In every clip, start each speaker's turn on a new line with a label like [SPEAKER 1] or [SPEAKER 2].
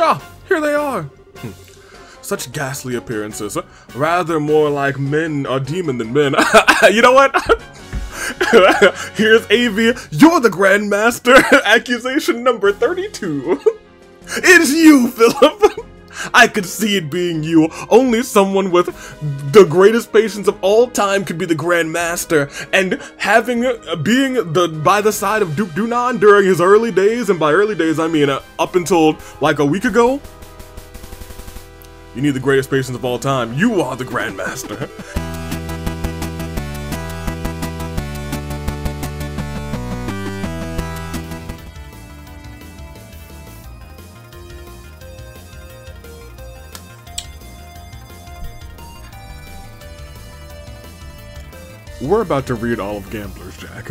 [SPEAKER 1] Ah, here they are. Such ghastly appearances. Rather more like men or demon than men. You know what? Here's Avi. You're the Grandmaster. Accusation number 32. It's you, Philip. I could see it being you. Only someone with the greatest patience of all time could be the Grandmaster. And being by the side of Duke Dunan during his early days, and by early days I mean up until like a week ago, you need the greatest patience of all time. You are the Grandmaster. We're about to read all of Gambler's Jack.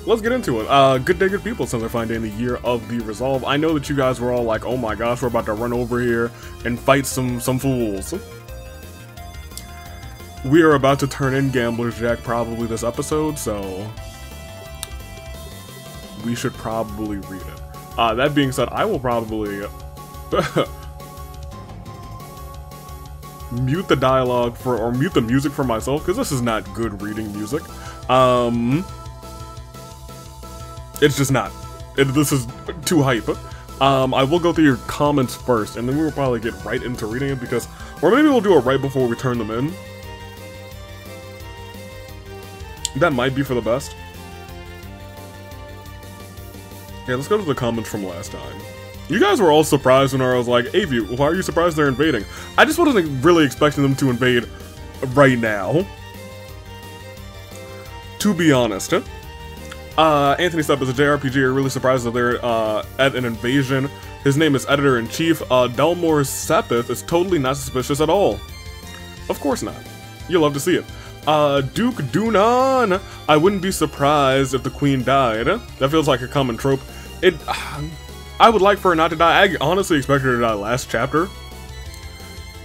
[SPEAKER 1] Let's get into it. Good day, good people, since I find day in the year of the resolve. I know that you guys were all like, oh my gosh, we're about to run over here and fight some fools. We are about to turn in Gambler's Jack probably this episode, so we should probably read it. That being said, I will probably mute the dialogue or mute the music for myself, because this is not good reading music. It's just not. This is too hype. I will go through your comments first, and then we will probably get right into reading it, because, or maybe we'll do it right before we turn them in. That might be for the best. Yeah, let's go to the comments from last time. You guys were all surprised when I was like, Avi, why are you surprised they're invading? I just wasn't really expecting them to invade right now. To be honest. Anthony Stepp is a JRPG. You're really surprised that they're at an invasion. His name is Editor-in-Chief. Delmore Sepith is totally not suspicious at all. Of course not. You'll love to see it. Duke Dunan. I wouldn't be surprised if the Queen died. That feels like a common trope. I would like for her not to die. I honestly expected her to die last chapter.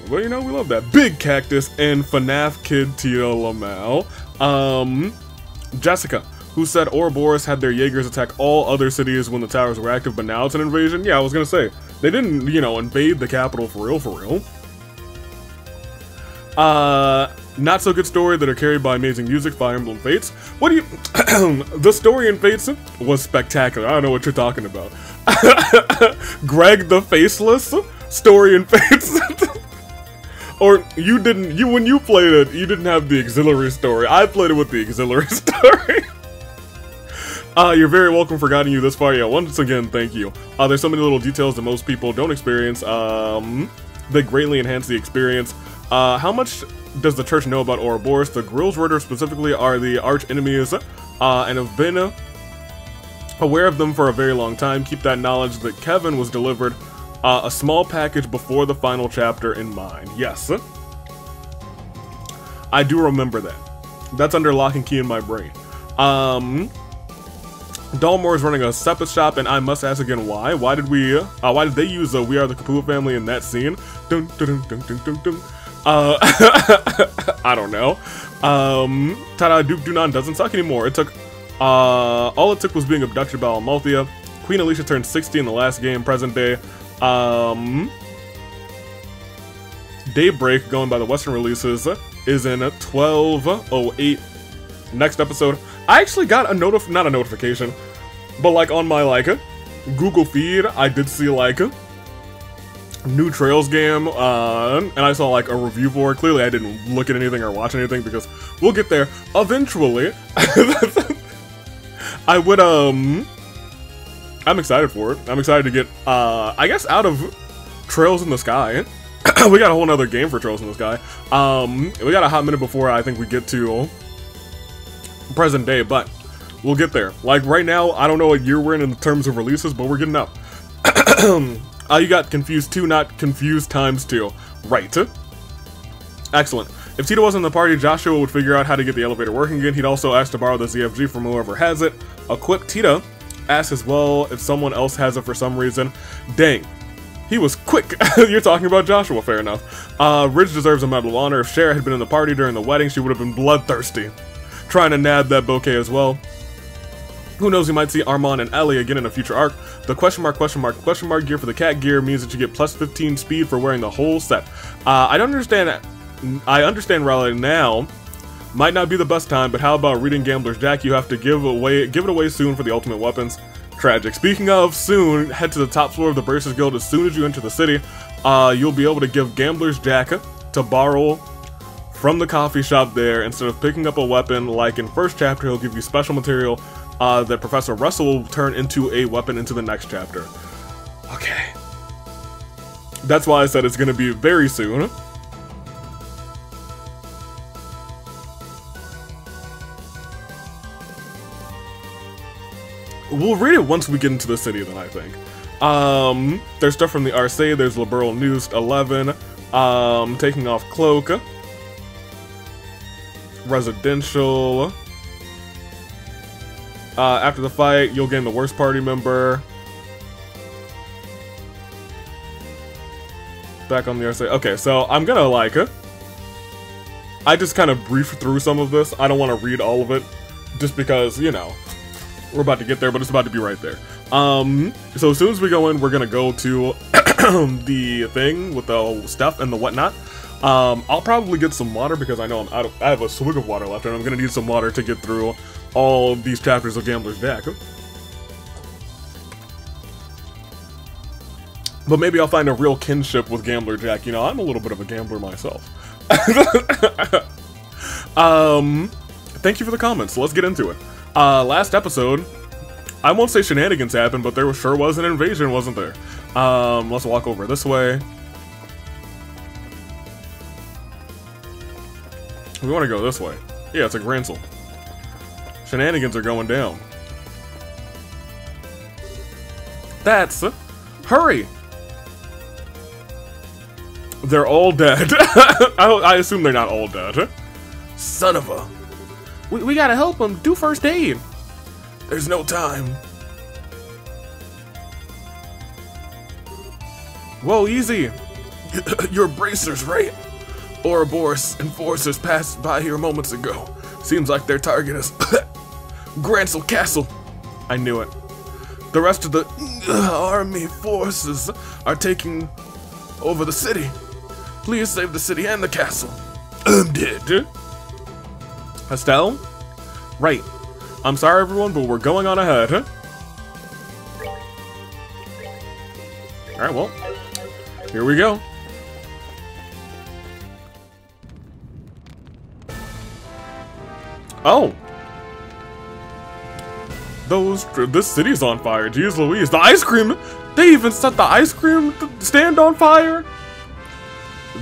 [SPEAKER 1] But you know, we love that. Big Cactus and FNAF Kid Tia Lamau. Jessica, who said Ouroboros had their Jaegers attack all other cities when the towers were active, but now it's an invasion? Yeah, I was gonna say. They didn't, you know, invade the capital for real, for real. Not so good story that are carried by amazing music, Fire Emblem Fates. What do you... The story in Fates was spectacular. I don't know what you're talking about. Greg the Faceless story in Fates. Or when you played it, you didn't have the auxiliary story. I played it with the auxiliary story. You're very welcome for guiding you this far. Yeah, once again, thank you. There's so many little details that most people don't experience. They greatly enhance the experience. How much does the church know about Ouroboros? The Grills Ritter specifically are the arch enemies, and have been aware of them for a very long time. Keep that knowledge that Kevin was delivered a small package before the final chapter in mind. Yes. I do remember that. That's under lock and key in my brain. Dalmore is running a Sepith shop, and I must ask again why. Why did they use We Are the Kapua Family in that scene? Dun, dun, dun, dun, dun, dun. I don't know. Ta-da, Duke Dunan doesn't suck anymore. It took, all it took was being abducted by Amalthea. Queen Alicia turned 60 in the last game, present day. Daybreak, going by the Western releases, is in 1208. Next episode. I actually got not a notification, but like on my Google feed, I did see new Trails game, and I saw a review for it. Clearly I didn't look at anything or watch anything because we'll get there eventually. I would, I'm excited for it. I'm excited to get, I guess out of Trails in the Sky. We got a whole nother game for Trails in the Sky. We got a hot minute before I think we get to present day, but we'll get there. Right now, I don't know what year we're in terms of releases, but we're getting up. You got Confused 2, not Confused times 2. Right. Excellent. If Tito wasn't in the party, Joshua would figure out how to get the elevator working again. He'd also ask to borrow the ZFG from whoever has it. Equip Tita. Ask as well if someone else has it for some reason. Dang. He was quick. You're talking about Joshua, fair enough. Ridge deserves a Medal of Honor. If Shara had been in the party during the wedding, she would have been bloodthirsty, trying to nab that bouquet as well. Who knows, you might see Armand and Ellie again in a future arc. The question mark gear for the cat gear means that you get plus 15 speed for wearing the whole set. I don't understand. I understand Raleigh now. Might not be the best time, but how about reading Gambler's Jack? You have to give it away soon for the ultimate weapons. Tragic. Speaking of soon, head to the top floor of the Bracers Guild as soon as you enter the city. You'll be able to give Gambler's Jack to borrow from the coffee shop there. Instead of picking up a weapon like in first chapter, he'll give you special material that Professor Russell will turn into a weapon into the next chapter. Okay. That's why I said it's going to be very soon. We'll read it once we get into the city, then, I think. There's stuff from the RC, there's Liberal News 11, taking off Cloak, Residential. After the fight, you'll gain the worst party member. Back on the RC. Okay, so I'm gonna I just kind of briefed through some of this. I don't want to read all of it, just because, you know, we're about to get there, but it's about to be right there. So as soon as we go in, we're gonna go to the thing with the stuff and the whatnot. I'll probably get some water because I know I have a swig of water left, and I'm gonna need some water to get through all these chapters of Gambler's Jack. But maybe I'll find a real kinship with Gambler Jack. You know, I'm a little bit of a gambler myself. Thank you for the comments. Let's get into it. Last episode, I won't say shenanigans happened, but there sure was an invasion, wasn't there? Let's walk over this way. We want to go this way. Yeah, it's a Gransel. Shenanigans are going down. Hurry! They're all dead. I assume they're not all dead. Son of a... We gotta help them. Do first aid. There's no time. Whoa, easy. Your bracers, right? Ouroboros enforcers passed by here moments ago. Seems like their target is Gransel Castle. I knew it. The rest of the army forces are taking over the city. Please save the city and the castle. I'm dead. Estelle? Right. I'm sorry, everyone, but we're going on ahead. Alright, well, here we go. Oh! This city's on fire. Jeez Louise. The ice cream! They even set the ice cream stand on fire?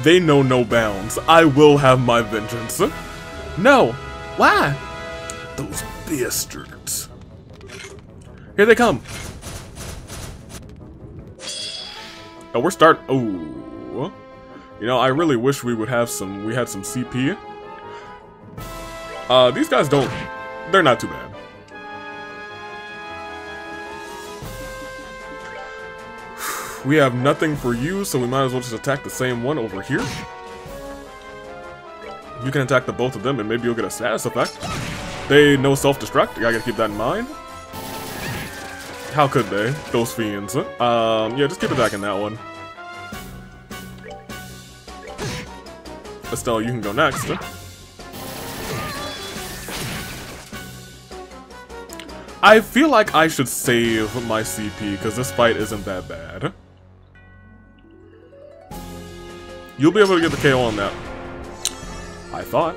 [SPEAKER 1] They know no bounds. I will have my vengeance. No. Why? Those bastards. Here they come. Oh, we're Oh. You know, I really wish we had some CP. These guys they're not too bad. We have nothing for you, so we might as well just attack the same one over here. You can attack the both of them, and maybe you'll get a status effect. They no self-destruct. I gotta keep that in mind. How could they? Those fiends. Yeah, just keep attacking that one. Estelle, you can go next. I feel like I should save my CP, because this fight isn't that bad. You'll be able to get the KO on that. I thought.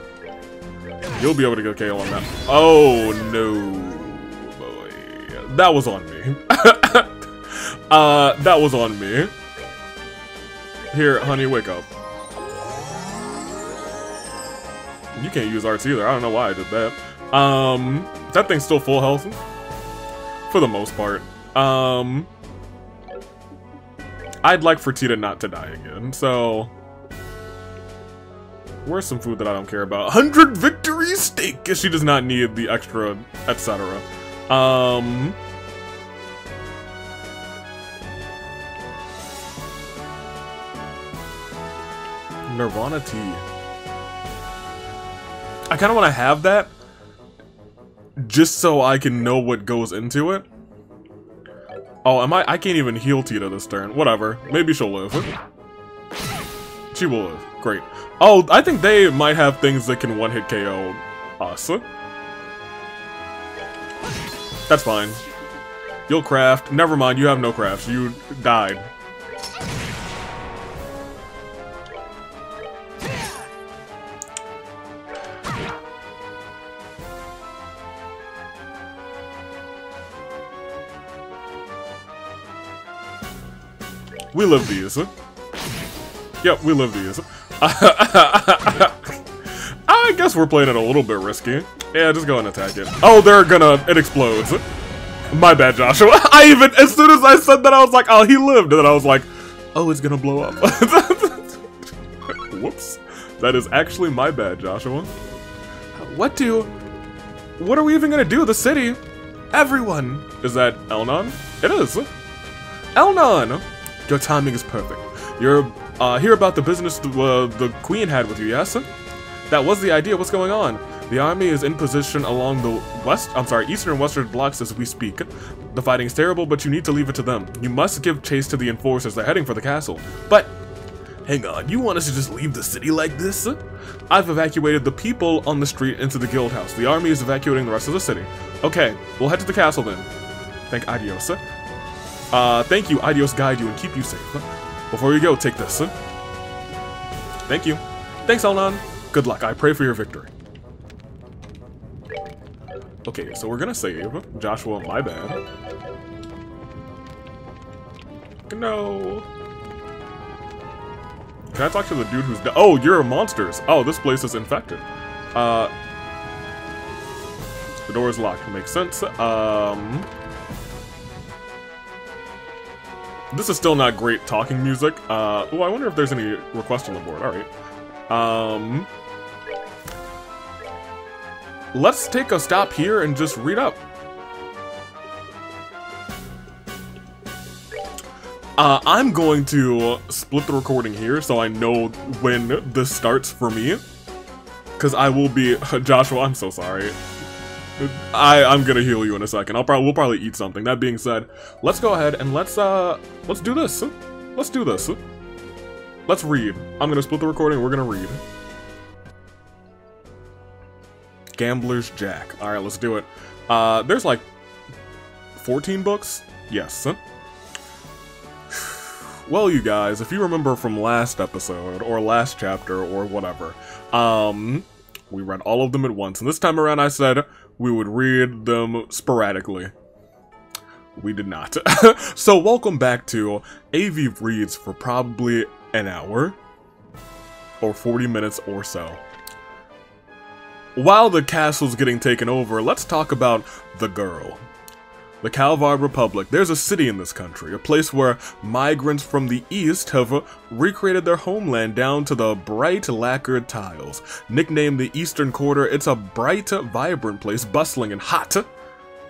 [SPEAKER 1] You'll be able to get a KO on that. Oh, no. Boy. That was on me. That was on me. Here, honey, wake up. You can't use arts either. I don't know why I did that. That thing's still full health. For the most part. I'd like for Tita not to die again, so... Where's some food that I don't care about? 100 victory steak! She does not need the extra, etc. Nirvana tea. I kind of want to have that. just so I can know what goes into it. Oh, I can't even heal Tita this turn. Whatever. Maybe she'll live. She will live. Great. Oh, I think they might have things that can one-hit KO us. That's fine. You'll craft. Never mind, you have no crafts. You died. We live these. Yep, we live these. I guess we're playing it a little bit risky. Yeah, just go and attack it. Oh, it explodes. My bad, Joshua. As soon as I said that, I was like, oh, he lived. And then I was like, oh, it's gonna blow up. Whoops. That is actually my bad, Joshua. What are we even gonna do? The city? Everyone. Is that Elnon? It is. Elnon! Your timing is perfect. You're hear about the business the queen had with you, yes? That was the idea. What's going on? The army is in position along the eastern and western blocks as we speak. The fighting is terrible, but you need to leave it to them. You must give chase to the enforcers. They're heading for the castle. But, hang on, you want us to just leave the city like this? I've evacuated the people on the street into the guild house. The army is evacuating the rest of the city. Okay, we'll head to the castle then. Thank Adios. Thank you, Adios guide you and keep you safe. Before you go, take this. Thank you. Thanks, Elnon. Good luck. I pray for your victory. Okay, so we're gonna save. Joshua, my bad. No. Can I talk to the dude who's oh, you're monsters. Oh, this place is infected. The door is locked. Makes sense. This is still not great talking music. Oh, I wonder if there's any requests on the board. Alright. Let's take a stop here and just read up. I'm going to split the recording here so I know when this starts for me. Because I will be... Joshua, I'm so sorry. I'm gonna heal you in a second. We'll probably eat something. That being said, let's go ahead and let's do this. Let's do this. Let's read. I'm gonna split the recording. We're gonna read. Gambler's Jack. All right, let's do it. There's like 14 books. Yes. Well, you guys, if you remember from last episode or last chapter or whatever, we read all of them at once, and this time around I said we would read them sporadically. We did not. So welcome back to AV Reads for probably an hour or 40 minutes or so. While the castle's getting taken over, let's talk about the girl. The Calvar Republic. There's a city in this country, a place where migrants from the east have recreated their homeland down to the bright lacquered tiles. Nicknamed the Eastern Quarter, it's a bright, vibrant place, bustling and hot.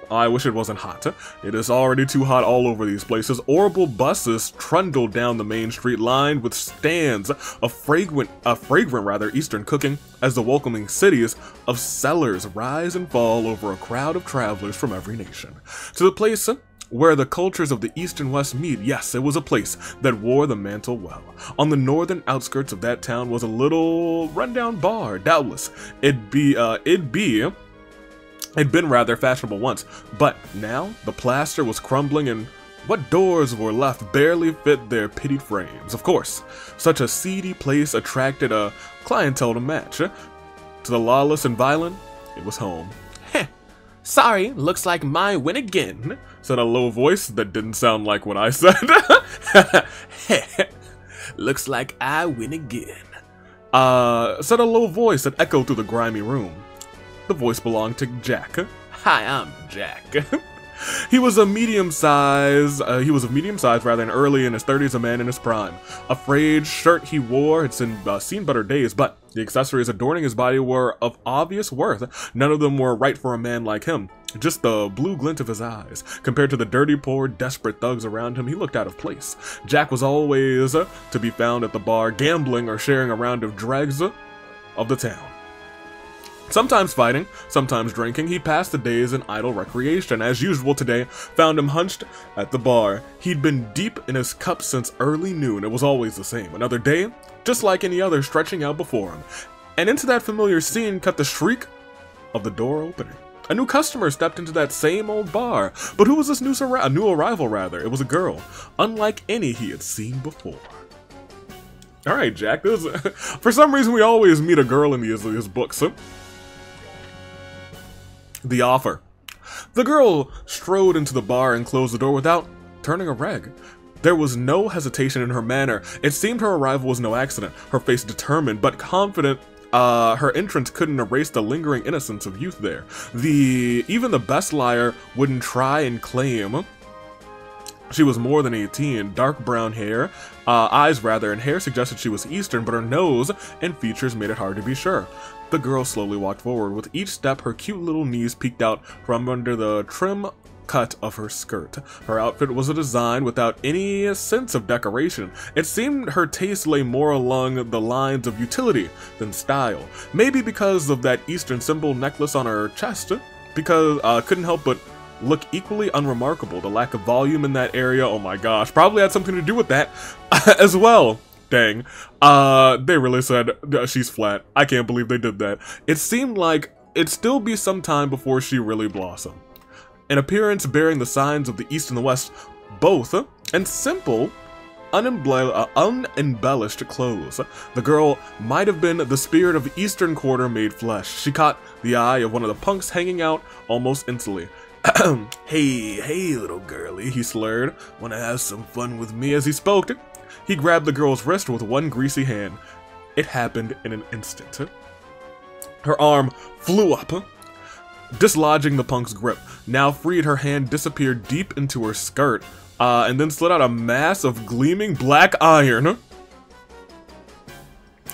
[SPEAKER 1] I wish it wasn't hot. It is already too hot all over these places. Horrible buses trundle down the main street lined with stands of fragrant Eastern cooking as the welcoming cities of sellers rise and fall over a crowd of travelers from every nation. To the place where the cultures of the East and West meet, yes, it was a place that wore the mantle well. On the northern outskirts of that town was a little rundown bar. Doubtless, it'd been rather fashionable once, but now the plaster was crumbling and what doors were left barely fit their pitied frames. Of course, such a seedy place attracted a clientele to match. To the lawless and violent, it was home. Heh, sorry, looks like my win again, said a low voice that didn't sound like what I said. Looks like I win again. Said a low voice that echoed through the grimy room. The voice belonged to Jack. Hi, I'm Jack. He was of medium size, rather, and early in his 30s, a man in his prime. A frayed shirt he wore had seen better days, but the accessories adorning his body were of obvious worth. None of them were right for a man like him. Just the blue glint of his eyes. Compared to the dirty, poor, desperate thugs around him, he looked out of place. Jack was always to be found at the bar, gambling or sharing a round of dregs of the town. Sometimes fighting, sometimes drinking, he passed the days in idle recreation. As usual today, found him hunched at the bar. He'd been deep in his cup since early noon. It was always the same. Another day, just like any other, stretching out before him. And into that familiar scene cut the shriek of the door opening. A new customer stepped into that same old bar. But who was this new arrival, rather? It was a girl, unlike any he had seen before. Alright, Jack, for some reason we always meet a girl in these books. Huh? The offer. The girl strode into the bar and closed the door without turning a reg. There was no hesitation in her manner. It seemed her arrival was no accident, her face determined but confident. Her entrance couldn't erase the lingering innocence of youth there. Even the best liar wouldn't try and claim she was more than 18. Dark brown hair, eyes rather, and hair suggested she was Eastern, but her nose and features made it hard to be sure. The girl slowly walked forward. With each step, her cute little knees peeked out from under the trim cut of her skirt. Her outfit was a design without any sense of decoration. It seemed her taste lay more along the lines of utility than style. Maybe because of that Eastern symbol necklace on her chest, because couldn't help but look equally unremarkable. The lack of volume in that area, oh my gosh, probably had something to do with that as well. Dang. They really said she's flat. I can't believe they did that. It seemed like it'd still be some time before she really blossomed. An appearance bearing the signs of the East and the West, both, and simple, unembellished clothes. The girl might have been the spirit of the Eastern Quarter made flesh. She caught the eye of one of the punks hanging out almost instantly. Hey, little girlie, he slurred. Wanna have some fun with me? As he spoke, he grabbed the girl's wrist with one greasy hand. It happened in an instant. Her arm flew up, dislodging the punk's grip. Now freed, her hand disappeared deep into her skirt, and then slid out a mass of gleaming black iron.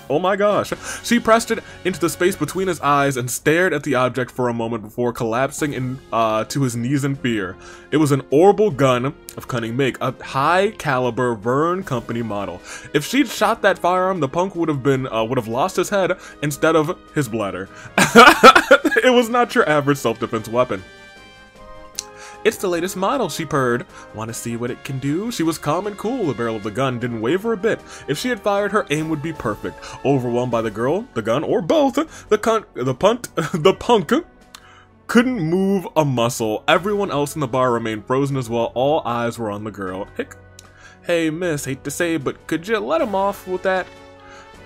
[SPEAKER 1] Oh my gosh. She pressed it into the space between his eyes and stared at the object for a moment before collapsing to his knees in fear. It was an orbital gun of cunning make, a high-caliber Verne Company model. If she'd shot that firearm, the punk would have lost his head instead of his bladder. It was not your average self-defense weapon. It's the latest model, she purred. Want to see what it can do? She was calm and cool. The barrel of the gun didn't waver a bit. If she had fired, her aim would be perfect. Overwhelmed by the girl, the gun, or both, the punk couldn't move a muscle. Everyone else in the bar remained frozen as well. All eyes were on the girl. Hick. Hey, miss, hate to say, but could you let him off with that?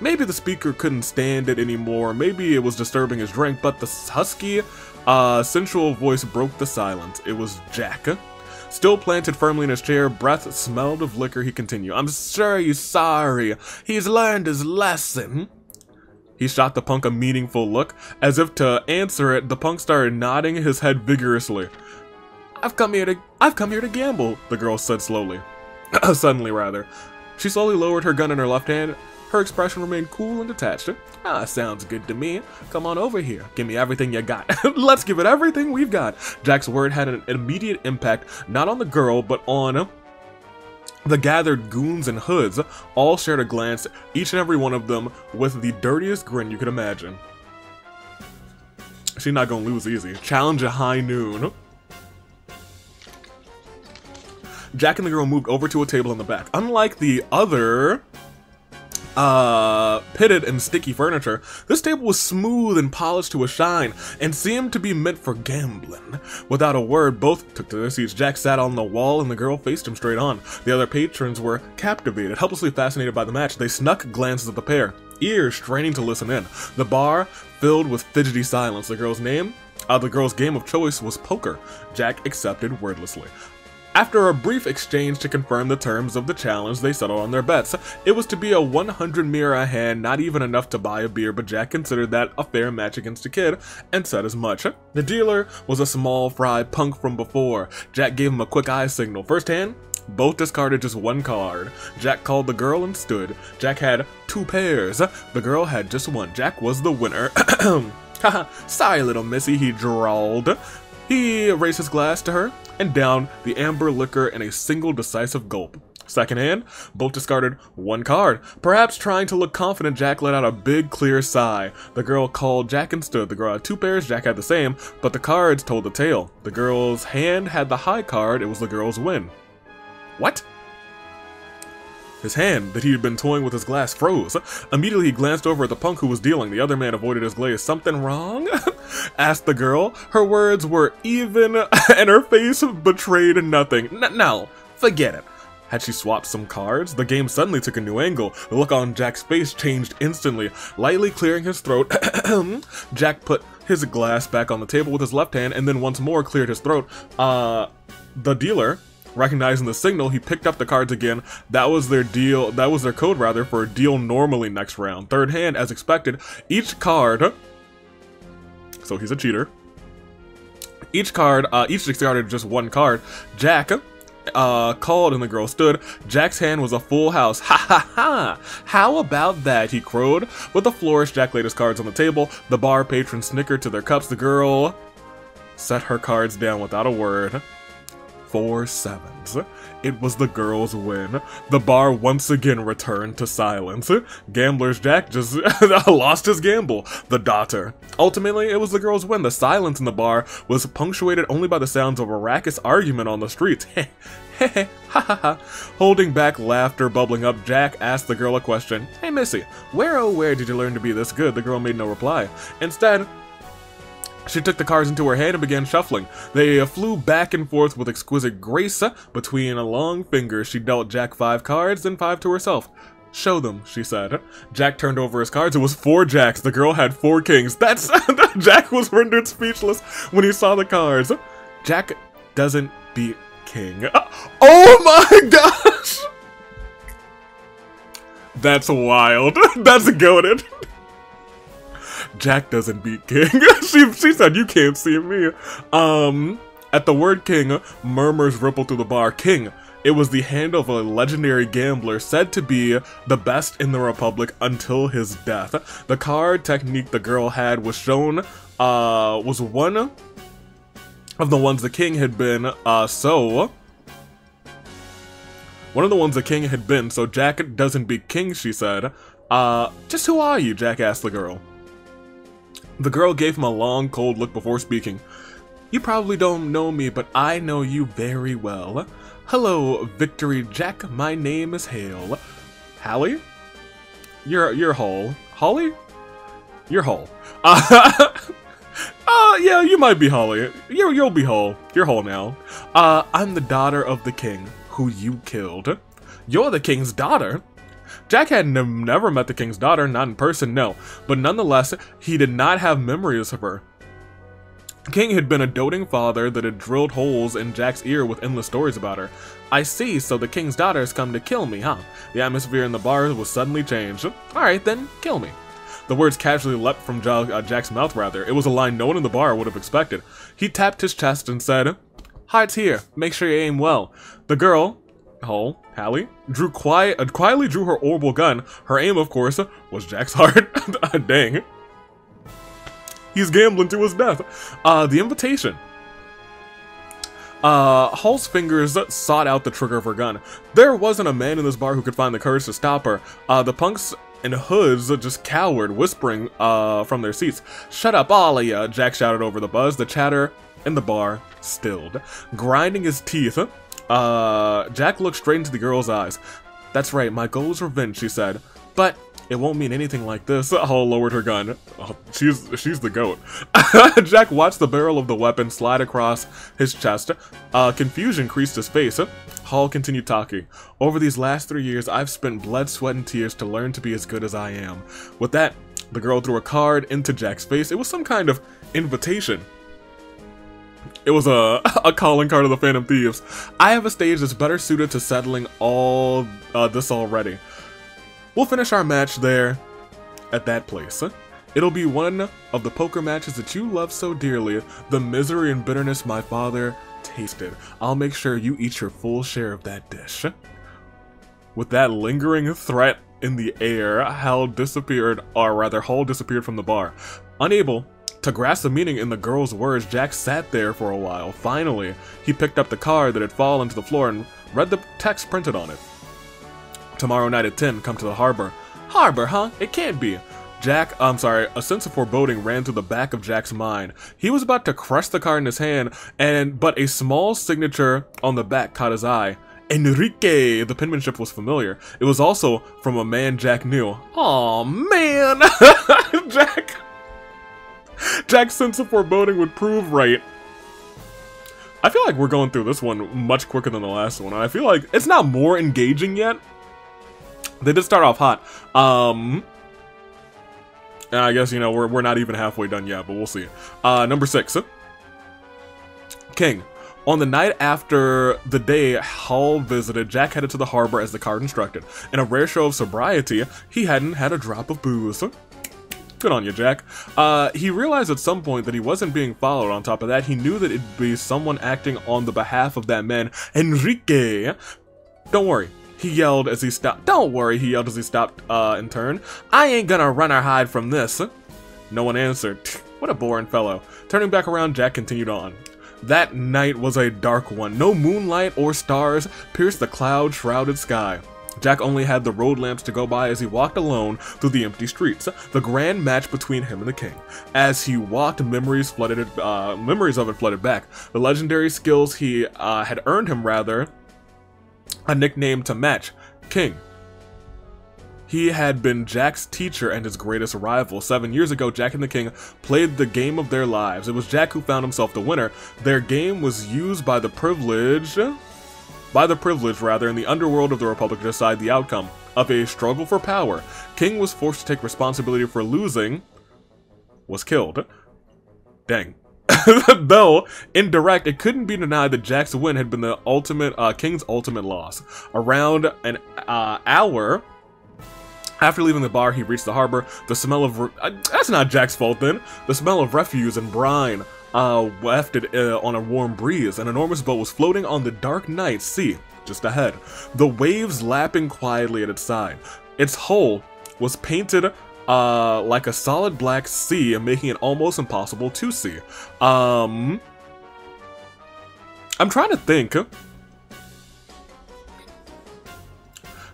[SPEAKER 1] Maybe the speaker couldn't stand it anymore. Maybe it was disturbing his drink, but the husky, sensual voice broke the silence. It was Jack. Still planted firmly in his chair, breath smelled of liquor, he continued. I'm sure he's sorry. He's learned his lesson. He shot the punk a meaningful look. As if to answer it, the punk started nodding his head vigorously. I've come here to gamble, the girl said slowly. Suddenly, rather. She slowly lowered her gun in her left hand. Her expression remained cool and detached. Ah, sounds good to me. Come on over here. Give me everything you got. Let's give it everything we've got. Jack's word had an immediate impact, not on the girl, but on the gathered goons and hoods. All shared a glance, each and every one of them with the dirtiest grin you could imagine. She's not gonna lose easy. Challenge at high noon. Jack and the girl moved over to a table in the back. Unlike the other pitted and sticky furniture, this table was smooth and polished to a shine, and seemed to be meant for gambling. Without a word, both took to their seats. Jack sat on the wall, and the girl faced him straight on. The other patrons were captivated, helplessly fascinated by the match. They snuck glances at the pair, ears straining to listen in. The bar filled with fidgety silence. The girl's game of choice was poker. Jack accepted wordlessly. After a brief exchange to confirm the terms of the challenge, they settled on their bets. It was to be a 100 mirror hand, not even enough to buy a beer, but Jack considered that a fair match against a kid, and said as much. The dealer was a small, fried punk from before. Jack gave him a quick eye signal. First hand, both discarded just one card. Jack called the girl and stood. Jack had 2 pairs. The girl had just one. Jack was the winner. Haha, sorry little missy, he drawled. He raised his glass to her and downed the amber liquor in a single decisive gulp. Second hand, both discarded one card. Perhaps trying to look confident, Jack let out a big, clear sigh. The girl called Jack and stood. The girl had 2 pairs, Jack had the same, but the cards told the tale. The girl's hand had the high card, it was the girl's win. What? His hand, that he had been toying with his glass, froze. Immediately he glanced over at the punk who was dealing. The other man avoided his gaze. Something wrong? Asked the girl. Her words were even, and her face betrayed nothing. No, forget it. Had she swapped some cards? The game suddenly took a new angle. The look on Jack's face changed instantly. Lightly clearing his throat, Jack put his glass back on the table with his left hand and then once more cleared his throat. The dealer, recognizing the signal, he picked up the cards again. That was their deal, that was their code rather, for a deal normally next round. Third hand, as expected, each card, so he's a cheater. Each discarded just one card. Jack called and the girl stood. Jack's hand was a full house. Ha ha ha! How about that? He crowed. With a flourish, Jack laid his cards on the table. The bar patrons snickered to their cups. The girl set her cards down without a word. 4 sevens. It was the girl's win. The bar once again returned to silence. Gambler's Jack just lost his gamble. The daughter. Ultimately, it was the girl's win. The silence in the bar was punctuated only by the sounds of a raucous argument on the streets. Heh heh ha ha ha. Holding back laughter bubbling up, Jack asked the girl a question. Hey Missy, where oh where did you learn to be this good? The girl made no reply. Instead, she took the cards into her hand and began shuffling. They flew back and forth with exquisite grace. Between long fingers, she dealt Jack 5 cards, then 5 to herself. Show them, she said. Jack turned over his cards. It was 4 jacks. The girl had 4 kings. That's Jack was rendered speechless when he saw the cards. Jack doesn't beat king. Oh my gosh! That's wild. That's goated. Jack doesn't beat king. she said, you can't see me. At the word king, murmurs rippled through the bar. King. It was the hand of a legendary gambler said to be the best in the Republic until his death. The card technique the girl had was shown, was one of the ones the king had been, one of the ones the king had been, so Jack doesn't beat king, she said. Just who are you? Jack asked the girl. The girl gave him a long, cold look before speaking. You probably don't know me, but I know you very well. Hello, Victory Jack. My name is Hale. Hallie? You're Hull. Holly? You're Hull. Yeah, you might be Holly. You'll be Hull. You're Hull now. I'm the daughter of the king, who you killed. You're the king's daughter? Jack had never met the king's daughter, not in person, no, but nonetheless, he did not have memories of her. King had been a doting father that had drilled holes in Jack's ear with endless stories about her. I see, so the king's daughter has come to kill me, huh? The atmosphere in the bar was suddenly changed. Alright then, kill me. The words casually leapt from Jack's mouth rather. It was a line no one in the bar would have expected. He tapped his chest and said, Heart's here, make sure you aim well. The girl, Hallie, quietly drew her orbital gun. Her aim, of course, was Jack's heart. Dang. He's gambling to his death. The invitation. Hull's fingers sought out the trigger of her gun. There wasn't a man in this bar who could find the courage to stop her. The punks in hoods just cowered, whispering from their seats. Shut up, all of ya, Jack shouted over the buzz. The chatter in the bar stilled. Grinding his teeth, Jack looked straight into the girl's eyes. That's right, my goal is revenge, she said. But it won't mean anything like this. Hull lowered her gun. Oh, she's the goat. Jack watched the barrel of the weapon slide across his chest. Confusion creased his face. Hull continued talking. Over these last 3 years, I've spent blood, sweat, and tears to learn to be as good as I am. With that, the girl threw a card into Jack's face. It was some kind of invitation. It was a calling card of the Phantom Thieves. I have a stage that's better suited to settling all this already. We'll finish our match there at that place. It'll be one of the poker matches that you love so dearly, the misery and bitterness my father tasted. I'll make sure you eat your full share of that dish. With that lingering threat in the air, Hull disappeared from the bar. Unable to grasp the meaning in the girl's words, Jack sat there for a while. Finally, he picked up the card that had fallen to the floor and read the text printed on it. Tomorrow night at 10, come to the harbor. Harbor, huh? It can't be. A sense of foreboding ran through the back of Jack's mind. He was about to crush the card in his hand, but a small signature on the back caught his eye. Enrique! The penmanship was familiar. It was also from a man Jack knew. Aw, man! Jack's sense of foreboding would prove right. I feel like we're going through this one much quicker than the last one. I feel like it's not more engaging yet. They did start off hot. And I guess, you know, we're not even halfway done yet, but we'll see. Number 6. King. On the night after the day Hall visited, Jack headed to the harbor as the card instructed. In a rare show of sobriety, he hadn't had a drop of booze. Good on you, Jack. He realized at some point that he wasn't being followed. On top of that, he knew that it'd be someone acting on the behalf of that man, Enrique. Don't worry. He yelled as he stopped. Don't worry, he yelled as he stopped and turned. I ain't gonna run or hide from this. No one answered. What a boring fellow. Turning back around, Jack continued on. That night was a dark one. No moonlight or stars pierced the cloud-shrouded sky. Jack only had the road lamps to go by as he walked alone through the empty streets. The grand match between him and the king. As he walked, memories of it flooded back. The legendary skills he had earned him, rather, a nickname to match, King. He had been Jack's teacher and his greatest rival. 7 years ago, Jack and the King played the game of their lives. It was Jack who found himself the winner. Their game was used by the privileged in the underworld of the Republic to decide the outcome of a struggle for power. King was forced to take responsibility for losing, was killed. Dang. Though indirect, it couldn't be denied that Jack's win had been the King's ultimate loss. Around an hour after leaving the bar, he reached the harbor. The smell of that's not Jack's fault then. The smell of refuse and brine wafted on a warm breeze. An enormous boat was floating on the dark night sea just ahead, the waves lapping quietly at its side. Its hull was painted like a solid black sea, making it almost impossible to see. I'm trying to think,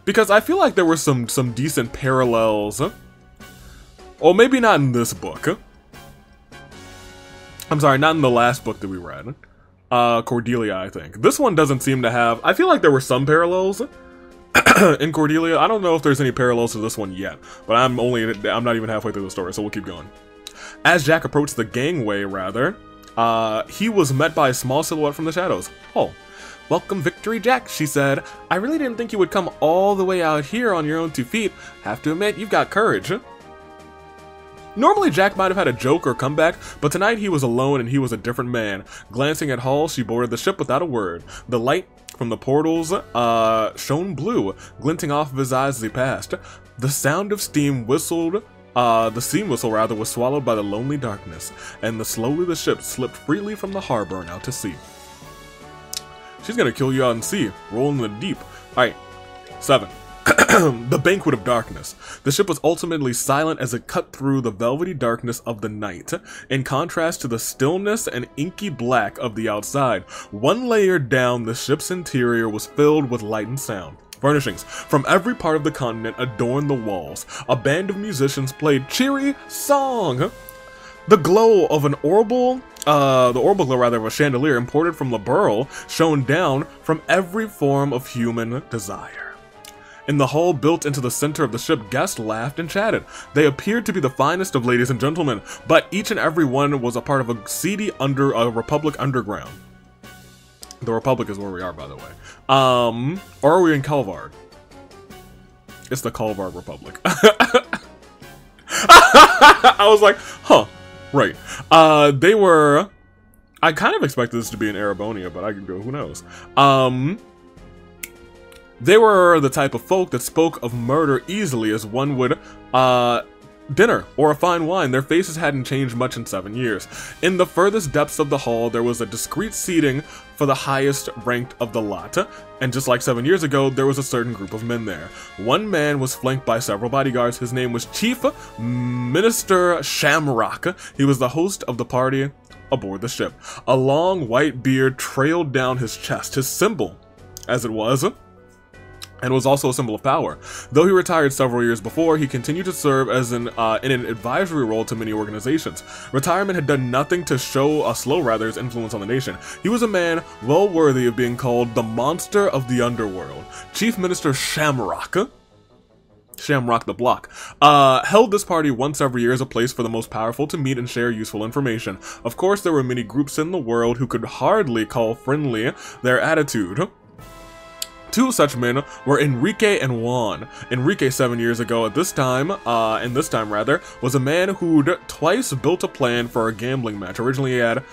[SPEAKER 1] because I feel like there were some decent parallels. Or maybe not in this book. I'm sorry, not in the last book that we read. Cordelia, I think. This one doesn't seem to have. I feel like there were some parallels in Cordelia. I don't know if there's any parallels to this one yet, but I'm not even halfway through the story, so we'll keep going. As Jack approached the gangway, he was met by a small silhouette from the shadows. Oh. Welcome, Victory Jack, she said. I really didn't think you would come all the way out here on your own 2 feet. Have to admit, you've got courage. Normally, Jack might have had a joke or comeback, but tonight he was alone and he was a different man. Glancing at Hall, she boarded the ship without a word. The light from the portals shone blue, glinting off of his eyes as he passed. The sound of steam whistled. The steam whistle, was swallowed by the lonely darkness, and slowly the ship slipped freely from the harbor and out to sea. She's gonna kill you out in sea, rolling in the deep. Alright, 7. The Banquet of Darkness. The ship was ultimately silent as it cut through the velvety darkness of the night. In contrast to the stillness and inky black of the outside, one layer down, the ship's interior was filled with light and sound. Furnishings from every part of the continent adorned the walls. A band of musicians played cheery song. The glow of an orbital glow of a chandelier imported from Laburl shone down from every form of human desire. In the hall built into the center of the ship, guests laughed and chatted. They appeared to be the finest of ladies and gentlemen, but each and every one was a part of a seedy Republic underground. The Republic is where we are, by the way. Or are we in Calvard? It's the Calvard Republic. I was like, huh. Right. They were. I kind of expected this to be in Erebonia, but I could go. Who knows? They were the type of folk that spoke of murder easily as one would dinner or a fine wine. Their faces hadn't changed much in 7 years. In the furthest depths of the hall, there was a discreet seating for the highest ranked of the lot. And just like 7 years ago, there was a certain group of men there. One man was flanked by several bodyguards. His name was Chief Minister Shamrock. He was the host of the party aboard the ship. A long white beard trailed down his chest. His symbol, as it was, and was also a symbol of power. Though he retired several years before, he continued to serve as in an advisory role to many organizations. Retirement had done nothing to slow his influence on the nation. He was a man well worthy of being called the monster of the underworld. Chief Minister Shamrock the Block, held this party once every year as a place for the most powerful to meet and share useful information. Of course, there were many groups in the world who could hardly call friendly their attitude. Two such men were Enrique and Juan. Enrique, 7 years ago at this time, was a man who'd twice built a plan for a gambling match. Originally he had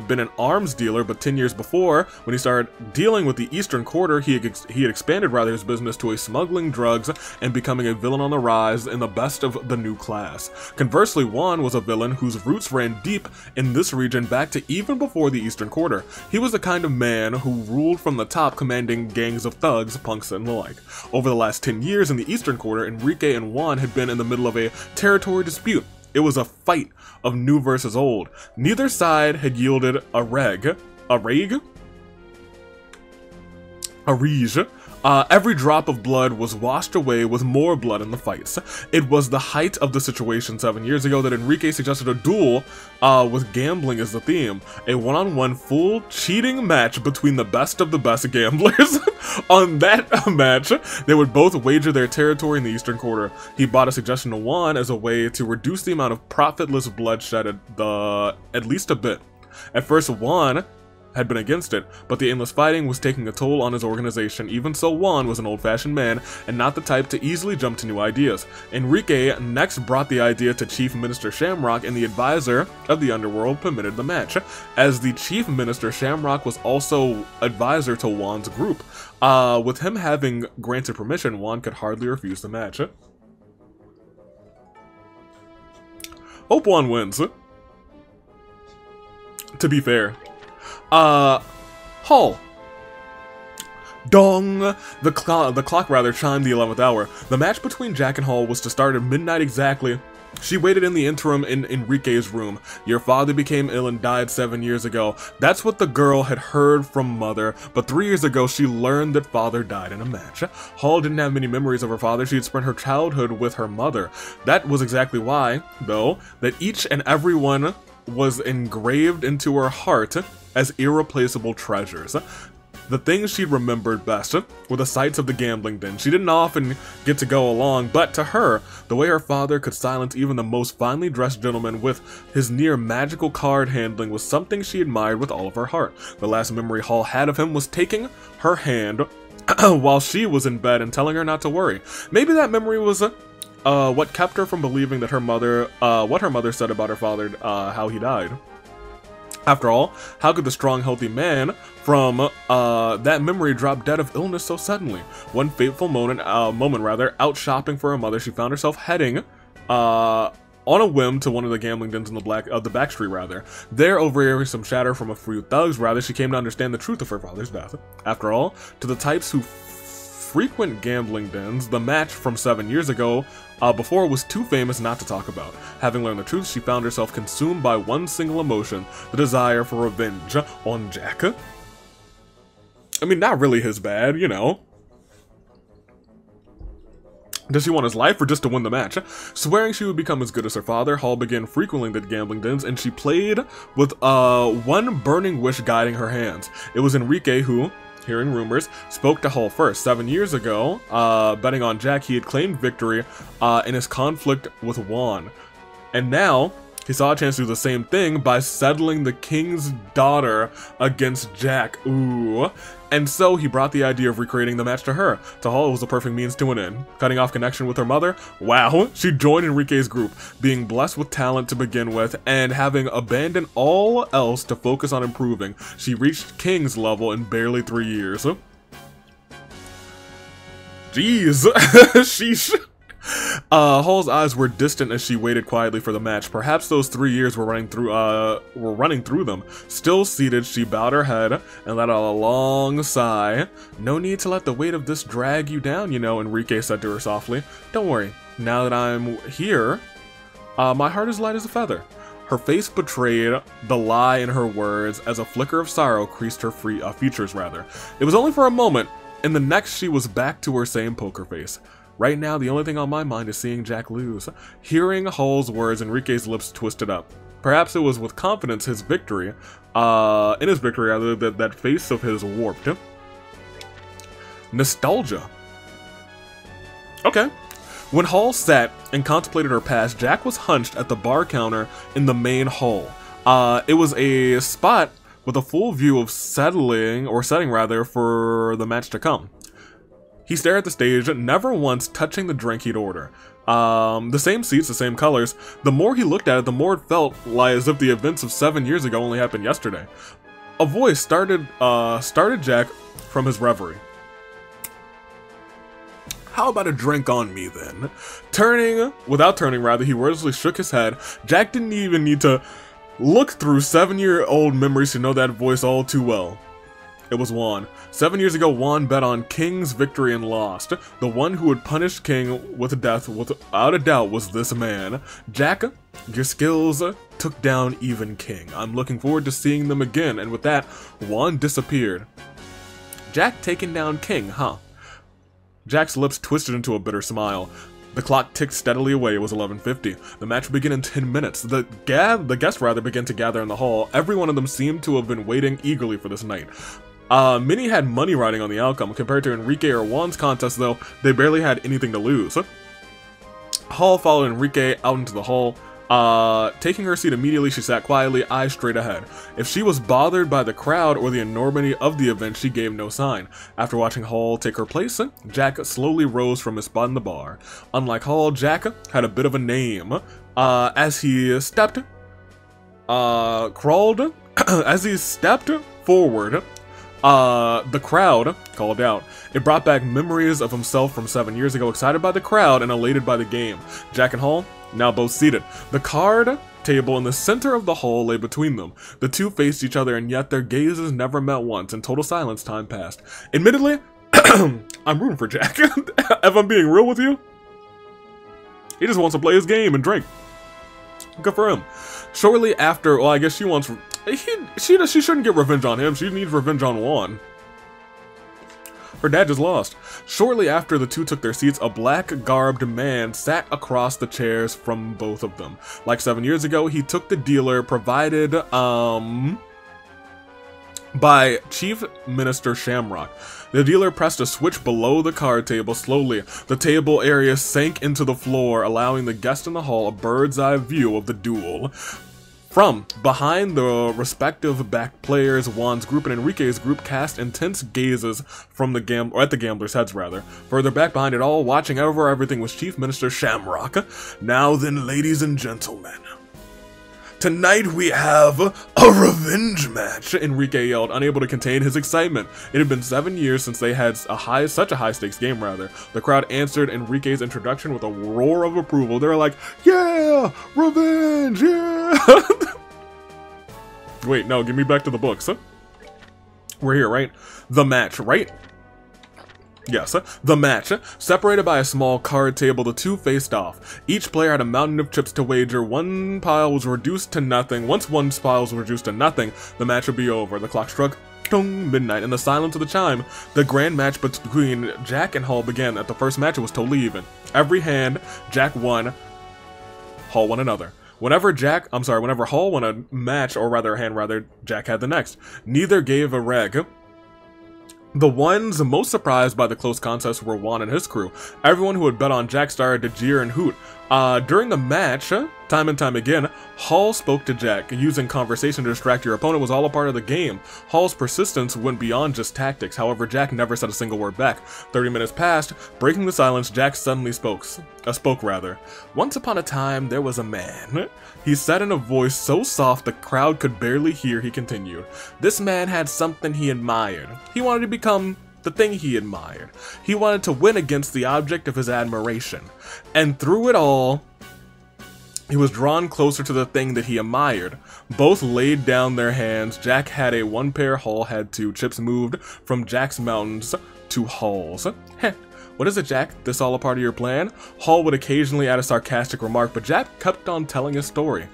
[SPEAKER 1] been an arms dealer, but 10 years before, when he started dealing with the Eastern Quarter, he had expanded his business to smuggling drugs and becoming a villain on the rise in the best of the new class. Conversely, Juan was a villain whose roots ran deep in this region back to even before the Eastern Quarter. He was the kind of man who ruled from the top, commanding gangs of thugs, punks, and the like. Over the last 10 years in the Eastern Quarter, Enrique and Juan had been in the middle of a territory dispute. It was a fight of new versus old. Neither side had yielded a reg. Every drop of blood was washed away with more blood in the fights. It was the height of the situation 7 years ago that Enrique suggested a duel with gambling as the theme. A one-on-one full cheating match between the best of the best gamblers. On that match, they would both wager their territory in the Eastern Quarter. He brought a suggestion to Juan as a way to reduce the amount of profitless bloodshed at least a bit. At first, Juan had been against it, but the endless fighting was taking a toll on his organization. Even so, Juan was an old-fashioned man and not the type to easily jump to new ideas. Enrique next brought the idea to Chief Minister Shamrock, and the advisor of the underworld permitted the match. As the Chief Minister, Shamrock was also advisor to Juan's group. With him having granted permission, Juan could hardly refuse the match. Hope Juan wins. To be fair. Hall. Dong! The clock chimed the 11th hour. The match between Jack and Hall was to start at midnight exactly. She waited in the interim in Enrique's room. Your father became ill and died 7 years ago. That's what the girl had heard from mother, but 3 years ago she learned that father died in a match. Hall didn't have many memories of her father. She had spent her childhood with her mother. That was exactly why, though, that each and every one was engraved into her heart as irreplaceable treasures. The things she remembered best were the sights of the gambling den. She didn't often get to go along, but to her, the way her father could silence even the most finely dressed gentleman with his near magical card handling was something she admired with all of her heart. The last memory Hall had of him was taking her hand while she was in bed and telling her not to worry. Maybe that memory was what kept her from believing that what her mother said about her father, how he died. After all, how could the strong, healthy man from that memory drop dead of illness so suddenly? One fateful moment, out shopping for her mother, she found herself heading on a whim to one of the gambling dens in the back street. There, overhearing some chatter from a few thugs, she came to understand the truth of her father's death. After all, to the types who frequent gambling dens, the match from 7 years ago before was too famous not to talk about. Having learned the truth, she found herself consumed by one single emotion, the desire for revenge on Jack. I mean, not really his bad, you know. Does she want his life or just to win the match? Swearing she would become as good as her father, Hall began frequenting the gambling dens, and she played with one burning wish guiding her hands. It was Enrique who, hearing rumors, spoke to Hall first. 7 years ago, betting on Jack, he had claimed victory in his conflict with Juan. And now, he saw a chance to do the same thing by settling the king's daughter against Jack. Ooh. And so he brought the idea of recreating the match to her. To Hall, it was the perfect means to an end. Cutting off connection with her mother? Wow. She joined Enrique's group, being blessed with talent to begin with, and having abandoned all else to focus on improving. She reached king's level in barely 3 years. Jeez. Sheesh. Hall's eyes were distant as she waited quietly for the match. Perhaps those 3 years were running through them. Still seated, she bowed her head and let out a long sigh. No need to let the weight of this drag you down, you know, Enrique said to her softly. Don't worry. Now that I'm here, my heart is light as a feather. Her face betrayed the lie in her words as a flicker of sorrow creased her features. It was only for a moment. In the next, she was back to her same poker face. Right now, the only thing on my mind is seeing Jack lose. Hearing Hall's words, Enrique's lips twisted up. Perhaps it was with confidence in his victory, rather, that face of his warped. Nostalgia. Okay. When Hall sat and contemplated her past, Jack was hunched at the bar counter in the main hall. It was a spot with a full view of setting for the match to come. He stared at the stage, never once touching the drink he'd order. The same seats, the same colors. The more he looked at it, the more it felt like as if the events of 7 years ago only happened yesterday. A voice started Jack from his reverie. How about a drink on me, then? Without turning, he wordlessly shook his head. Jack didn't even need to look through 7-year-old memories to know that voice all too well. It was Juan. 7 years ago, Juan bet on King's victory and lost. The one who would punish King with death, without a doubt, was this man. Jack, your skills took down even King. I'm looking forward to seeing them again. And with that, Juan disappeared. Jack taking down King, huh? Jack's lips twisted into a bitter smile. The clock ticked steadily away. It was 11:50. The match would begin in 10 minutes. The guests began to gather in the hall. Every one of them seemed to have been waiting eagerly for this night. Many had money riding on the outcome. Compared to Enrique or Juan's contest, though, they barely had anything to lose. Hall followed Enrique out into the hall. Taking her seat immediately, she sat quietly, eyes straight ahead. If she was bothered by the crowd or the enormity of the event, she gave no sign. After watching Hall take her place, Jack slowly rose from his spot in the bar. Unlike Hall, Jack had a bit of a name. As he stepped forward, the crowd called out. It brought back memories of himself from 7 years ago, excited by the crowd and elated by the game. Jack and Hall, now both seated. The card table in the center of the hall lay between them. The two faced each other, and yet their gazes never met once. In total silence, time passed. Admittedly, I'm rooting for Jack. If I'm being real with you, he just wants to play his game and drink. Good for him. Shortly after, well, I guess she wants... She shouldn't get revenge on him. She needs revenge on Juan. Her dad just lost. Shortly after the two took their seats, a black-garbed man sat across the chairs from both of them. Like 7 years ago, he took the dealer provided by Chief Minister Shamrock. The dealer pressed a switch below the card table. Slowly, the table area sank into the floor, allowing the guests in the hall a bird's-eye view of the duel. From behind the respective back players, Juan's group and Enrique's group cast intense gazes from at the gamblers' heads, rather. Further back behind it all, watching over everything, was Chief Minister Shamrock. Now then, ladies and gentlemen, tonight we have a revenge match, Enrique yelled, unable to contain his excitement. It had been 7 years since they had such a high-stakes game, rather. The crowd answered Enrique's introduction with a roar of approval. They were like, yeah, revenge, yeah! Wait, no, give me back to the books. We're here, right? The match, right? Yes, the match. Separated by a small card table, the two faced off. Each player had a mountain of chips to wager. One pile was reduced to nothing. Once one pile was reduced to nothing, the match would be over. The clock struck midnight. In the silence of the chime, the grand match between Jack and Hall began. At the first match, it was totally even. Every hand, Jack won, Hall won another. Whenever Hall won a match, or rather a hand, Jack had the next. Neither gave a reg. The ones most surprised by the close contest were Juan and his crew. Everyone who had bet on Jack started to jeer and hoot. During the match, time and time again, Hall spoke to Jack. Using conversation to distract your opponent was all a part of the game. Hall's persistence went beyond just tactics. However, Jack never said a single word back. 30 minutes passed. Breaking the silence, Jack suddenly spoke. Once upon a time, there was a man. He said in a voice so soft the crowd could barely hear. He continued. This man had something he admired. He wanted to become the thing he admired. He wanted to win against the object of his admiration. And through it all, he was drawn closer to the thing that he admired. Both laid down their hands. Jack had a one pair, Hall had two. Chips moved from Jack's mountains to Hall's. Heh. What is it, Jack? This all a part of your plan? Hall would occasionally add a sarcastic remark, but Jack kept on telling his story.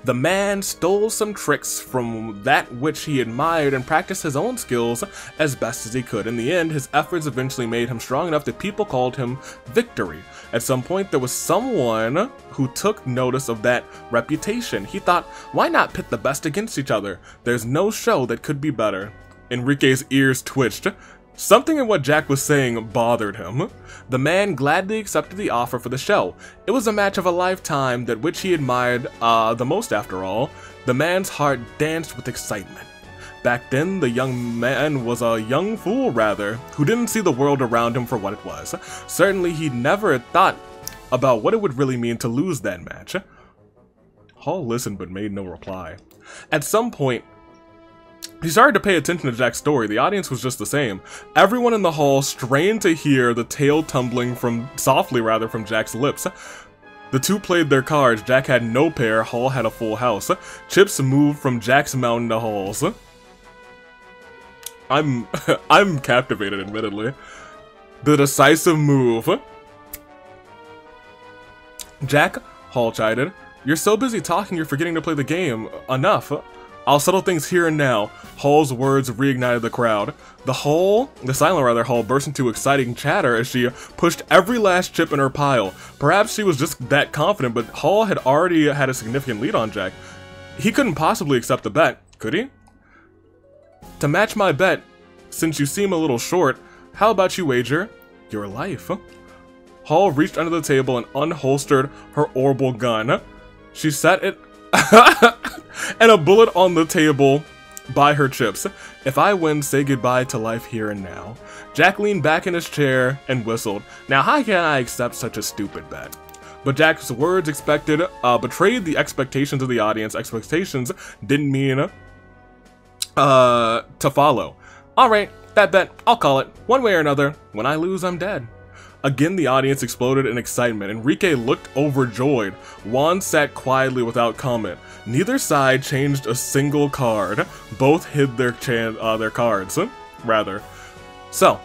[SPEAKER 1] The man stole some tricks from that which he admired and practiced his own skills as best as he could. In the end, his efforts eventually made him strong enough that people called him Victory. At some point, there was someone who took notice of that reputation. He thought, why not pit the best against each other? There's no show that could be better. Enrique's ears twitched. Something in what Jack was saying bothered him. The man gladly accepted the offer for the show. It was a match of a lifetime that which he admired the most after all. The man's heart danced with excitement. Back then, the young man was a young fool, rather, who didn't see the world around him for what it was. Certainly, he never thought about what it would really mean to lose that match. Hall listened but made no reply. At some point, he started to pay attention to Jack's story. The audience was just the same. Everyone in the hall strained to hear the tale tumbling softly from Jack's lips. The two played their cards. Jack had no pair, Hall had a full house. Chips moved from Jack's mountain to Hall's. I'm captivated, admittedly. The decisive move. Jack, Hall chided. You're so busy talking you're forgetting to play the game. Enough. I'll settle things here and now. Hall's words reignited the crowd. The silent Hall burst into exciting chatter as she pushed every last chip in her pile. Perhaps she was just that confident, but Hall had already had a significant lead on Jack. He couldn't possibly accept the bet, could he? To match my bet, since you seem a little short, how about you wager your life? Hall reached under the table and unholstered her orbital gun. She set it and a bullet on the table by her chips. If I win, say goodbye to life here and now. Jack leaned back in his chair and whistled. Now how can I accept such a stupid bet? But Jack's words betrayed the expectations of the audience. Expectations didn't mean to follow. Alright, that bet, I'll call it. One way or another, when I lose, I'm dead. Again, the audience exploded in excitement. Enrique looked overjoyed. Juan sat quietly without comment. Neither side changed a single card. Both hid their cards, rather. So,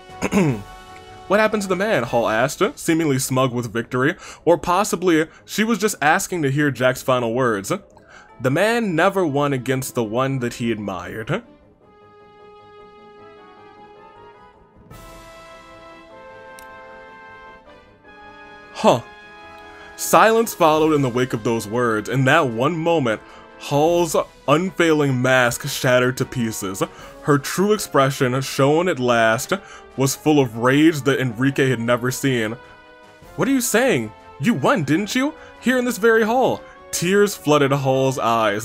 [SPEAKER 1] what happened to the man? Hall asked, seemingly smug with victory. Or possibly, she was just asking to hear Jack's final words. The man never won against the one that he admired. Huh. Silence followed in the wake of those words. In that one moment, Hall's unfailing mask shattered to pieces. Her true expression, shown at last, was full of rage that Enrique had never seen. What are you saying? You won, didn't you? Here in this very hall. Tears flooded Hall's eyes.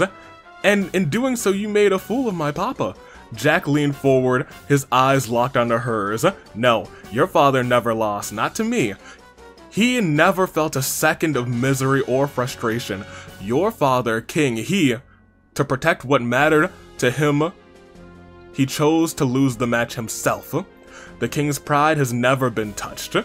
[SPEAKER 1] And in doing so, you made a fool of my papa. Jack leaned forward, his eyes locked onto hers. No, your father never lost, not to me. He never felt a second of misery or frustration. Your father, King, to protect what mattered to him, he chose to lose the match himself. The King's pride has never been touched.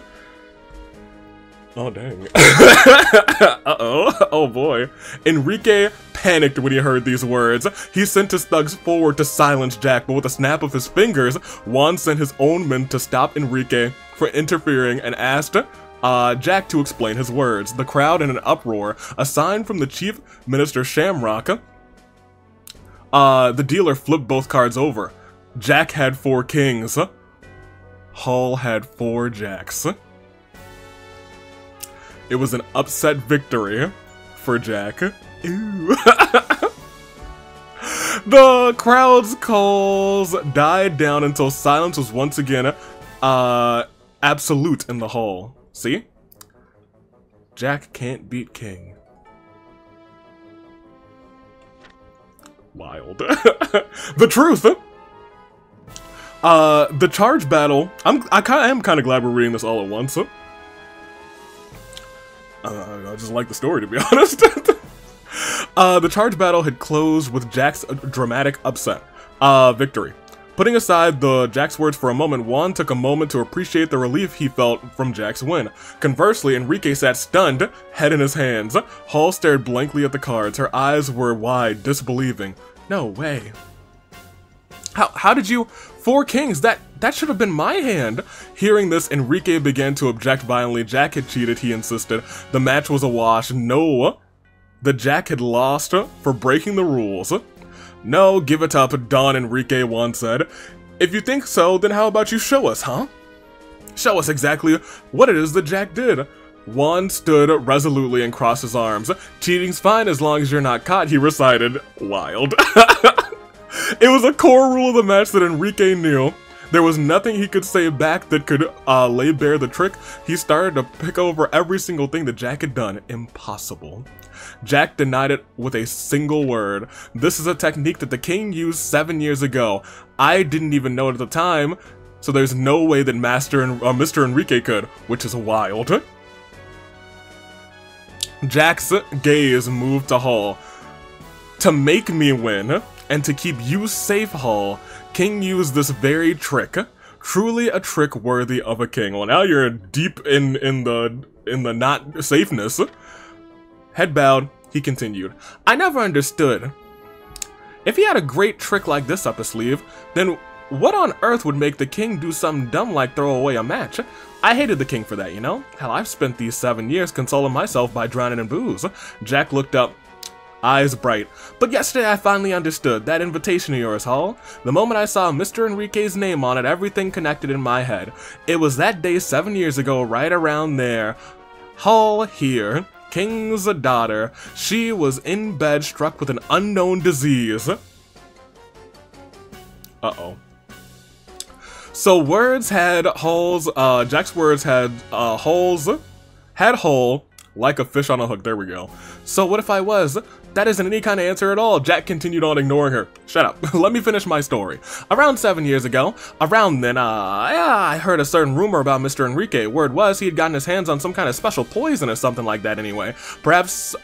[SPEAKER 1] Oh, dang. Uh-oh. Oh, boy. Enrique panicked when he heard these words. He sent his thugs forward to silence Jack, but with a snap of his fingers, Juan sent his own men to stop Enrique from interfering and asked Jack to explain his words. The crowd in an uproar. A sign from the Chief Minister Shamrock. The dealer flipped both cards over. Jack had 4 kings. Hall had 4 jacks. It was an upset victory for Jack. Ew. The crowd's calls died down until silence was once again absolute in the hall. See? Jack can't beat King. Wild. The truth! The charge battle. I am kind of glad we're reading this all at once. I just like the story, to be honest. The charge battle had closed with Jack's dramatic upset. Victory. Putting aside Jack's words for a moment, Juan took a moment to appreciate the relief he felt from Jack's win. Conversely, Enrique sat stunned, head in his hands. Hall stared blankly at the cards. Her eyes were wide, disbelieving. No way. How did you... 4 kings, that should have been my hand. Hearing this, Enrique began to object violently. Jack had cheated, he insisted. The match was a wash. No. that Jack had lost for breaking the rules. No, give it up, Don Enrique once said. If you think so, then how about you show us, huh? Show us exactly what it is that Jack did. Juan stood resolutely and crossed his arms. Cheating's fine as long as you're not caught, he recited. Wild. It was a core rule of the match that Enrique knew. There was nothing he could say back that could lay bare the trick. He started to pick over every single thing that Jack had done. Impossible. Jack denied it with a single word. This is a technique that the king used 7 years ago. I didn't even know it at the time, so there's no way that Mr. Enrique could, which is wild. Jack's gaze moved to Hall. To make me win, and to keep you safe, Hall, King used this very trick. Truly a trick worthy of a king. Well, now you're deep in the not safeness. Head bowed, he continued. I never understood. If he had a great trick like this up his sleeve, then what on earth would make the king do something dumb like throw away a match? I hated the king for that, you know? Hell, I've spent these 7 years consoling myself by drowning in booze. Jack looked up, eyes bright. But yesterday I finally understood. That invitation of yours, Hall. The moment I saw Mr. Enrique's name on it, everything connected in my head. It was that day 7 years ago, right around there. Hall here. King's daughter. She was in bed, struck with an unknown disease. Uh-oh. So words had Hall's, Jack's words had, had Hall like a fish on a hook. There we go. So what if I was? That isn't any kind of answer at all. Jack continued on, ignoring her. Shut up. Let me finish my story. Around 7 years ago, around then, I heard a certain rumor about Mr. Enrique. Word was he had gotten his hands on some kind of special poison or something like that anyway. Perhaps,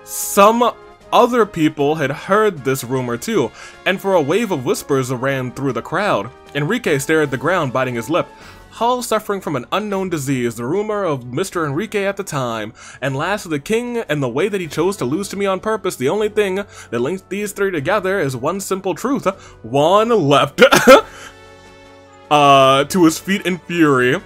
[SPEAKER 1] some other people had heard this rumor too, and for a wave of whispers ran through the crowd. Enrique stared at the ground, biting his lip. Hall suffering from an unknown disease, the rumor of Mr. Enrique at the time, and last the king and the way that he chose to lose to me on purpose. The only thing that links these three together is one simple truth. Juan leapt to his feet in fury,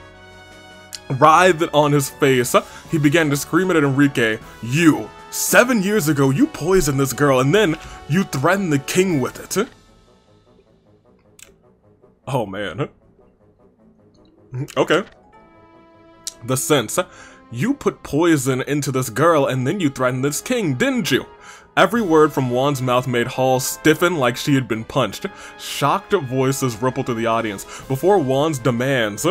[SPEAKER 1] writhed on his face. He began to scream at Enrique. You, 7 years ago, you poisoned this girl, and then you threatened the king with it. Oh man. Okay. The sense. You put poison into this girl and then you threatened this king, didn't you? Every word from Juan's mouth made Hall stiffen like she had been punched. Shocked voices rippled through the audience. Before Juan's demands,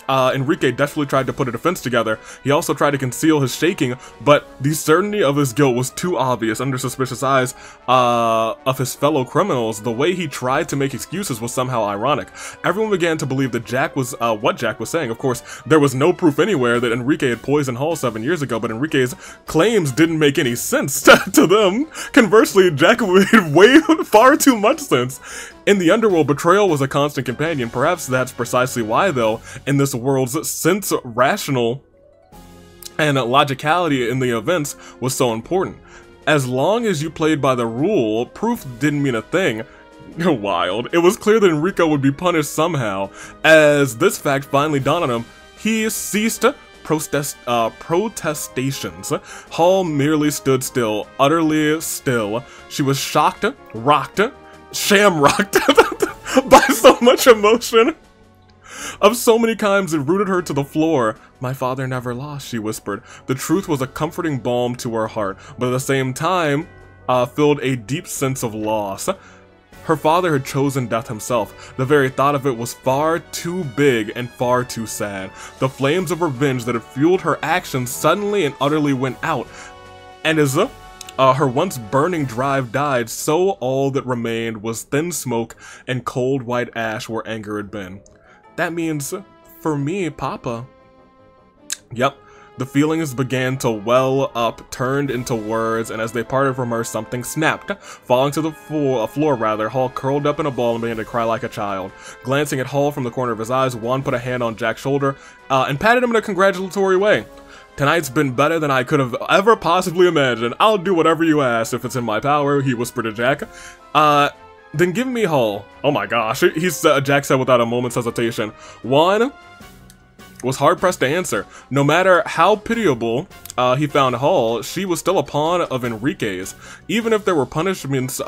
[SPEAKER 1] Enrique desperately tried to put a defense together. He also tried to conceal his shaking, but the certainty of his guilt was too obvious under suspicious eyes of his fellow criminals. The way he tried to make excuses was somehow ironic. Everyone began to believe that Jack was what Jack was saying. Of course, there was no proof anywhere that Enrique had poisoned Hall 7 years ago, but Enrique's claims didn't make any sense to them. Conversely, Jack made way far too much sense. In the underworld, betrayal was a constant companion. Perhaps that's precisely why, though, in this world's sense rational and logicality in the events was so important. As long as you played by the rule, proof didn't mean a thing. Wild. It was clear that Enrico would be punished somehow. As this fact finally dawned on him, he ceased protestations. Hall merely stood still, utterly still. She was shocked, rocked, shamrocked by so much emotion. Of so many kinds it rooted her to the floor. My father never lost, she whispered. The truth was a comforting balm to her heart, but at the same time filled a deep sense of loss. Her father had chosen death himself. The very thought of it was far too big and far too sad. The flames of revenge that had fueled her actions suddenly and utterly went out. And as her once burning drive died, so all that remained was thin smoke and cold white ash where anger had been. That means, for me, Papa. Yep, the feelings began to well up, turned into words, and as they parted from her, something snapped. Falling to the floor, Hall curled up in a ball and began to cry like a child. Glancing at Hall from the corner of his eyes, Juan put a hand on Jack's shoulder and patted him in a congratulatory way. Tonight's been better than I could have ever possibly imagined. I'll do whatever you ask if it's in my power, he whispered to Jack. Then give me Hall. Oh my gosh, Jack said without a moment's hesitation. Juan was hard-pressed to answer. No matter how pitiable he found Hall, she was still a pawn of Enrique's. Even if there were punishments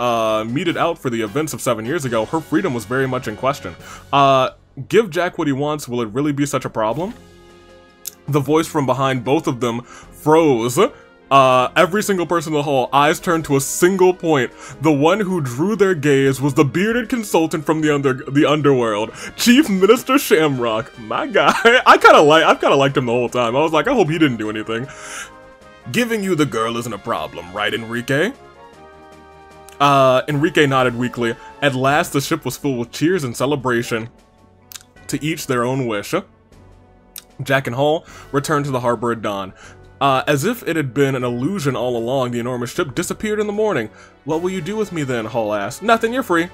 [SPEAKER 1] meted out for the events of 7 years ago, her freedom was very much in question. Give Jack what he wants, will it really be such a problem? The voice from behind both of them froze. Every single person in the hall, eyes turned to a single point. The one who drew their gaze was the bearded consultant from the underworld, Chief Minister Shamrock. My guy, I've kind of liked him the whole time. I was like, I hope he didn't do anything. Giving you the girl isn't a problem, right, Enrique? Enrique nodded weakly. At last, the ship was filled with cheers and celebration. To each their own wish. Jack and Hall returned to the harbor at dawn. As if it had been an illusion all along, the enormous ship disappeared in the morning. What will you do with me then? Hall asked. Nothing, you're free.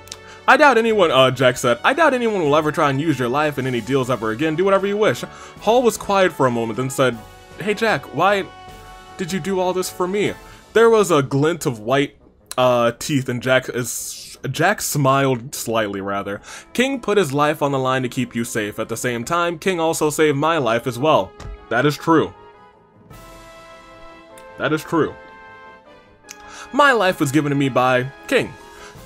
[SPEAKER 1] I doubt anyone, Jack said, I doubt anyone will ever try and use your life in any deals ever again. Do whatever you wish. Hall was quiet for a moment, then said, Hey Jack, why did you do all this for me? There was a glint of white teeth in Jack smiled slightly, rather. King put his life on the line to keep you safe. At the same time, King also saved my life as well. That is true. That is true. My life was given to me by King.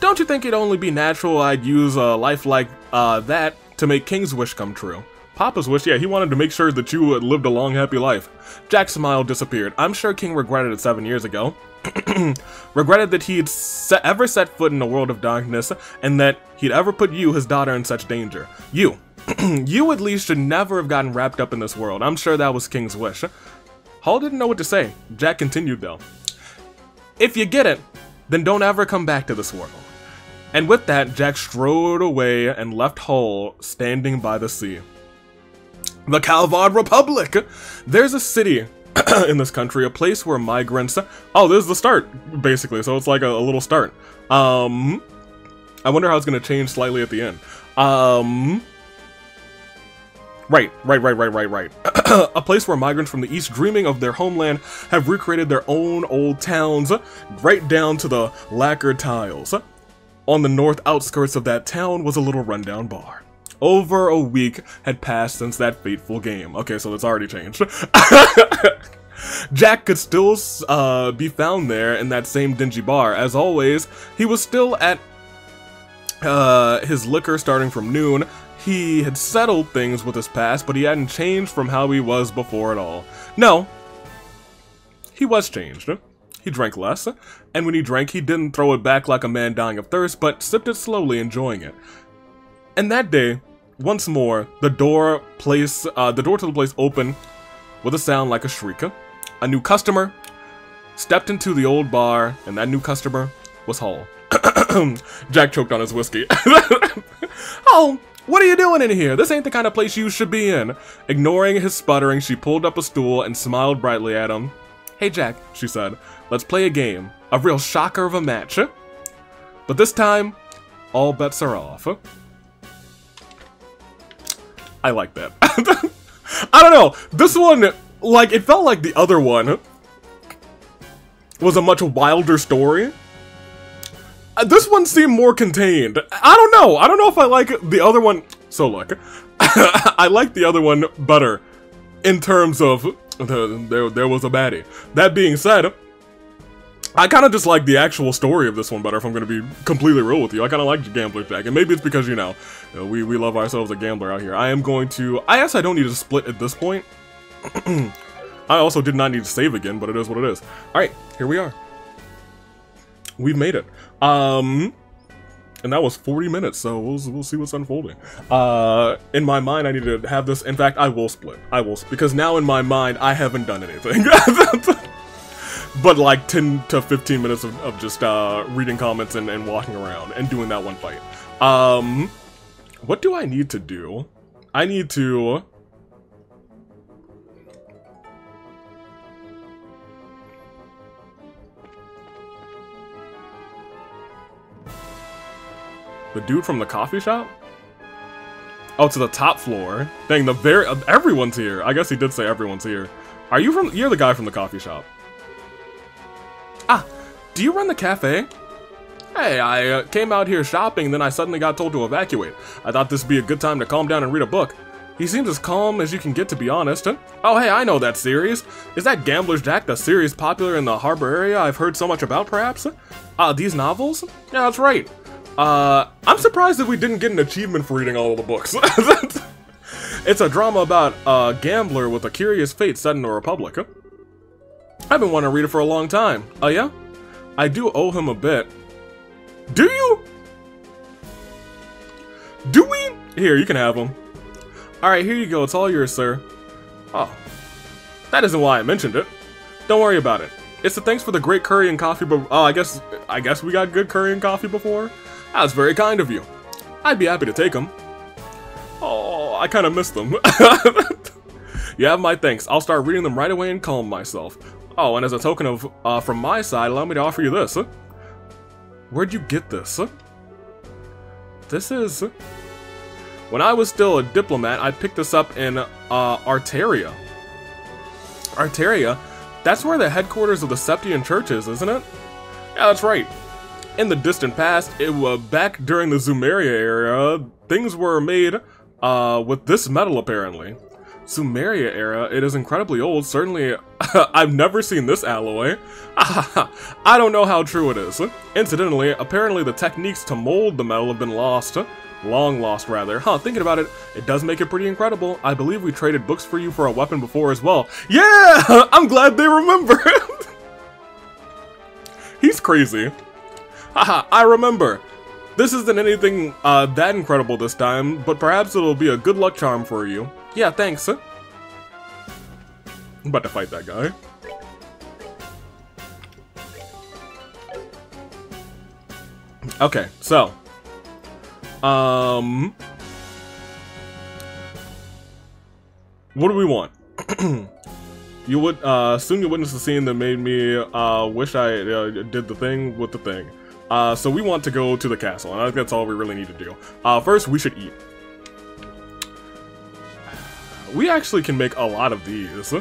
[SPEAKER 1] Don't you think it'd only be natural I'd use a life like that to make King's wish come true? Papa's wish, yeah, he wanted to make sure that you lived a long, happy life. Jack's smile disappeared. I'm sure King regretted it 7 years ago. Regretted that he'd ever set foot in a world of darkness, and that he'd ever put you, his daughter, in such danger. You. You at least should never have gotten wrapped up in this world. I'm sure that was King's wish. Hall didn't know what to say. Jack continued, though. If you get it, then don't ever come back to this world. And with that, Jack strode away and left Hall standing by the sea. The Calvard Republic! There's a city in this country, a place where migrants... Oh, this is the start, basically, so it's like a little start. I wonder how it's going to change slightly at the end. Right. A place where migrants from the east dreaming of their homeland have recreated their own old towns, right down to the lacquered tiles. On the north outskirts of that town was a little rundown bar. Over a week had passed since that fateful game. Okay, so it's already changed. Jack could still be found there in that same dingy bar. As always, he was still at his liquor starting from noon. He had settled things with his past, but he hadn't changed from how he was before at all. No, he was changed. He drank less, and when he drank, he didn't throw it back like a man dying of thirst, but sipped it slowly, enjoying it. And that day, once more, the door to the place opened with a sound like a shriek. A new customer stepped into the old bar, and that new customer was Hall. Jack choked on his whiskey. Oh, what are you doing in here? This ain't the kind of place you should be in. Ignoring his sputtering, she pulled up a stool and smiled brightly at him. Hey Jack, she said, let's play a game. A real shocker of a match. But this time, all bets are off. I like that. I don't know. This one, like, it felt like the other one was a much wilder story. This one seemed more contained. I don't know. I don't know if I like the other one. So look, I like the other one better in terms of there was a baddie. That being said, I kind of just like the actual story of this one better, if I'm going to be completely real with you. I kind of like Gambler Jack, and maybe it's because, you know, we love ourselves a gambler out here. I guess I don't need to split at this point. I also did not need to save again, but it is what it is. Alright, here we are. We've made it. And that was 40 minutes, so we'll see what's unfolding. In my mind, I need to have this. In fact, I will split. Because now in my mind, I haven't done anything. But like 10 to 15 minutes of just reading comments and walking around and doing that one fight. What do I need to do? I need to... The dude from the coffee shop? Oh, to the top floor. Dang, everyone's here. I guess he did say everyone's here. You're the guy from the coffee shop. Ah, do you run the cafe? Hey, I came out here shopping, then I suddenly got told to evacuate. I thought this would be a good time to calm down and read a book. He seems as calm as you can get, to be honest. Oh, hey, I know that series. Is that Gambler's Jack the series popular in the Harbor area I've heard so much about, perhaps? These novels? Yeah, that's right. I'm surprised that we didn't get an achievement for reading all of the books. It's a drama about a gambler with a curious fate set in a republic. I've been wanting to read it for a long time. Oh, yeah? I do owe him a bit. Do you? Do we? Here, you can have him. Alright, here you go. It's all yours, sir. Oh. That isn't why I mentioned it. Don't worry about it. It's the thanks for the great curry and coffee, but oh, I guess we got good curry and coffee before? That's very kind of you. I'd be happy to take them. Oh, I kind of missed them. You have my thanks. I'll start reading them right away and calm myself. Oh, and as a token of, from my side, allow me to offer you this. Where'd you get this? This is... When I was still a diplomat, I picked this up in, Arteria. Arteria? That's where the headquarters of the Septian Church is, isn't it? Yeah, that's right. In the distant past, it was back during the Zumeria era, things were made, with this metal, apparently. Zumeria era, it is incredibly old, certainly, I've never seen this alloy. I don't know how true it is. Incidentally, apparently the techniques to mold the metal have been lost. Long lost, rather. Thinking about it, it does make it pretty incredible. I believe we traded books for you for a weapon before as well. Yeah! I'm glad they remember. He's crazy. Haha, I remember. This isn't anything that incredible this time, but perhaps it'll be a good luck charm for you. Yeah, thanks. I'm about to fight that guy. Okay, so... what do we want? You would, soon you witness the scene that made me, wish I, did the thing with the thing. So we want to go to the castle, and I think that's all we really need to do. First, we should eat. We actually can make a lot of these.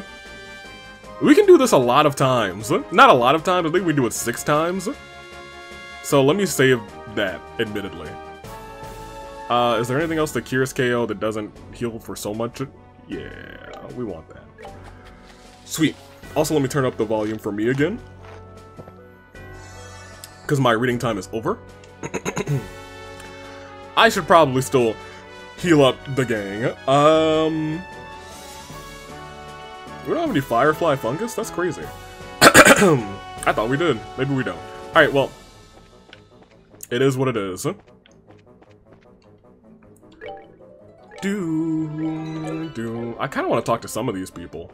[SPEAKER 1] We can do this a lot of times. Not a lot of times, I think we do it 6 times. So let me save that, admittedly. Is there anything else that cures KO that doesn't heal for so much? Yeah, we want that. Sweet. Also, let me turn up the volume for me again. Because my reading time is over. I should probably still heal up the gang. We don't have any Firefly Fungus? That's crazy. I thought we did. Maybe we don't. Alright, well. It is what it is. I kind of want to talk to some of these people.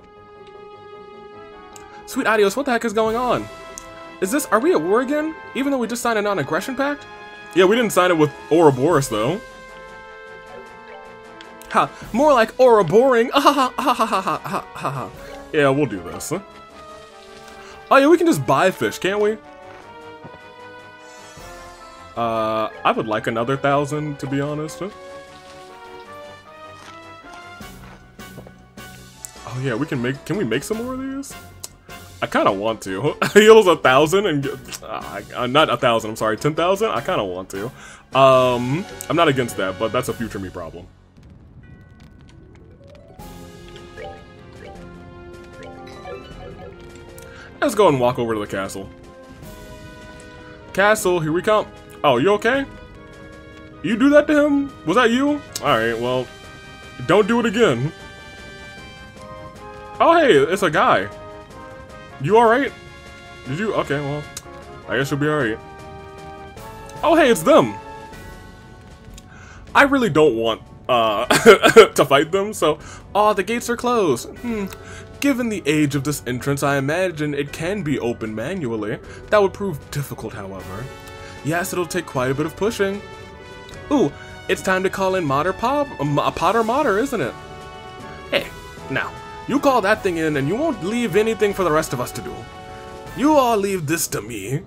[SPEAKER 1] Sweet Adios, what the heck is going on? Are we at war again? Even though we just signed a non-aggression pact? Yeah, we didn't sign it with Ouroboros, though. Ha, more like Ouroboring. Yeah, we'll do this. Oh yeah, we can just buy fish, can't we? I would like another 1,000, to be honest. Oh yeah, we can we make some more of these? I kind of want to. Heals 1,000 and not 1,000. I'm sorry, 10,000. I kind of want to. I'm not against that, but that's a future me problem. Let's go and walk over to the castle. Castle, here we come. Oh, you okay? You do that to him? Was that you? Alright, well, don't do it again. Oh, hey, it's a guy. You alright? Did you? Okay, well, I guess you'll be alright. Oh, hey, it's them. I really don't want, to fight them, so... Oh, the gates are closed. Given the age of this entrance, I imagine it can be opened manually. That would prove difficult, however. Yes, it'll take quite a bit of pushing. Ooh, it's time to call in Potter Mater, isn't it? Hey, now, you call that thing in and you won't leave anything for the rest of us to do. You all leave this to me.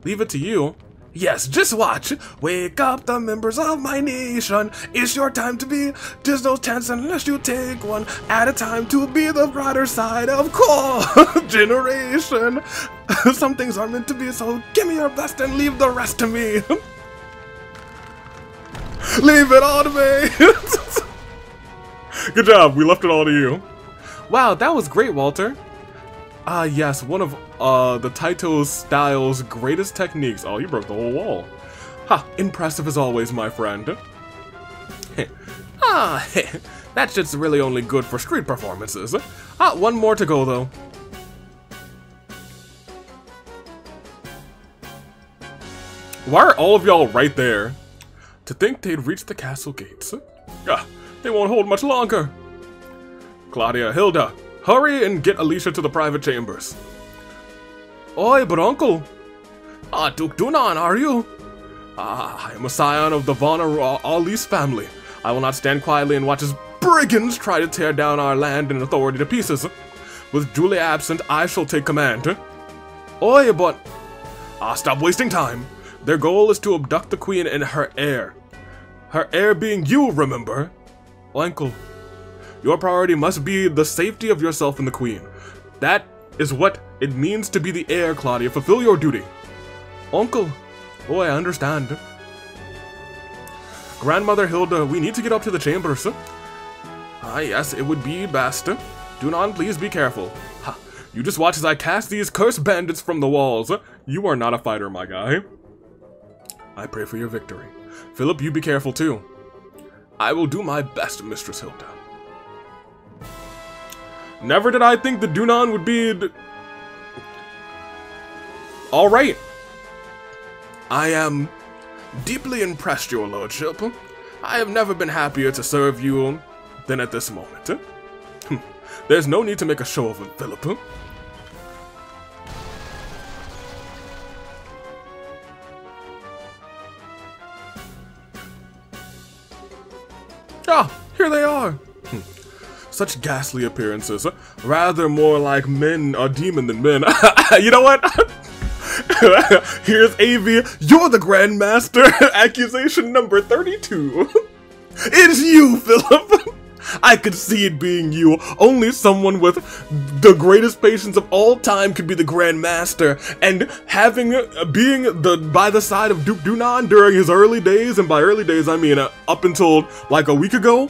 [SPEAKER 1] Leave it to you? Yes, just watch. Wake up the members of my nation. It's your time to be. There's no chance unless you take one at a time to be the brighter side of generation. Some things are meant to be, so give me your best and leave the rest to me. Leave it all to me. Good job, we left it all to you. Wow, that was great, Walter. Ah, yes, one of the Taito style's greatest techniques. Oh, you broke the whole wall. Ha, impressive as always, my friend. That shit's really only good for street performances. One more to go, though. Why are all of y'all right there? To think they'd reach the castle gates. They won't hold much longer. Claudia, Hilda, hurry and get Alicia to the private chambers. Oi, but uncle. Duke Dunan, are you? I am a scion of the Von Aureole family. I will not stand quietly and watch as brigands try to tear down our land and authority to pieces. With Julie absent, I shall take command. Oi, but... stop wasting time. Their goal is to abduct the queen and her heir. Her heir being you, remember? Uncle, your priority must be the safety of yourself and the queen. That is what it means to be the heir, Claudia. Fulfill your duty. Uncle, oh, I understand. Grandmother Hilda, we need to get up to the chambers. Yes, it would be best. Dunan, please be careful. You just watch as I cast these cursed bandits from the walls. You are not a fighter, my guy. I pray for your victory. Philip, you be careful too. I will do my best, Mistress Hilda. Never did I think the Dunan would be... Alright. I am deeply impressed, your lordship. I have never been happier to serve you than at this moment. There's no need to make a show of it, Philip. Here they are. Such ghastly appearances. Rather more like men or demon than men. You know what? Here's Avi. You're the Grandmaster. Accusation number 32. It's you, Philip. I could see it being you. Only someone with the greatest patience of all time could be the Grandmaster. And being by the side of Duke Dunan during his early days, and by early days I mean up until like a week ago.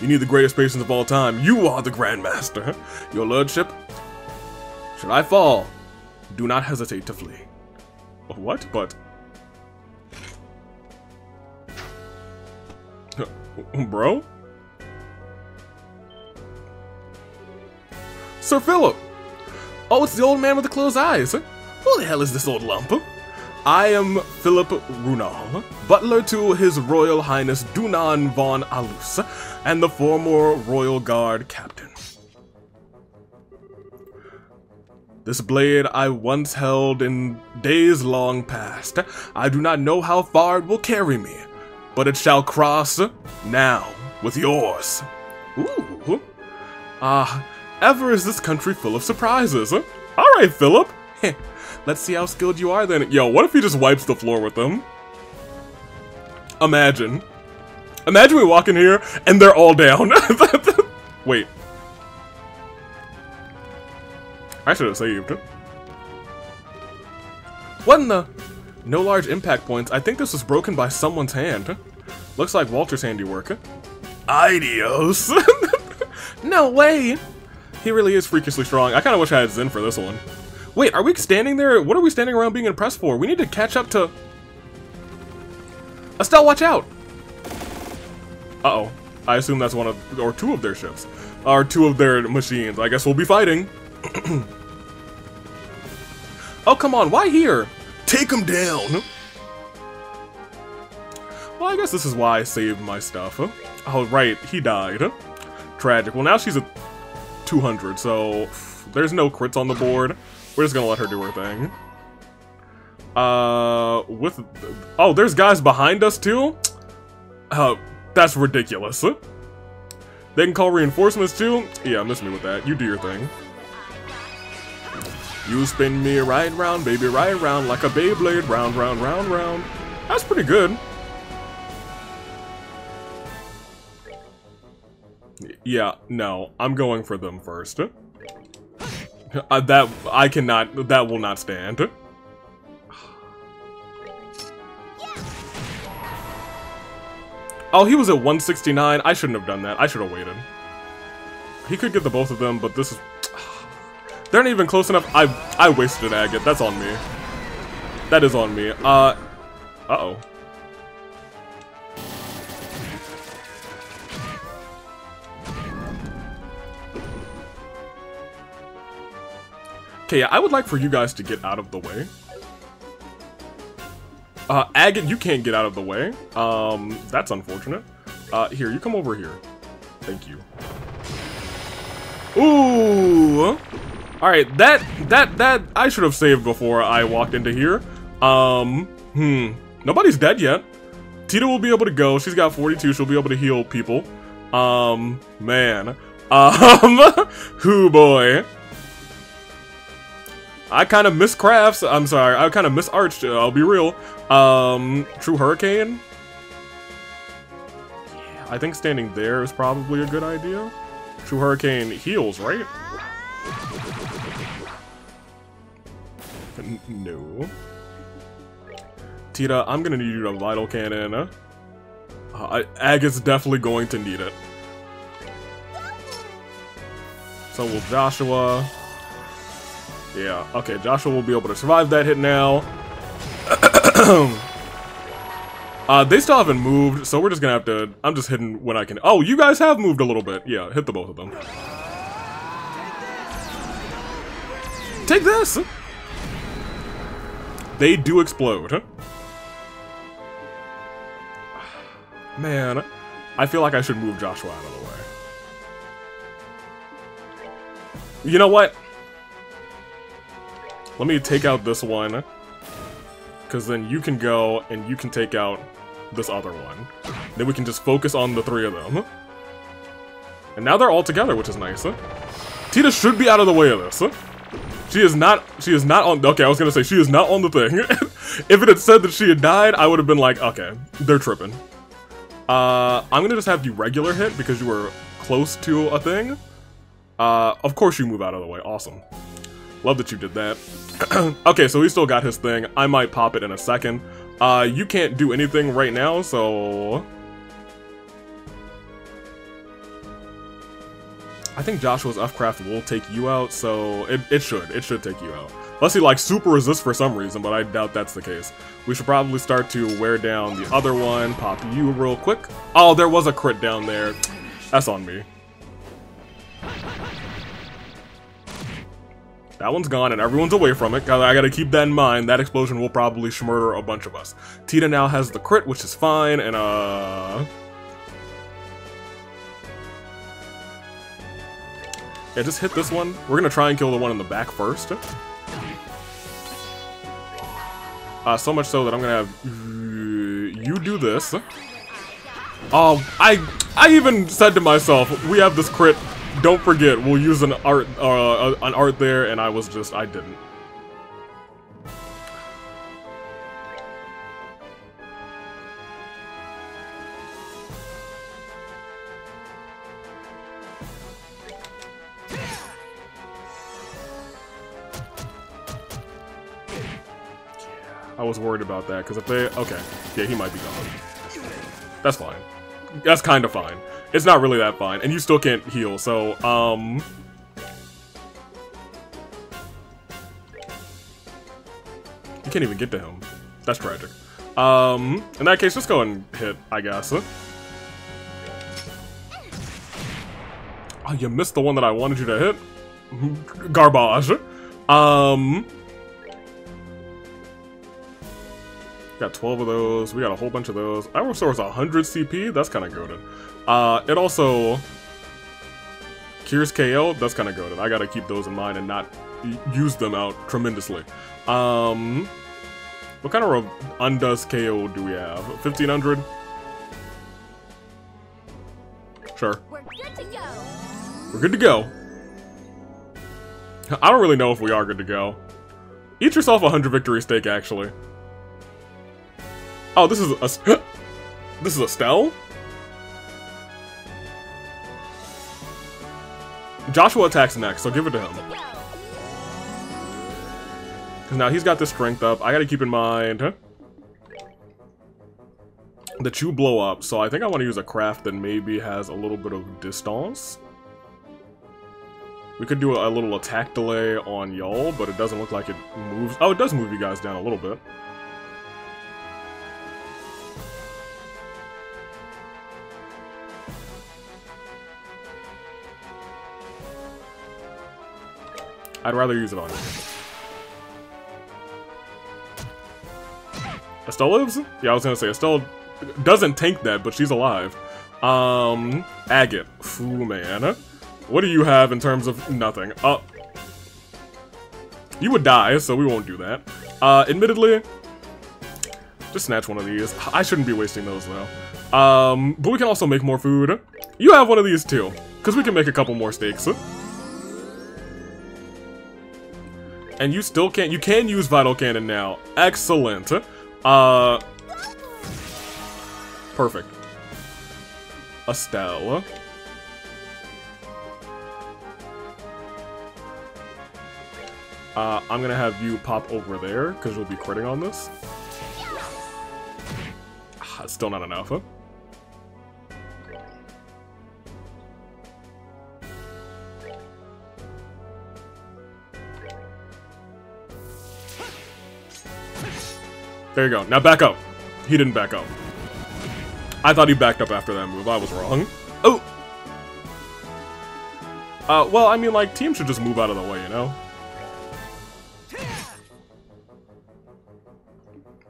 [SPEAKER 1] You need the greatest patience of all time. You are the Grandmaster. Your lordship, should I fall, do not hesitate to flee. What? But... Bro? Sir Philip! Oh, it's the old man with the closed eyes. Who the hell is this old lump? I am Philip Runal, butler to His Royal Highness Dunan von Alus, and the former Royal Guard captain. This blade I once held in days long past. I do not know how far it will carry me, but it shall cross now with yours. Ooh. Ever is this country full of surprises. Alright, Philip. Let's see how skilled you are then. Yo, what if he just wipes the floor with them? Imagine. Imagine we walk in here and they're all down. Wait. I should have saved. What in the... No large impact points. I think this was broken by someone's hand. Looks like Walter's handiwork. Adios. No way. He really is freakishly strong. I kind of wish I had Zen for this one. Wait, are we standing there? What are we standing around being impressed for? We need to catch up to... Estelle, watch out! Uh-oh. I assume that's one of... or two of their ships. Or two of their machines. I guess we'll be fighting. Oh, come on. Why here? Take him down. Well, I guess this is why I saved my stuff. Oh, right. He died. Tragic. Well, now she's at 200, so... There's no crits on the board. We're just gonna let her do her thing. Oh, there's guys behind us too? That's ridiculous. They can call reinforcements too? Yeah, miss me with that. You do your thing. You spin me right round, baby, right round, like a Beyblade, round, round, round, round. That's pretty good. Yeah, no, I'm going for them first. That will not stand. Oh, he was at 169. I shouldn't have done that. I should have waited. He could get the both of them, but this is... They're not even close enough. I wasted an agate. That's on me. That is on me. Uh-oh. Okay, yeah, I would like for you guys to get out of the way. Agate, you can't get out of the way. That's unfortunate. Here, you come over here. Thank you. Ooh! Alright, that I should have saved before I walked into here. Nobody's dead yet. Tita will be able to go. She's got 42. She'll be able to heal people. Man. Hoo boy. I kind of miss crafts. I'm sorry. I kind of miss arch. I'll be real. True Hurricane. Yeah, I think standing there is probably a good idea. True Hurricane heals, right? No. Tita, I'm gonna need you to Vital Cannon. Agate's definitely going to need it. So will Joshua. Yeah, okay, Joshua will be able to survive that hit now. They still haven't moved, so we're just gonna have to... I'm just hitting when I can... Oh, you guys have moved a little bit. Yeah, hit the both of them. Take this! They do explode. Man, I feel like I should move Joshua out of the way. You know what? Let me take out this one, because then you can go and you can take out this other one. Then we can just focus on the three of them. And now they're all together, which is nice. Tita should be out of the way of this. She is not on, okay, I was gonna say, she is not on the thing. If it had said that she had died, I would have been like, okay, they're tripping. I'm gonna just have you regular hit because you were close to a thing. Of course you move out of the way, awesome. Love that you did that. Okay, so he still got his thing. I might pop it in a second. You can't do anything right now, so... I think Joshua's F-Craft will take you out, so it should take you out. Unless he like super resists for some reason, but I doubt that's the case. We should probably start to wear down the other one, pop you real quick. Oh, there was a crit down there. That's on me. That one's gone and everyone's away from it. I gotta keep that in mind. That explosion will probably shmurder a bunch of us. Tita now has the crit, which is fine, and yeah, just hit this one. We're gonna try and kill the one in the back first. So much so that I'm gonna have you do this. Oh, I even said to myself, we have this crit. Don't forget, we'll use an art there, and I didn't. I was worried about that, because if they... Okay, yeah, he might be gone. That's fine. That's kind of fine. It's not really that fine, and you still can't heal, so, you can't even get to him. That's tragic. In that case, just go and hit, I guess. Oh, you missed the one that I wanted you to hit? Garbage. Got 12 of those. We got a whole bunch of those. I restores 100 CP. That's kind of goated. It also cures KO. That's kind of goated. I gotta keep those in mind and not use them out tremendously. What kind of undoes KO do we have? 1500? Sure. We're good to go. We're good to go. I don't really know if we are good to go. Eat yourself a 100 victory stake, actually. Oh, this is a... This is a Stell? Joshua attacks next, so give it to him. Because now he's got this strength up. I gotta keep in mind... The two blow up, so I think I want to use a craft that maybe has a little bit of distance. We could do a little attack delay on y'all, but it doesn't look like it moves. Oh, it does move you guys down a little bit. I'd rather use it on you. Estelle lives? Yeah, I was gonna say, Estelle doesn't tank that, but she's alive. Agate. Ooh, man. What do you have in terms of nothing? You would die, so we won't do that. Admittedly, just snatch one of these. I shouldn't be wasting those, though. But we can also make more food. You have one of these, too, because we can make a couple more steaks. And you still can't. You can use Vital Cannon now. Excellent. Perfect. Estelle. I'm gonna have you pop over there, because you'll be critting on this. Still not enough, huh? There you go. Now back up. He didn't back up. I thought he backed up after that move. I was wrong. Oh! Well, I mean, like, teams should just move out of the way, you know?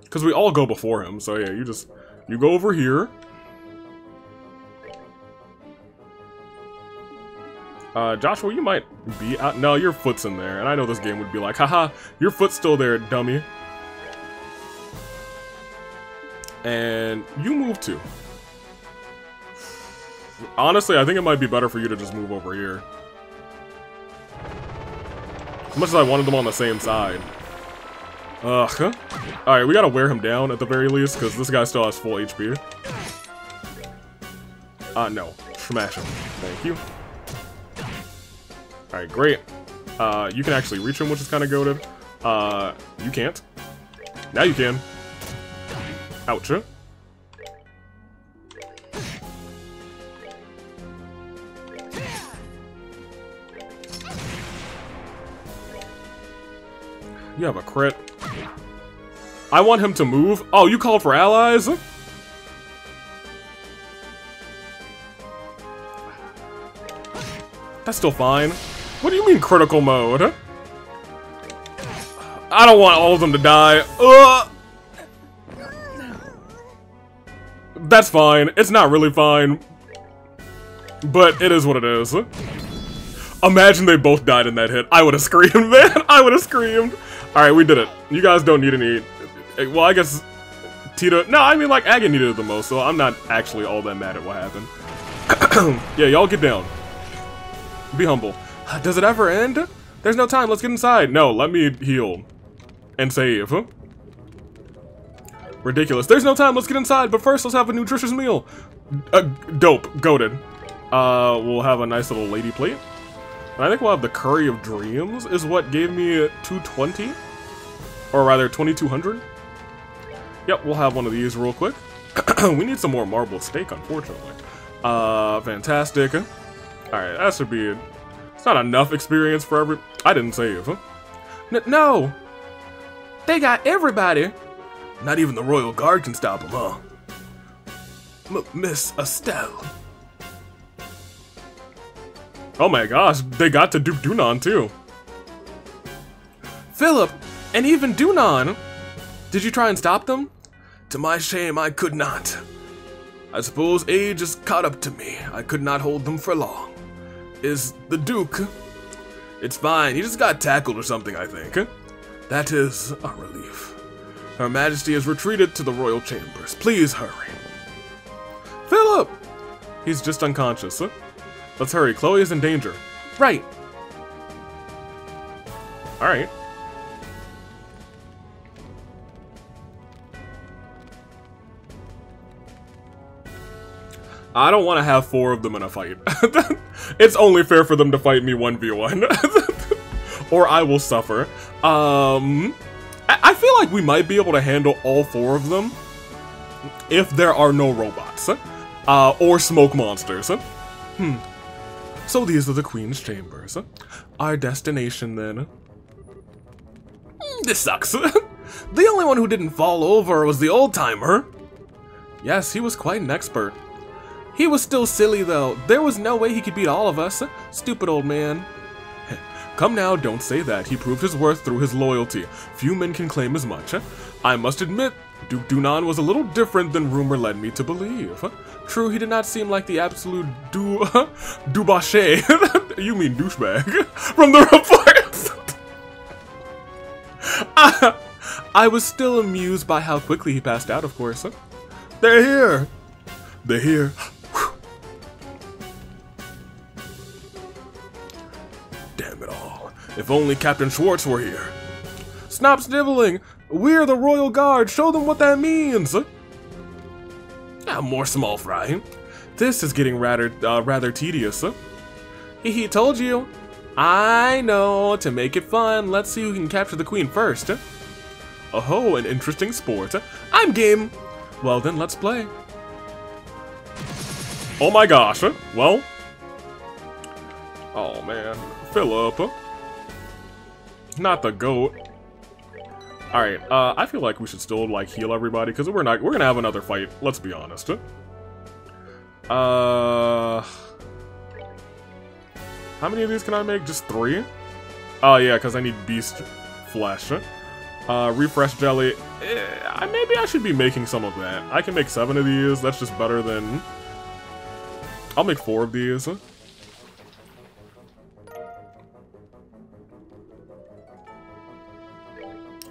[SPEAKER 1] Because we all go before him, so yeah, you go over here. Joshua, you might be out. No, your foot's in there, and I know this game would be like, haha, your foot's still there, dummy. And you move too. Honestly, I think it might be better for you to just move over here. As much as I wanted them on the same side. Ugh. Alright, we gotta wear him down at the very least, because this guy still has full HP. No. Smash him. Thank you. Alright, great. You can actually reach him, which is kind of goated. You can't. Now you can. Ouch. You have a crit. I want him to move. Oh, you called for allies? That's still fine. What do you mean critical mode? I don't want all of them to die. Ugh! That's fine. It's not really fine. But it is what it is. Imagine they both died in that hit. I would have screamed, man. I would have screamed. Alright, we did it. You guys don't need any... Well, I guess... Tita... No, I mean, like, Agate needed it the most, so I'm not actually all that mad at what happened. Yeah, y'all get down. Be humble. Does it ever end? There's no time. Let's get inside. No, let me heal. And save. Ridiculous. There's no time. Let's get inside. But first, let's have a nutritious meal. Dope. Goated. We'll have a nice little lady plate. And I think we'll have the Curry of Dreams is what gave me 220. Or rather, 2200. Yep, we'll have one of these real quick. We need some more marble steak, unfortunately. Fantastic. Alright, that should be... It's not enough experience for every... I didn't save. No! They got everybody! Not even the Royal Guard can stop them, huh? Miss Estelle. Oh my gosh, they got to Duke Dunan too. Philip, and even Dunan! Did you try and stop them? To my shame, I could not. I suppose age has caught up to me. I could not hold them for long. Is the Duke... It's fine, he just got tackled or something, I think. That is a relief. Her Majesty has retreated to the royal chambers. Please hurry. Philip! He's just unconscious. Let's hurry, Chloe is in danger. Right. Alright. I don't want to have 4 of them in a fight. It's only fair for them to fight me 1v1. Or I will suffer. I feel like we might be able to handle all 4 of them. if there are no robots, or smoke monsters. So these are the Queen's chambers. Our destination, then. This sucks. The only one who didn't fall over was the old-timer. Yes, he was quite an expert. He was still silly, though. There was no way he could beat all of us. Stupid old man. Come now, don't say that. He proved his worth through his loyalty. Few men can claim as much. I must admit, Duke Dunan was a little different than rumor led me to believe. True, he did not seem like the absolute debauché. You mean douchebag. From the reports. I was still amused by how quickly he passed out, of course. They're here. They're here. Damn it all. If only Captain Schwartz were here. Stop sniveling. We're the Royal Guard. Show them what that means. More small fry. This is getting rather tedious. He told you. I know. To make it fun, let's see who can capture the Queen first. Oh, an interesting sport. I'm game. Well then, let's play. Oh my gosh. Well. Oh man. Philip. Not the goat. Alright, I feel like we should still, like, heal everybody, because we're gonna have another fight, let's be honest. How many of these can I make? Just 3? Oh yeah, because I need beast flesh. Refresh jelly. Maybe I should be making some of that. I can make 7 of these, that's just better than... I'll make 4 of these.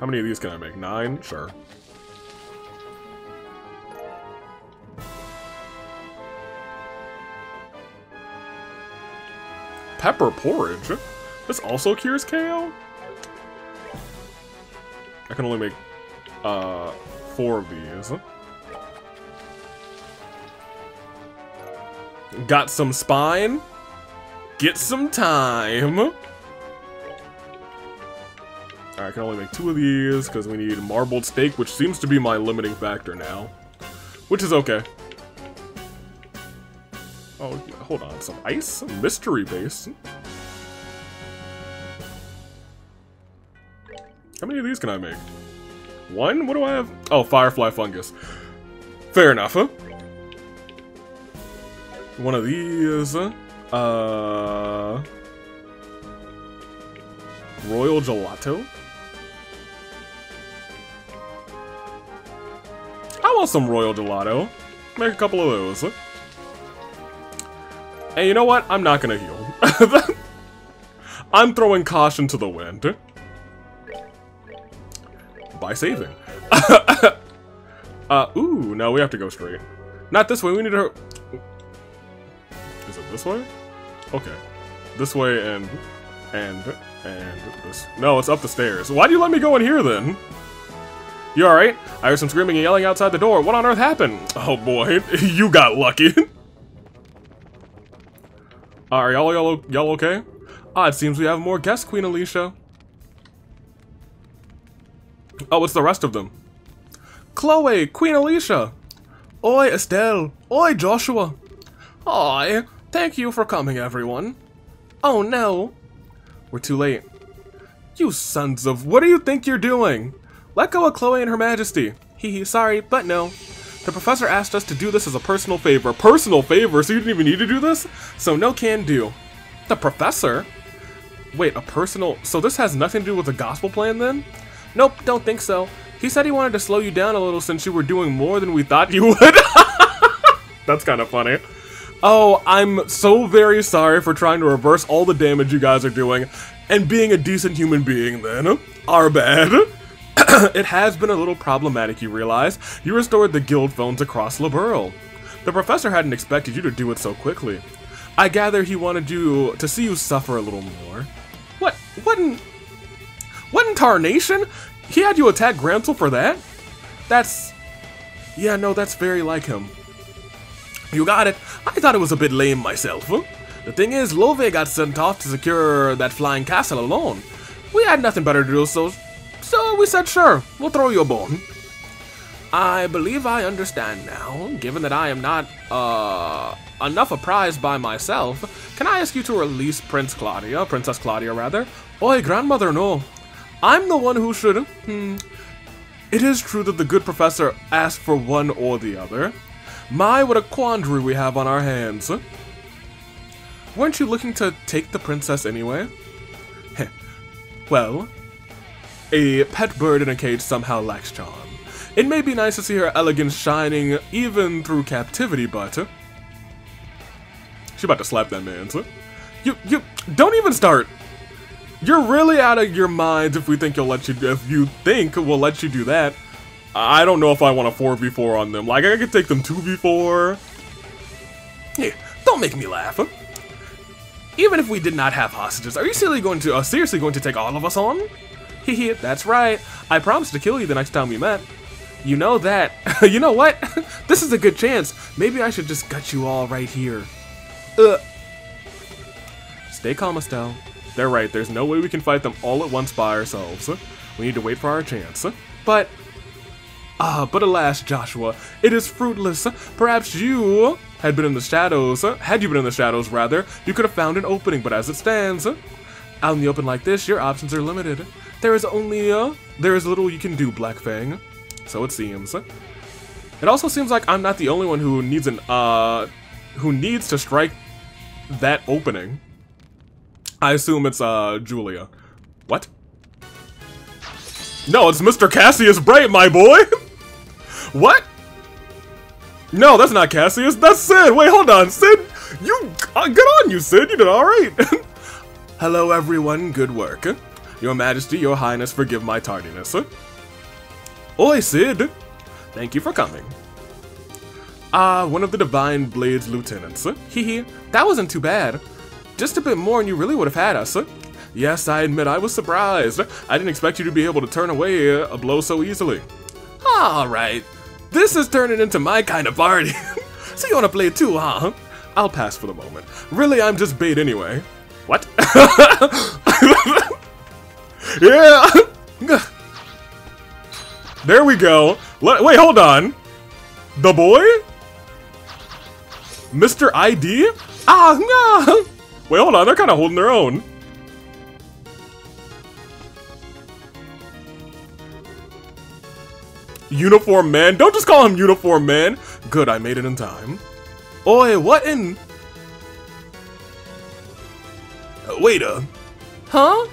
[SPEAKER 1] How many of these can I make? 9? Sure. Pepper porridge? This also cures KO? I can only make 4 of these. Got some spine? Get some time. I can only make 2 of these because we need marbled steak, which seems to be my limiting factor now. Which is okay. Oh, hold on. Some ice? Mystery base? How many of these can I make? 1? What do I have? Oh, firefly fungus. Fair enough, huh? 1 of these. Royal gelato? I want some royal gelato. Make a couple of those. And you know what? I'm not gonna heal. I'm throwing caution to the wind. By saving. Ooh, no, we have to go straight. Not this way, we need to... Is it this way? Okay. This way and this. No, it's up the stairs. Why do you let me go in here then? You alright? I heard some screaming and yelling outside the door. What on earth happened? Oh boy, you got lucky. Alright, y'all okay? Ah, it seems we have more guests, Queen Alicia. Oh, it's the rest of them. Chloe, Queen Alicia. Oi, Estelle. Oi, Joshua. Oi, thank you for coming, everyone. Oh no. We're too late. You sons of... What do you think you're doing? Let go of Chloe and Her Majesty. Hee, sorry, but no. The professor asked us to do this as a personal favor. Personal favor? So you didn't even need to do this? So no can do. The professor? Wait, a personal... So this has nothing to do with the gospel plan then? Nope, don't think so. He said he wanted to slow you down a little since you were doing more than we thought you would. That's kind of funny. Oh, I'm so very sorry for trying to reverse all the damage you guys are doing and being a decent human being then. Our bad. It has been a little problematic, you realize. You restored the guild phones across Liberl. The professor hadn't expected you to do it so quickly. I gather he wanted you to see you suffer a little more. What in tarnation? He had you attack Granzel for that? Yeah, no, that's very like him. You got it. I thought it was a bit lame myself. The thing is, Love got sent off to secure that flying castle alone. We had nothing better to do, so we said, sure, we'll throw you a bone. I believe I understand now. Given that I am not, enough apprised by myself, can I ask you to release Princess Claudia rather? Oi, grandmother, no. I'm the one who should, It is true that the good professor asked for one or the other. My, what a quandary we have on our hands. Weren't you looking to take the princess anyway? Heh. Well, a pet bird in a cage somehow lacks charm. It may be nice to see her elegance shining even through captivity, but... She about to slap that man, so... You don't even start! You're really out of your mind if you think we'll let you do that. I don't know if I want a 4v4 on them. Like, I could take them 2v4. Yeah, don't make me laugh. Huh? Even if we did not have hostages, are you seriously going to take all of us on? Hehe, that's right. I promised to kill you the next time we met. You know that. You know what? This is a good chance. Maybe I should just gut you all right here. Stay calm, Estelle. They're right. There's no way we can fight them all at once by ourselves. We need to wait for our chance. But alas, Joshua, it is fruitless. Perhaps you had been in the shadows. Had you been in the shadows, rather, you could have found an opening. But as it stands, out in the open like this, your options are limited. There is little you can do, Black Fang. So it seems. It also seems like I'm not the only one who needs to strike that opening. I assume it's Julia. What? No, it's Mr. Cassius Bright, my boy. What? No, that's not Cassius. That's Sid. Wait, hold on, Sid. You good on you, Sid. You did all right. Hello, everyone. Good work. Your Majesty, Your Highness, forgive my tardiness. Oi, Sid! Thank you for coming. One of the Divine Blade's lieutenants. Hehe, that wasn't too bad. Just a bit more and you really would have had us. Yes, I admit I was surprised. I didn't expect you to be able to turn away a blow so easily. Alright, this is turning into my kind of party. So you wanna play too, huh? I'll pass for the moment. Really, I'm just bait anyway. What? Yeah! There we go. Wait, hold on. The boy? Mr. ID? No! Wait, hold on. They're kind of holding their own. Uniform man? Don't just call him Uniform man. Good, I made it in time. Oi, what in... Wait, huh?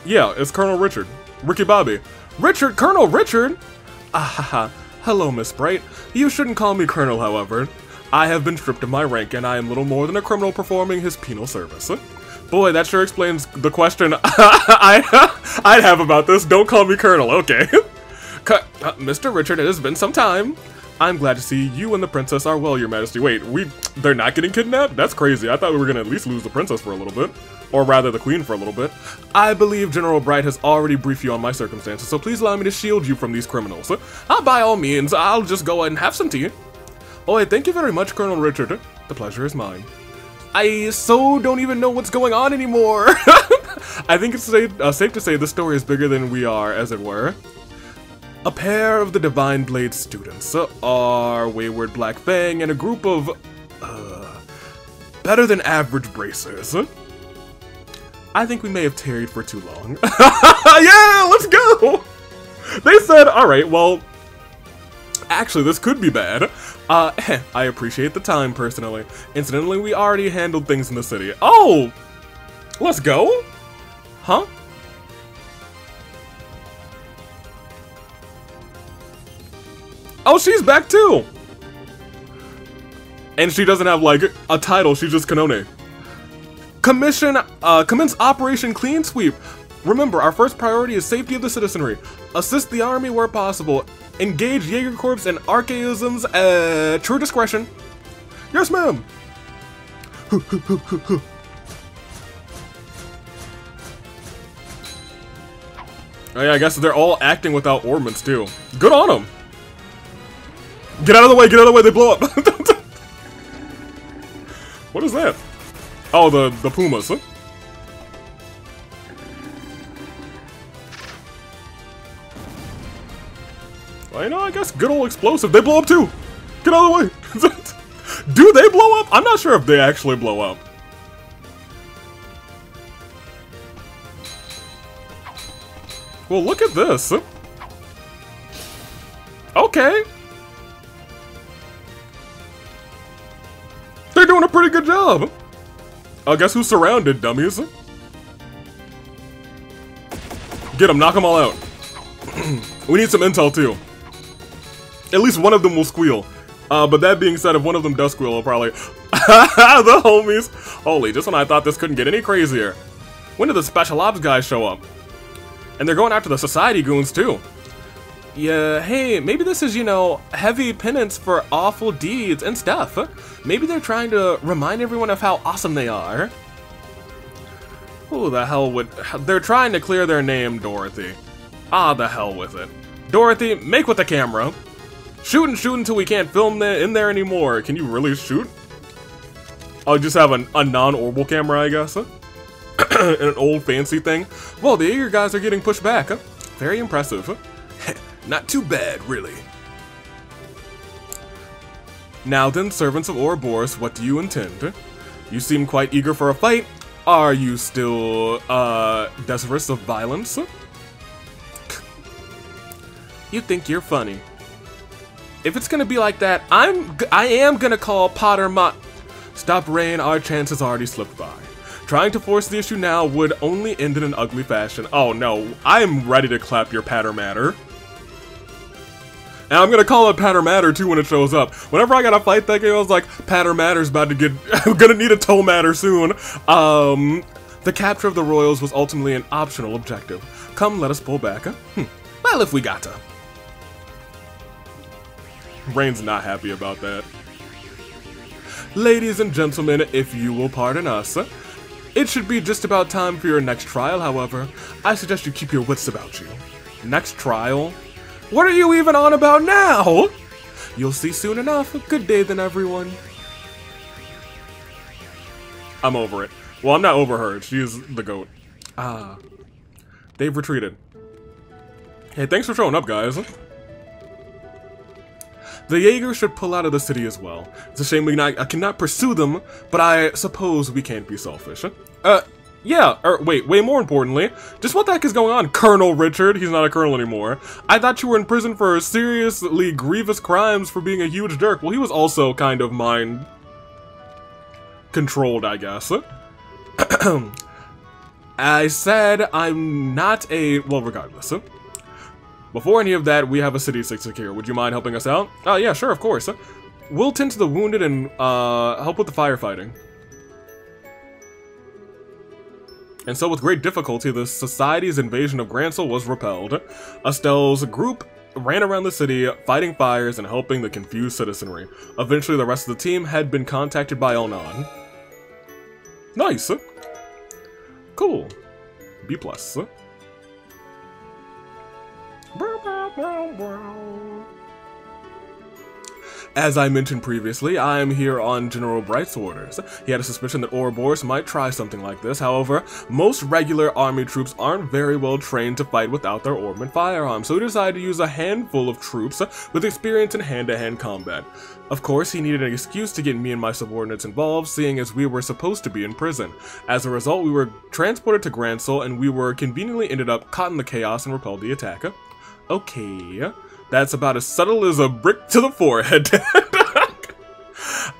[SPEAKER 1] Yeah, it's Colonel Richard. Ricky Bobby. Richard? Colonel Richard? Ahaha. Hello, Miss Bright. You shouldn't call me Colonel, however. I have been stripped of my rank, and I am little more than a criminal performing his penal service. Boy, that sure explains the question I'd have about this. Don't call me Colonel, okay. Mr. Richard, it has been some time. I'm glad to see you and the princess are well, Your Majesty. Wait, they're not getting kidnapped? That's crazy. I thought we were gonna at least lose the princess for a little bit. Or rather, the queen for a little bit. I believe General Bright has already briefed you on my circumstances, so please allow me to shield you from these criminals. By all means, I'll just go ahead and have some tea. Oh, thank you very much, Colonel Richard. The pleasure is mine. I so don't even know what's going on anymore. I think it's safe to say the story is bigger than we are, as it were. A pair of the Divine Blade students are Wayward Black Fang and a group of, better than average bracers. I think we may have tarried for too long. Yeah, let's go! They said, alright, well, actually, this could be bad. I appreciate the time, personally. Incidentally, we already handled things in the city. Oh! Let's go? Huh? Oh, she's back too! And she doesn't have, like, a title, she's just Kanone. Commence Operation Clean Sweep. Remember, our first priority is safety of the citizenry. Assist the army where possible. Engage Jaeger Corps and archaisms at true discretion. Yes, ma'am! Oh yeah, I guess they're all acting without ornaments too. Good on them! Get out of the way, get out of the way, they blow up! What is that? Oh, the pumas, huh? You know, I guess good old explosive. They blow up too! Get out of the way! Do they blow up? I'm not sure if they actually blow up. Well, look at this. Okay. They're doing a pretty good job. I guess who's surrounded, dummies? Get them, knock them all out. We need some intel too. At least one of them will squeal. But that being said, if one of them does squeal, it'll probably... The homies. Holy, just when I thought this couldn't get any crazier. When did the special ops guys show up? And they're going after the society goons too. Yeah, hey, maybe this is, you know, heavy penance for awful deeds and stuff. Maybe they're trying to remind everyone of how awesome they are. Who the hell would... They're trying to clear their name, Dorothy. Ah, the hell with it. Dorothy, make with the camera. Shoot and shoot until we can't film in there anymore. Can you really shoot? I'll just have a non-orbital camera, I guess. An old fancy thing. Well, the Jaeger guys are getting pushed back. Very impressive. Not too bad, really. Now then, servants of Ouroboros, what do you intend? You seem quite eager for a fight. Are you still, desirous of violence? You think you're funny. If it's gonna be like that, I am gonna call Potter Stop, Rain, our chances already slipped by. Trying to force the issue now would only end in an ugly fashion. Oh no, I'm ready to clap your patter matter. And I'm gonna call it Patter Matter too when it shows up. Whenever I gotta fight that game, I was like, Patter Matter's about to get... I'm gonna need a toe matter soon. The capture of the royals was ultimately an optional objective. Come, let us pull back. Well, if we got to. Rain's not happy about that. Ladies and gentlemen, if you will pardon us. It should be just about time for your next trial, however. I suggest you keep your wits about you. Next trial? What are you even on about now? You'll see soon enough. Good day then, everyone. I'm over it. Well, I'm not over her. She's the goat. Ah. They've retreated. Hey, thanks for showing up, guys. The Jaeger should pull out of the city as well. It's a shame I cannot pursue them, but I suppose we can't be selfish. Yeah, wait, way more importantly, just what the heck is going on, Colonel Richard? He's not a colonel anymore. I thought you were in prison for seriously grievous crimes for being a huge jerk. Well, he was also kind of mind controlled, I guess. I said I'm not a... Well, regardless. Before any of that, we have a city to secure. Would you mind helping us out? Oh, yeah, sure, of course. We'll tend to the wounded and help with the firefighting. And so with great difficulty, the society's invasion of Gransel was repelled. Estelle's group ran around the city, fighting fires and helping the confused citizenry. Eventually, the rest of the team had been contacted by Elnon. Nice. Cool. B+. As I mentioned previously, I am here on General Bright's orders. He had a suspicion that Ouroboros might try something like this. However, most regular army troops aren't very well trained to fight without their ornament firearms, so he decided to use a handful of troops with experience in hand-to-hand combat. Of course, he needed an excuse to get me and my subordinates involved, seeing as we were supposed to be in prison. As a result, we were transported to Gransel, and we were conveniently ended up caught in the chaos and repelled the attack. Okay. That's about as subtle as a brick to the forehead.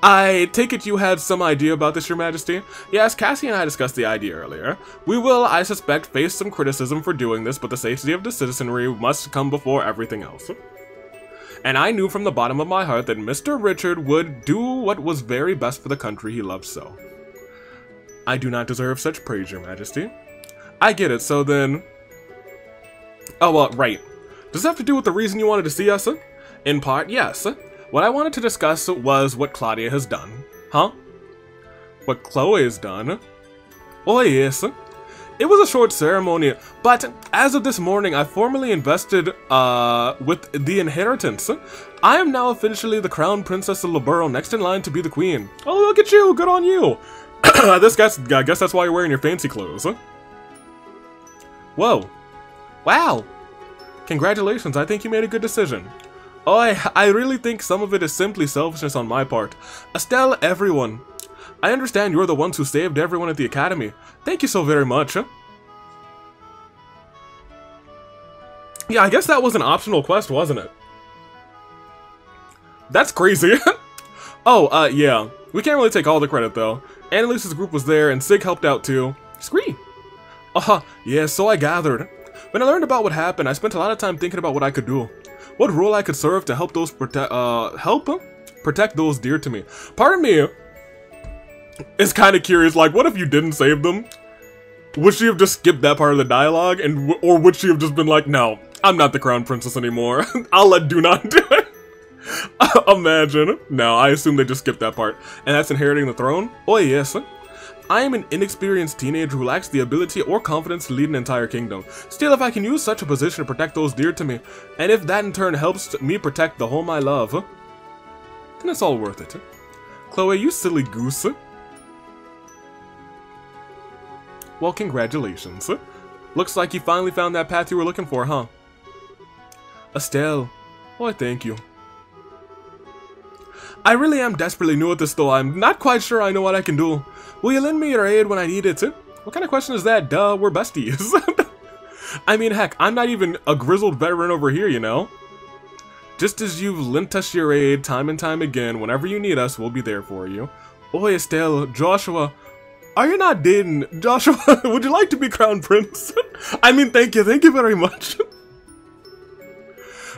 [SPEAKER 1] I take it you had some idea about this, Your Majesty? Yes, Cassie and I discussed the idea earlier. We will, I suspect, face some criticism for doing this, but the safety of the citizenry must come before everything else. And I knew from the bottom of my heart that Mr. Richard would do what was very best for the country he loved so. I do not deserve such praise, Your Majesty. I get it, so then... Oh, well, right. Does it have to do with the reason you wanted to see us? In part, yes. What I wanted to discuss was what Claudia has done. Huh? What Chloe has done? Oh yes. It was a short ceremony, but as of this morning, I formally invested with the inheritance. I am now officially the Crown Princess of Laburo, next in line to be the Queen. Oh, look at you! Good on you! I guess that's why you're wearing your fancy clothes. Whoa. Wow. Congratulations, I think you made a good decision. Oh, I really think some of it is simply selfishness on my part. Estelle, everyone. I understand you're the ones who saved everyone at the academy. Thank you so very much. Yeah, I guess that was an optional quest, wasn't it? That's crazy. Oh, yeah. We can't really take all the credit, though. Annalise's group was there, and Sig helped out, too. Scree. Yeah, so I gathered. When I learned about what happened, I spent a lot of time thinking about what I could do. What role I could serve to help those protect those dear to me. Part of me is kind of curious, like, what if you didn't save them? Would she have just skipped that part of the dialogue, or would she have just been like, no, I'm not the crown princess anymore. I'll let Do Not do it. Imagine. No, I assume they just skipped that part. And that's inheriting the throne? Oh yes. I am an inexperienced teenager who lacks the ability or confidence to lead an entire kingdom. Still, if I can use such a position to protect those dear to me, and if that in turn helps me protect the home I love, then it's all worth it. Chloe, you silly goose. Well, congratulations. Looks like you finally found that path you were looking for, huh? Estelle. Oh, thank you. I really am desperately new at this though. I'm not quite sure I know what I can do. Will you lend me your aid when I need it? What kind of question is that? Duh, we're besties. I mean, heck, I'm not even a grizzled veteran over here, you know? Just as you've lent us your aid time and time again, whenever you need us, we'll be there for you. Oh, Estelle, Joshua, are you not dating? Joshua, would you like to be crown prince? I mean, thank you very much.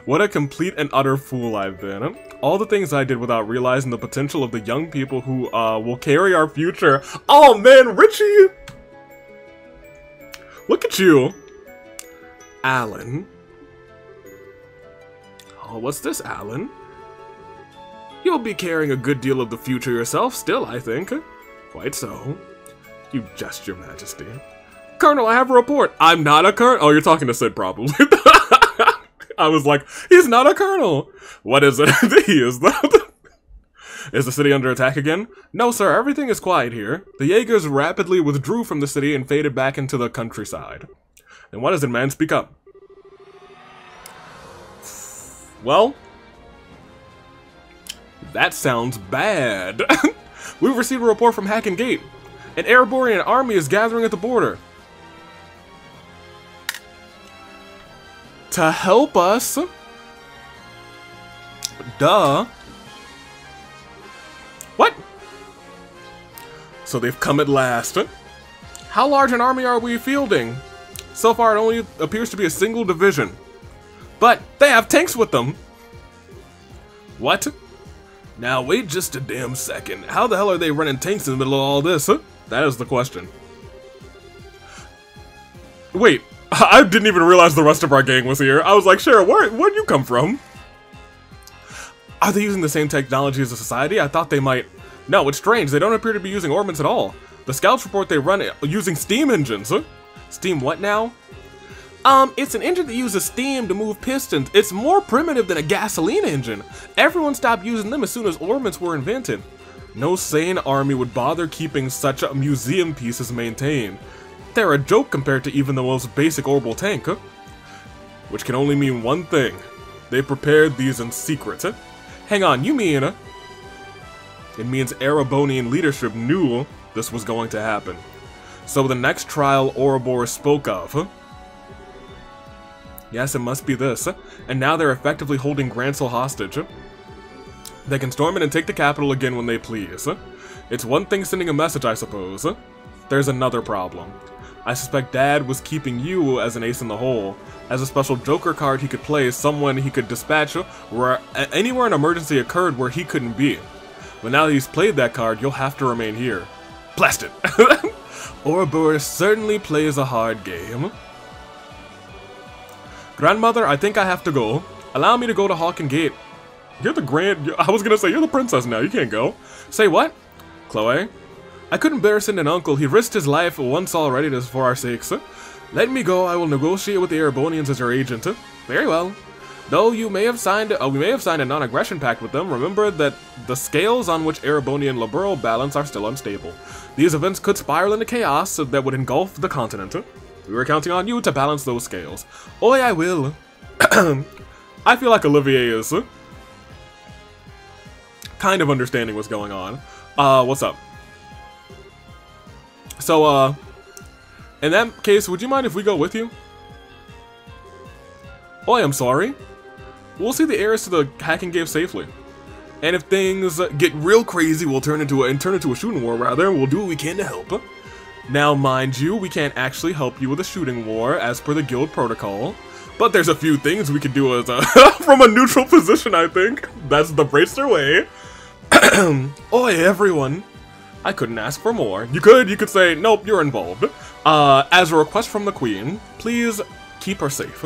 [SPEAKER 1] What a complete and utter fool I've been. All the things I did without realizing the potential of the young people who will carry our future. Oh man, Richie! Look at you. Alan. Oh, what's this, Alan? You'll be carrying a good deal of the future yourself still, I think. Quite so. You jest, your majesty. Colonel, I have a report. I'm not a colonel. Oh, you're talking to Sid, probably. I was like, he's not a colonel. What is it? He is that. Is the city under attack again? No, sir. Everything is quiet here. The Jaegers rapidly withdrew from the city and faded back into the countryside. And what is it, man? Speak up. Well, that sounds bad. We've received a report from Hacken Gate. An Ereborian army is gathering at the border. To help us. Duh. What? So they've come at last. How large an army are we fielding? So far it only appears to be a single division. But they have tanks with them. What? Now wait just a damn second. How the hell are they running tanks in the middle of all this? That is the question. Wait. I didn't even realize the rest of our gang was here. I was like, sure, where'd you come from? Are they using the same technology as the society? I thought they might. No, it's strange. They don't appear to be using ordnance at all. The scouts report they run it using steam engines. Steam what now? It's an engine that uses steam to move pistons. It's more primitive than a gasoline engine. Everyone stopped using them as soon as ordnance were invented. No sane army would bother keeping such a museum pieces maintained. They're a joke compared to even the most basic orbital tank, which can only mean one thing. They prepared these in secret. Hang on, you mean... It means Erebonian leadership knew this was going to happen. So the next trial Ouroboros spoke of... Yes, it must be this. And now they're effectively holding Grancel hostage. They can storm in and take the capital again when they please. It's one thing sending a message, I suppose. There's another problem. I suspect Dad was keeping you as an ace in the hole, as a special Joker card he could play, someone he could dispatch where anywhere an emergency occurred where he couldn't be. But now that he's played that card, you'll have to remain here. Blast it! Ouroboros certainly plays a hard game. Grandmother, I think I have to go. Allow me to go to Hacken Gate. You're the I was gonna say, you're the princess now, you can't go. Say what? Chloe? I couldn't bear send an uncle. He risked his life once already for our sakes. Let me go. I will negotiate with the Erebonians as your agent. Very well. Though you may have signed, we may have signed a non-aggression pact with them. Remember that the scales on which Erebonian and liberal balance are still unstable. These events could spiral into chaos that would engulf the continent. We were counting on you to balance those scales. Oh, I will. I feel like Olivier is kind of understanding what's going on. What's up? So, in that case, would you mind if we go with you? Oh, I am sorry. We'll see the heirs to the hacking game safely. And if things get real crazy, we'll turn into a shooting war, rather, and we'll do what we can to help. Now, mind you, we can't actually help you with a shooting war, as per the guild protocol. But there's a few things we could do as from a neutral position, I think. That's the Bracer way. Oi, everyone. I couldn't ask for more. You could say, nope, you're involved. As a request from the Queen, please keep her safe.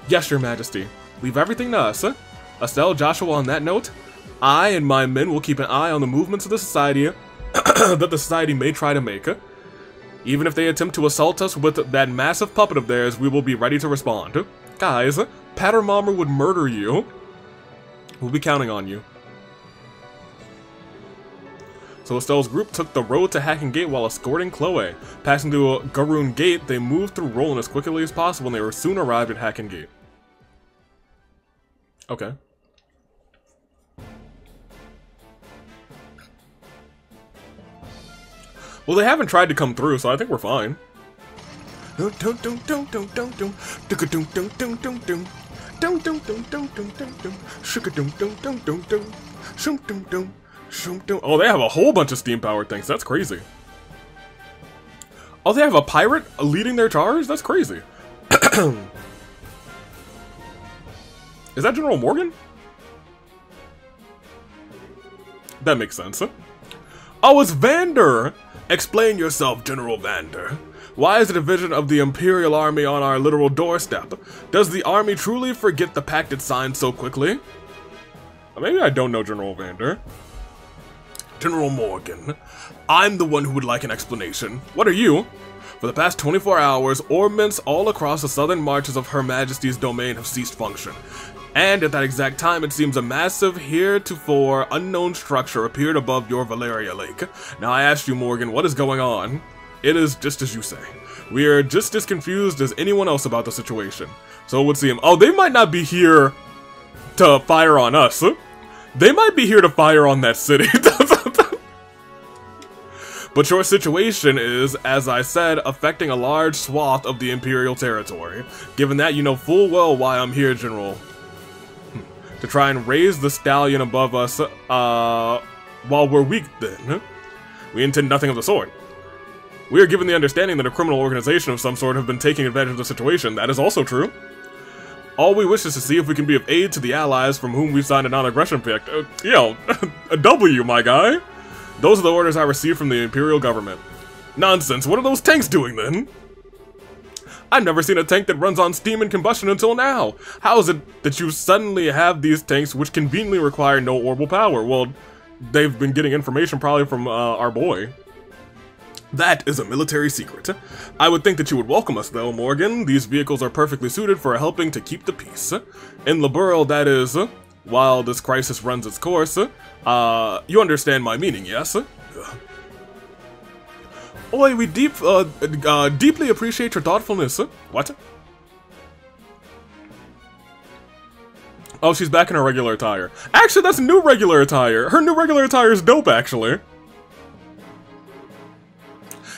[SPEAKER 1] Yes, Your Majesty. Leave everything to us. Estelle, Joshua, on that note, I and my men will keep an eye on the movements of the society that the society may try to make. Even if they attempt to assault us with that massive puppet of theirs, we will be ready to respond. Guys, Pattermommer would murder you. We'll be counting on you. So Estelle's group took the road to Hacking Gate while escorting Chloe. Passing through Garoon Gate, they moved through Roland as quickly as possible and they were soon arrived at Hacking Gate. Okay. Well, they haven't tried to come through, so I think we're fine. Oh, they have a whole bunch of steam-powered things. That's crazy. Oh, they have a pirate leading their charge? That's crazy. Is that General Morgan? That makes sense. Oh, it's Vander! Explain yourself, General Vander. Why is the division of the Imperial Army on our literal doorstep? Does the army truly forget the pact it signed so quickly? Maybe I don't know General Vander. General Morgan, I'm the one who would like an explanation. What are you? For the past 24 hours, orbments all across the southern marches of Her Majesty's domain have ceased function. And at that exact time, it seems a massive, heretofore unknown structure appeared above your Valeria Lake. Now I asked you, Morgan, what is going on? It is just as you say. We are just as confused as anyone else about the situation. So it would seem, oh, they might not be here to fire on us. They might be here to fire on that city. But your situation is, as I said, affecting a large swath of the Imperial territory. Given that, you know full well why I'm here, General. To try and raise the stallion above us, while we're weak then. We intend nothing of the sort. We are given the understanding that a criminal organization of some sort have been taking advantage of the situation. That is also true. All we wish is to see if we can be of aid to the allies from whom we signed a non-aggression pact. A W, my guy. Those are the orders I received from the Imperial government. Nonsense, what are those tanks doing then? I've never seen a tank that runs on steam and combustion until now. How is it that you suddenly have these tanks which conveniently require no orbital power? Well, they've been getting information probably from our boy. That is a military secret. I would think that you would welcome us though, Morgan. These vehicles are perfectly suited for helping to keep the peace. In Liberl, that is, while this crisis runs its course, you understand my meaning, yes? Oi, we deeply appreciate your thoughtfulness. What? Oh, she's back in her regular attire. Actually, that's new regular attire. Her new regular attire is dope, actually.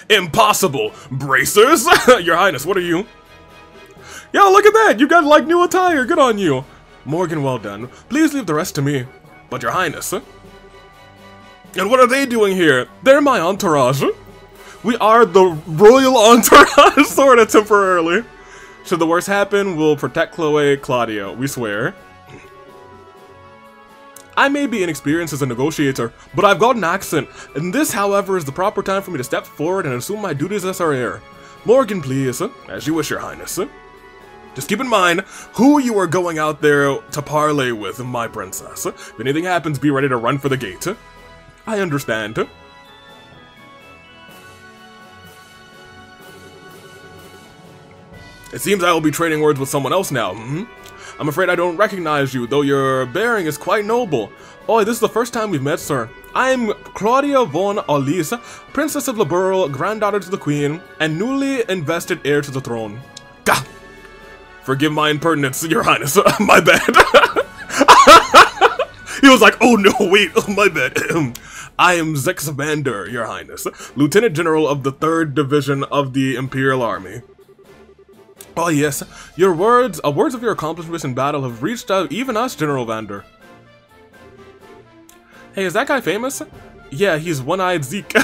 [SPEAKER 1] Impossible! Bracers? Your Highness, what are you? Yo, look at that! You got, like, new attire! Good on you! Morgan, well done. Please leave the rest to me. But Your Highness? And what are they doing here? They're my entourage. We are the royal entourage, sort of temporarily. Should the worst happen, we'll protect Chloe, Claudia. We swear. I may be inexperienced as a negotiator, but I've got an accent, and this, however, is the proper time for me to step forward and assume my duties as her heir. Morgan, please, as you wish, Your Highness. Just keep in mind who you are going out there to parley with, my princess. If anything happens, be ready to run for the gate. I understand. It seems I will be trading words with someone else now, I'm afraid I don't recognize you, though your bearing is quite noble. Oh, this is the first time we've met, sir. I'm Claudia von Aureole, Princess of Liberl, granddaughter to the Queen, and newly invested heir to the throne. Gah! Forgive my impertinence, Your Highness. My bad. He was like, oh no, wait, oh my bad. I am Zexabander, Your Highness, Lieutenant General of the 3rd Division of the Imperial Army. Oh yes, your words of your accomplishments in battle have reached out even us, General Vander. Hey, is that guy famous? Yeah, he's One-Eyed Zeke.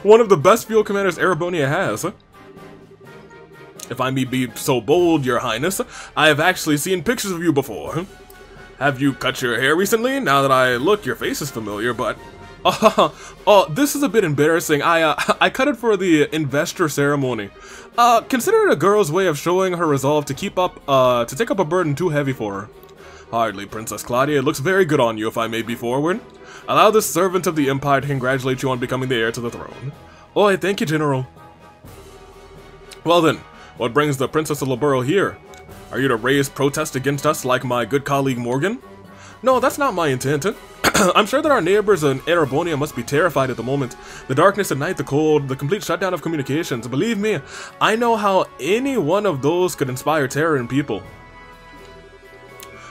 [SPEAKER 1] One of the best field commanders Erebonia has. If I may be so bold, Your Highness, I have actually seen pictures of you before. Have you cut your hair recently? Now that I look, your face is familiar, but... Oh, this is a bit embarrassing. I cut it for the investor ceremony. Consider it a girl's way of showing her resolve to take up a burden too heavy for her. Hardly, Princess Claudia. It looks very good on you, if I may be forward. Allow this servant of the Empire to congratulate you on becoming the heir to the throne. Oh, thank you, General. Well then, what brings the Princess of Aureole here? Are you to raise protest against us like my good colleague Morgan? No, that's not my intent. I'm sure that our neighbors in Erebonia must be terrified at the moment. The darkness at night, the cold, the complete shutdown of communications. Believe me, I know how any one of those could inspire terror in people.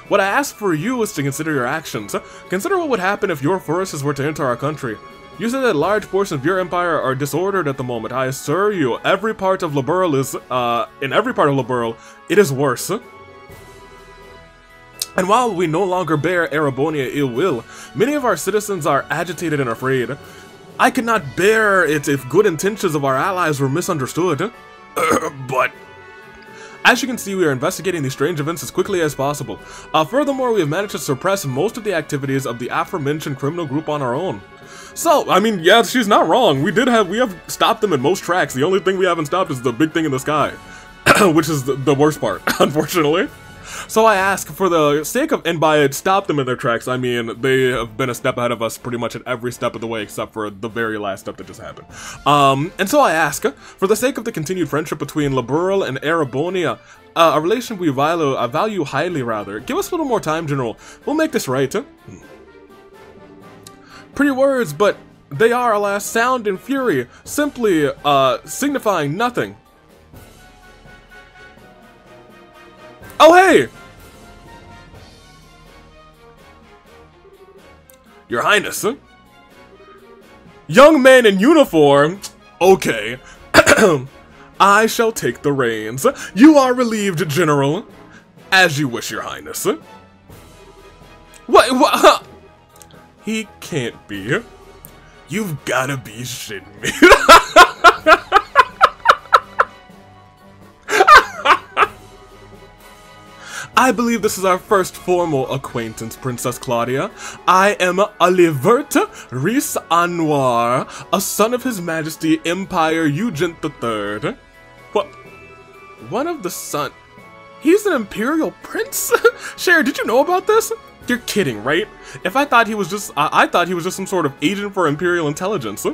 [SPEAKER 1] What I ask for you is to consider your actions. Consider what would happen if your forces were to enter our country. You said that large portions of your empire are disordered at the moment. I assure you, every part of Aureole is, in every part of Aureole, it is worse. And while we no longer bear Erebonia ill will, many of our citizens are agitated and afraid. I could not bear it if good intentions of our allies were misunderstood. But... as you can see, we are investigating these strange events as quickly as possible. Furthermore, we have managed to suppress most of the activities of the aforementioned criminal group on our own. So, I mean, yeah, she's not wrong. We have stopped them in most tracks. The only thing we haven't stopped is the big thing in the sky. Which is the worst part, unfortunately. So I ask, for the sake of, and by stop them in their tracks, I mean they have been a step ahead of us pretty much at every step of the way except for the very last step that just happened. And so I ask, for the sake of the continued friendship between Aureole and Erebonia, a relation we value highly, rather, give us a little more time, General. We'll make this right. Pretty words, but they are, alas, sound and fury, simply signifying nothing. Oh, hey! Your Highness. Young man in uniform? Okay. I shall take the reins. You are relieved, General. As you wish, Your Highness. What? He can't be. You've gotta be shitting me. I believe this is our first formal acquaintance, Princess Claudia. I am Olivier Rhys Anwar, a son of His Majesty Empire Eugent III. What? One of the son? He's an Imperial Prince? Cher, did you know about this? You're kidding, right? If I thought he was just, I thought he was just some sort of agent for Imperial intelligence.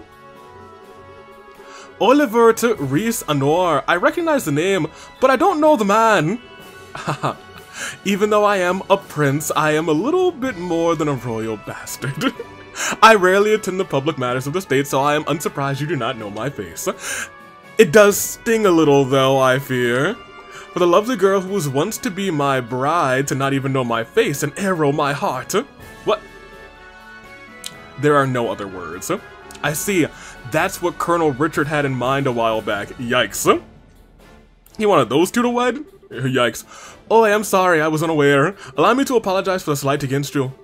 [SPEAKER 1] Olivier Rhys Anwar. I recognize the name, but I don't know the man. Haha. Even though I am a prince, I am a little bit more than a royal bastard. I rarely attend the public matters of the state, so I am unsurprised you do not know my face. It does sting a little, though, I fear. For the lovely girl who was once to be my bride to not even know my face and arrow my heart. What? There are no other words. I see. That's what Colonel Richard had in mind a while back. Yikes. He wanted those two to wed? Yikes. Oh, I am sorry, I was unaware. Allow me to apologize for the slight against you.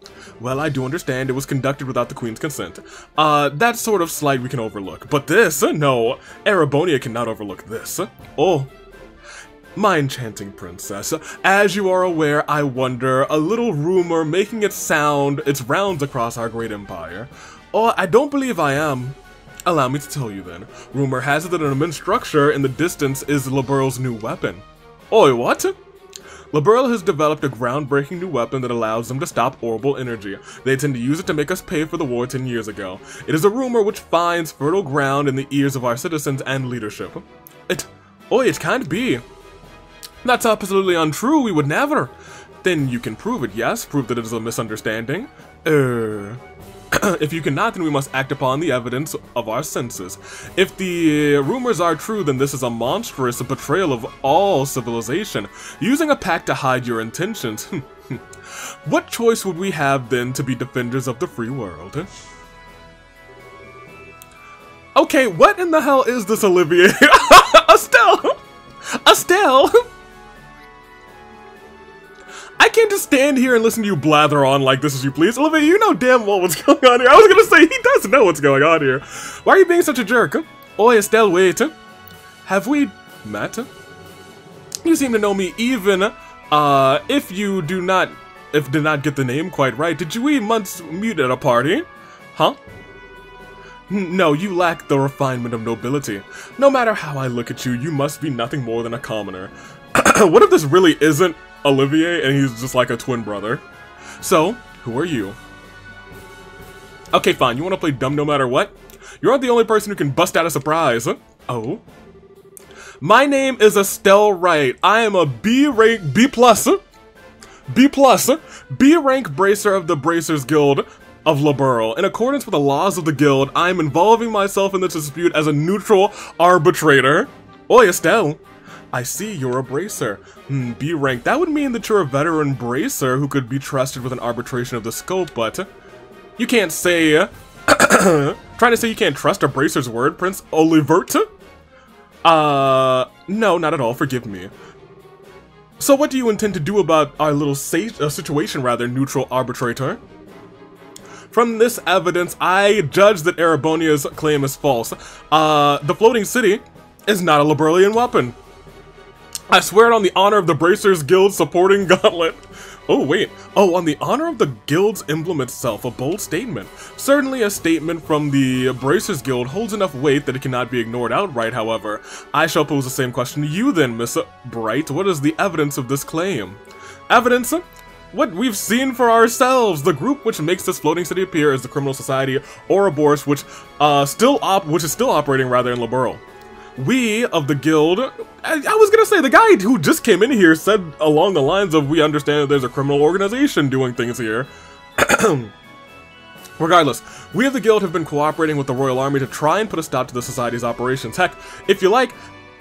[SPEAKER 1] Well, I do understand it was conducted without the Queen's consent. That sort of slight we can overlook. But this? No. Erebonia cannot overlook this. Oh. My enchanting princess. As you are aware, I wonder, a little rumor making its rounds across our great empire. Oh, I don't believe I am. Allow me to tell you then. Rumor has it that an immense structure in the distance is Aureole's new weapon. Oi, what? Aureole has developed a groundbreaking new weapon that allows them to stop orbital energy. They intend to use it to make us pay for the war 10 years ago. It is a rumor which finds fertile ground in the ears of our citizens and leadership. It can't be. That's absolutely untrue, we would never. Then you can prove it, yes? Prove that it is a misunderstanding? If you cannot, then we must act upon the evidence of our senses. If the rumors are true, then this is a monstrous betrayal of all civilization. Using a pact to hide your intentions. What choice would we have then to be defenders of the free world? Okay, what in the hell is this, Olivier? Estelle! Estelle! I can't just stand here and listen to you blather on like this as you please. Olivier, you know damn well what's going on here. I was gonna say, he does know what's going on here. Why are you being such a jerk? Oi, Estelle, wait. Have we met? You seem to know me even, if you did not get the name quite right. Did we once meet at a party? Huh? No, you lack the refinement of nobility. No matter how I look at you, you must be nothing more than a commoner. What if this really isn't Olivier and he's just like a twin brother? So, who are you? Okay, fine. You want to play dumb no matter what? You're not the only person who can bust out a surprise. Oh? My name is Estelle Wright. I am a B rank bracer of the Bracers Guild of Aureole. In accordance with the laws of the guild, I am involving myself in this dispute as a neutral arbitrator. Oi, Estelle. I see you're a bracer. B rank. That would mean that you're a veteran bracer who could be trusted with an arbitration of the scope, but you can't say... trying to say you can't trust a bracer's word, Prince Olivier? No, not at all. Forgive me. So what do you intend to do about our little situation, rather, neutral arbitrator? From this evidence, I judge that Erebonia's claim is false. The floating city is not a Liberalian weapon. I swear it on the honor of the Bracers Guild supporting gauntlet. Oh, wait. Oh, on the honor of the guild's emblem itself, a bold statement. Certainly a statement from the Bracers Guild holds enough weight that it cannot be ignored outright, however. I shall pose the same question to you then, Miss Bright. What is the evidence of this claim? Evidence? What we've seen for ourselves. The group which makes this floating city appear as the criminal society Ouroboros, which is still operating rather in Aureole. We of the guild, I was gonna say, the guy who just came in here said along the lines of, we understand that there's a criminal organization doing things here. Regardless, we of the guild have been cooperating with the Royal Army to try and put a stop to the society's operations. Heck, if you like,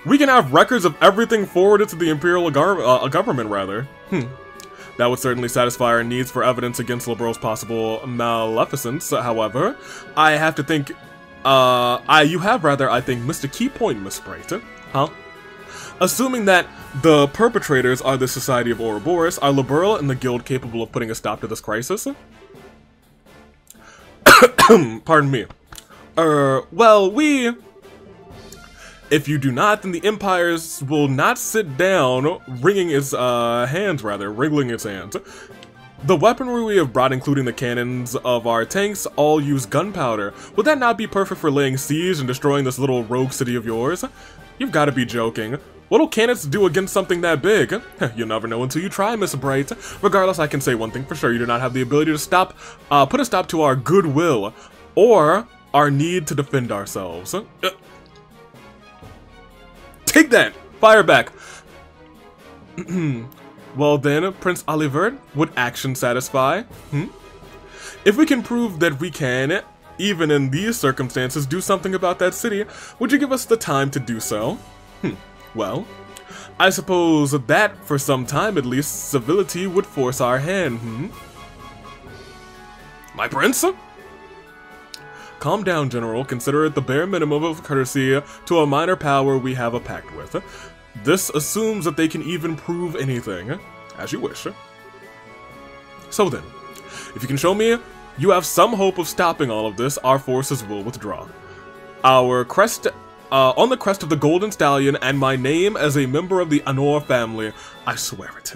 [SPEAKER 1] we can have records of everything forwarded to the Imperial government, rather. That would certainly satisfy our needs for evidence against Aureole's possible maleficence. However, I have to think... you have rather, I think, missed a key point, Miss Bright. Huh? Assuming that the perpetrators are the Society of Ouroboros, are Aureole and the guild capable of putting a stop to this crisis? Pardon me. Well, if you do not, then the Empires will not sit down, wringing its wriggling its hands. The weaponry we have brought, including the cannons of our tanks, all use gunpowder. Would that not be perfect for laying siege and destroying this little rogue city of yours? You've got to be joking. What'll cannons do against something that big? You'll never know until you try, Miss Bright. Regardless, I can say one thing for sure. You do not have the ability to put a stop to our goodwill, or our need to defend ourselves. Take that! Fire back! Well then, Prince Olivier, would action satisfy? If we can prove that we can, even in these circumstances, do something about that city, would you give us the time to do so? Well, I suppose that, for some time at least, civility would force our hand, My prince? Calm down, General. Consider it the bare minimum of courtesy to a minor power we have a pact with. This assumes that they can even prove anything, as you wish. So then, if you can show me you have some hope of stopping all of this, our forces will withdraw. Our crest, on the crest of the Golden Stallion, and my name as a member of the Honor family, I swear it.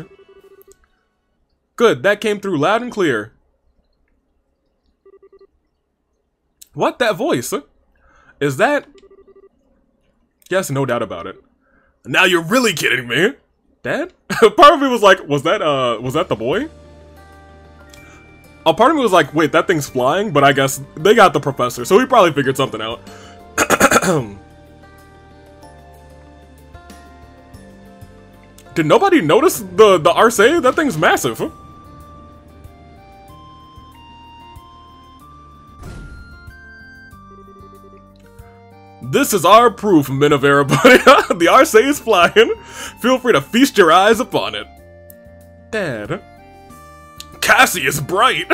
[SPEAKER 1] Good, that came through loud and clear. What? That voice? Is that... Yes, no doubt about it. Now you're really kidding me! Dad? Part of me was like, was that the boy? A part of me was like, wait, that thing's flying? But I guess they got the professor, so he probably figured something out. Did nobody notice the Arce? That thing's massive. This is our proof, men of Erebania. The Arce is flying. Feel free to feast your eyes upon it. Dad. Cassius Bright!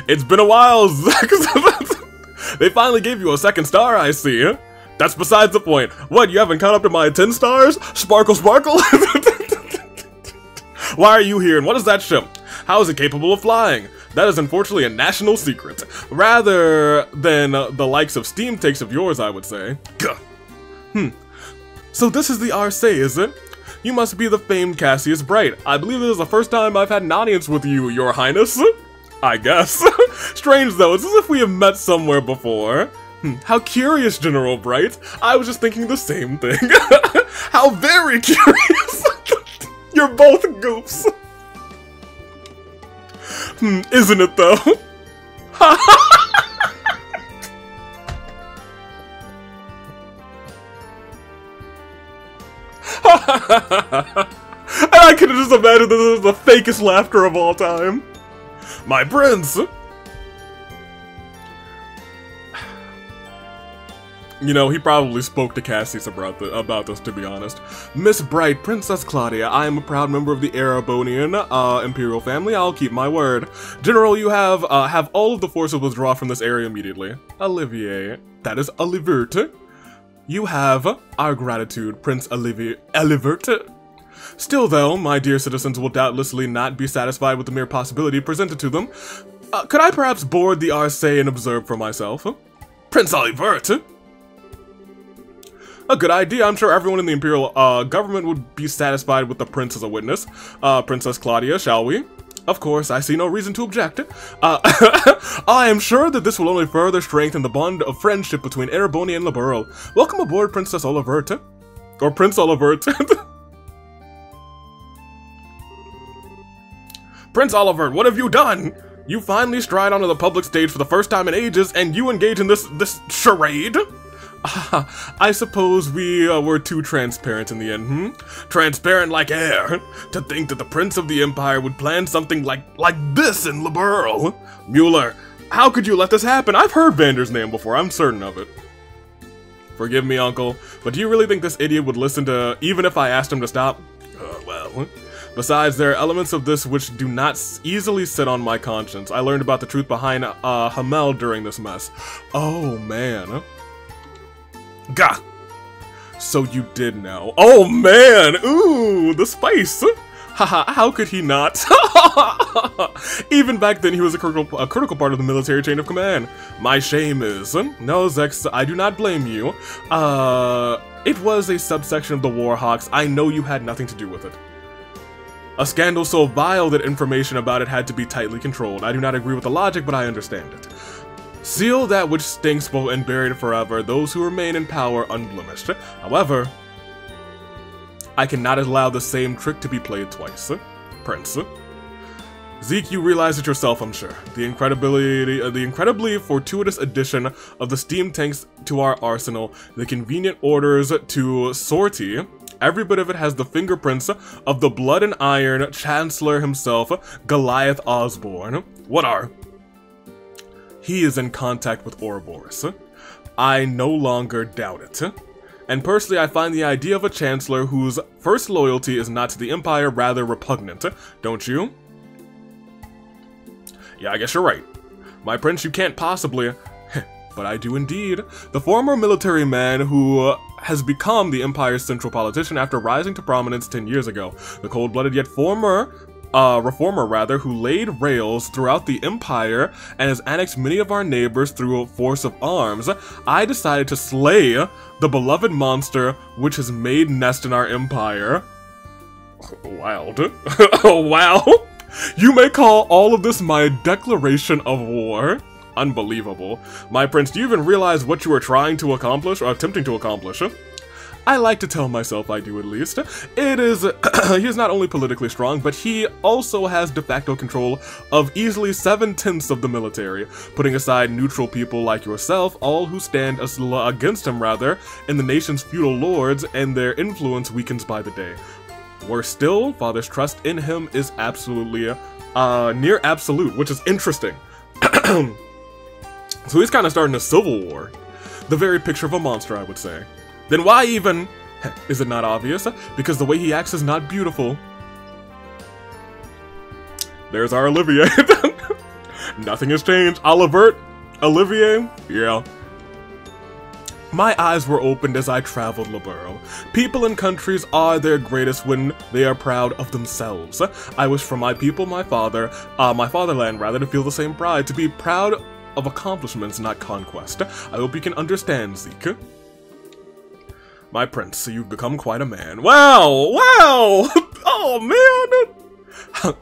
[SPEAKER 1] It's been a while, They finally gave you a second star, I see. That's besides the point. What, you haven't caught up to my 10 stars? Sparkle, sparkle? Why are you here, and what is that ship? How is it capable of flying? That is unfortunately a national secret. Rather than the likes of steam takes of yours, I would say. Gah. So this is the Arce, is it? You must be the famed Cassius Bright. I believe this is the first time I've had an audience with you, Your Highness. I guess. Strange though, it's as if we have met somewhere before. How curious, General Bright. I was just thinking the same thing. How very curious. You're both goofs. Isn't it though? And I could have just imagined this is the fakest laughter of all time. My prince! You know, he probably spoke to Cassius about this, to be honest. Miss Bright, Princess Claudia, I am a proud member of the Erebonian Imperial family. I'll keep my word. General, you have all of the forces withdraw from this area immediately. Olivier, that is Olivier. You have our gratitude, Prince Olivier. Still though, my dear citizens will doubtlessly not be satisfied with the mere possibility presented to them. Could I perhaps board the Arce and observe for myself? Prince Olivier? A good idea. I'm sure everyone in the Imperial government would be satisfied with the Prince as a witness. Princess Claudia, shall we? Of course, I see no reason to object. I am sure that this will only further strengthen the bond of friendship between Ereboni and Aureole. Welcome aboard, Princess Olivier. Or Prince Olivier. Prince Olivier, what have you done? You finally stride onto the public stage for the first time in ages, and you engage in this charade? I suppose we were too transparent in the end, Transparent like air. To think that the Prince of the Empire would plan something like this in Aureole. Mueller, how could you let this happen? I've heard Vander's name before, I'm certain of it. Forgive me, Uncle, but do you really think this idiot would listen to, even if I asked him to stop? Well... Besides, there are elements of this which do not easily sit on my conscience. I learned about the truth behind Hamel during this mess. Oh, man. Gah! So you did know. Oh, man! Ooh, the spice! Haha, how could he not? Even back then, he was a critical part of the military chain of command. My shame is... No, Zex, I do not blame you. It was a subsection of the Warhawks. I know you had nothing to do with it. A scandal so vile that information about it had to be tightly controlled. I do not agree with the logic, but I understand it. Seal that which stinks and bury it forever, those who remain in power unblemished. However, I cannot allow the same trick to be played twice. Prince. Zeke, you realize it yourself, I'm sure. The incredibly fortuitous addition of the steam tanks to our arsenal, the convenient orders to sortie, every bit of it has the fingerprints of the blood and iron Chancellor himself, Goliath Osborne. What are? He is in contact with Ouroboros. I no longer doubt it. And personally, I find the idea of a Chancellor whose first loyalty is not to the Empire, rather repugnant. Don't you? Yeah, I guess you're right. My prince, you can't possibly... But I do indeed. The former military man who has become the Empire's central politician after rising to prominence 10 years ago. The cold-blooded yet reformer rather, who laid rails throughout the Empire and has annexed many of our neighbors through a force of arms. I decided to slay the beloved monster which has made nest in our Empire. Wild. Oh, wow. You may call all of this my declaration of war. Unbelievable. My prince, do you even realize what you are trying to accomplish, or attempting to accomplish? I like to tell myself I do, at least. It is, he is not only politically strong, but he also has de facto control of easily 7/10 of the military, putting aside neutral people like yourself, all who stand against him rather, in the nation's feudal lords, and their influence weakens by the day. Worse still, Father's trust in him is absolutely, near absolute, which is interesting. So he's kind of starting a civil war. The very picture of a monster, I would say. Then why even... Is it not obvious? Because the way he acts is not beautiful. there's our Olivier. Nothing has changed. Olivier, yeah. My eyes were opened as I traveled Liberl. People and countries are their greatest when they are proud of themselves. I wish for my people, my fatherland rather, to feel the same pride, to be proud of accomplishments, not conquest. I hope you can understand, Zeke. My prince, you've become quite a man. Wow! Wow! Oh, man!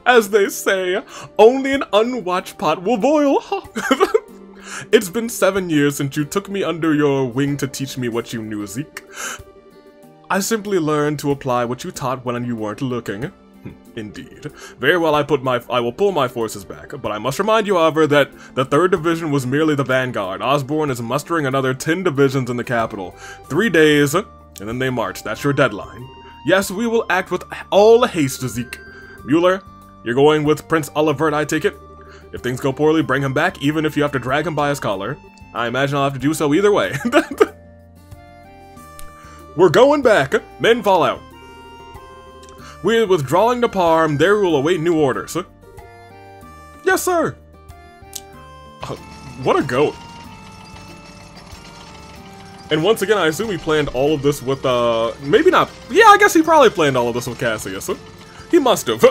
[SPEAKER 1] As they say, only an unwatched pot will boil. It's been 7 years since you took me under your wing to teach me what you knew, Zeke. I simply learned to apply what you taught when you weren't looking. Indeed. Very well, I will pull my forces back, but I must remind you, however, that the 3rd Division was merely the vanguard. Osborne is mustering another 10 divisions in the capital. 3 days, and then they march. That's your deadline. Yes, we will act with all haste, Zeke. Mueller, you're going with Prince Olivier, I take it? If things go poorly, bring him back, even if you have to drag him by his collar. I imagine I'll have to do so either way. We're going back. Men fall out. We're withdrawing to Parm. There we will await new orders. Yes, sir. What a goat. And once again, I assume he planned all of this with, maybe not. Yeah, I guess he probably planned all of this with Cassius. He must have.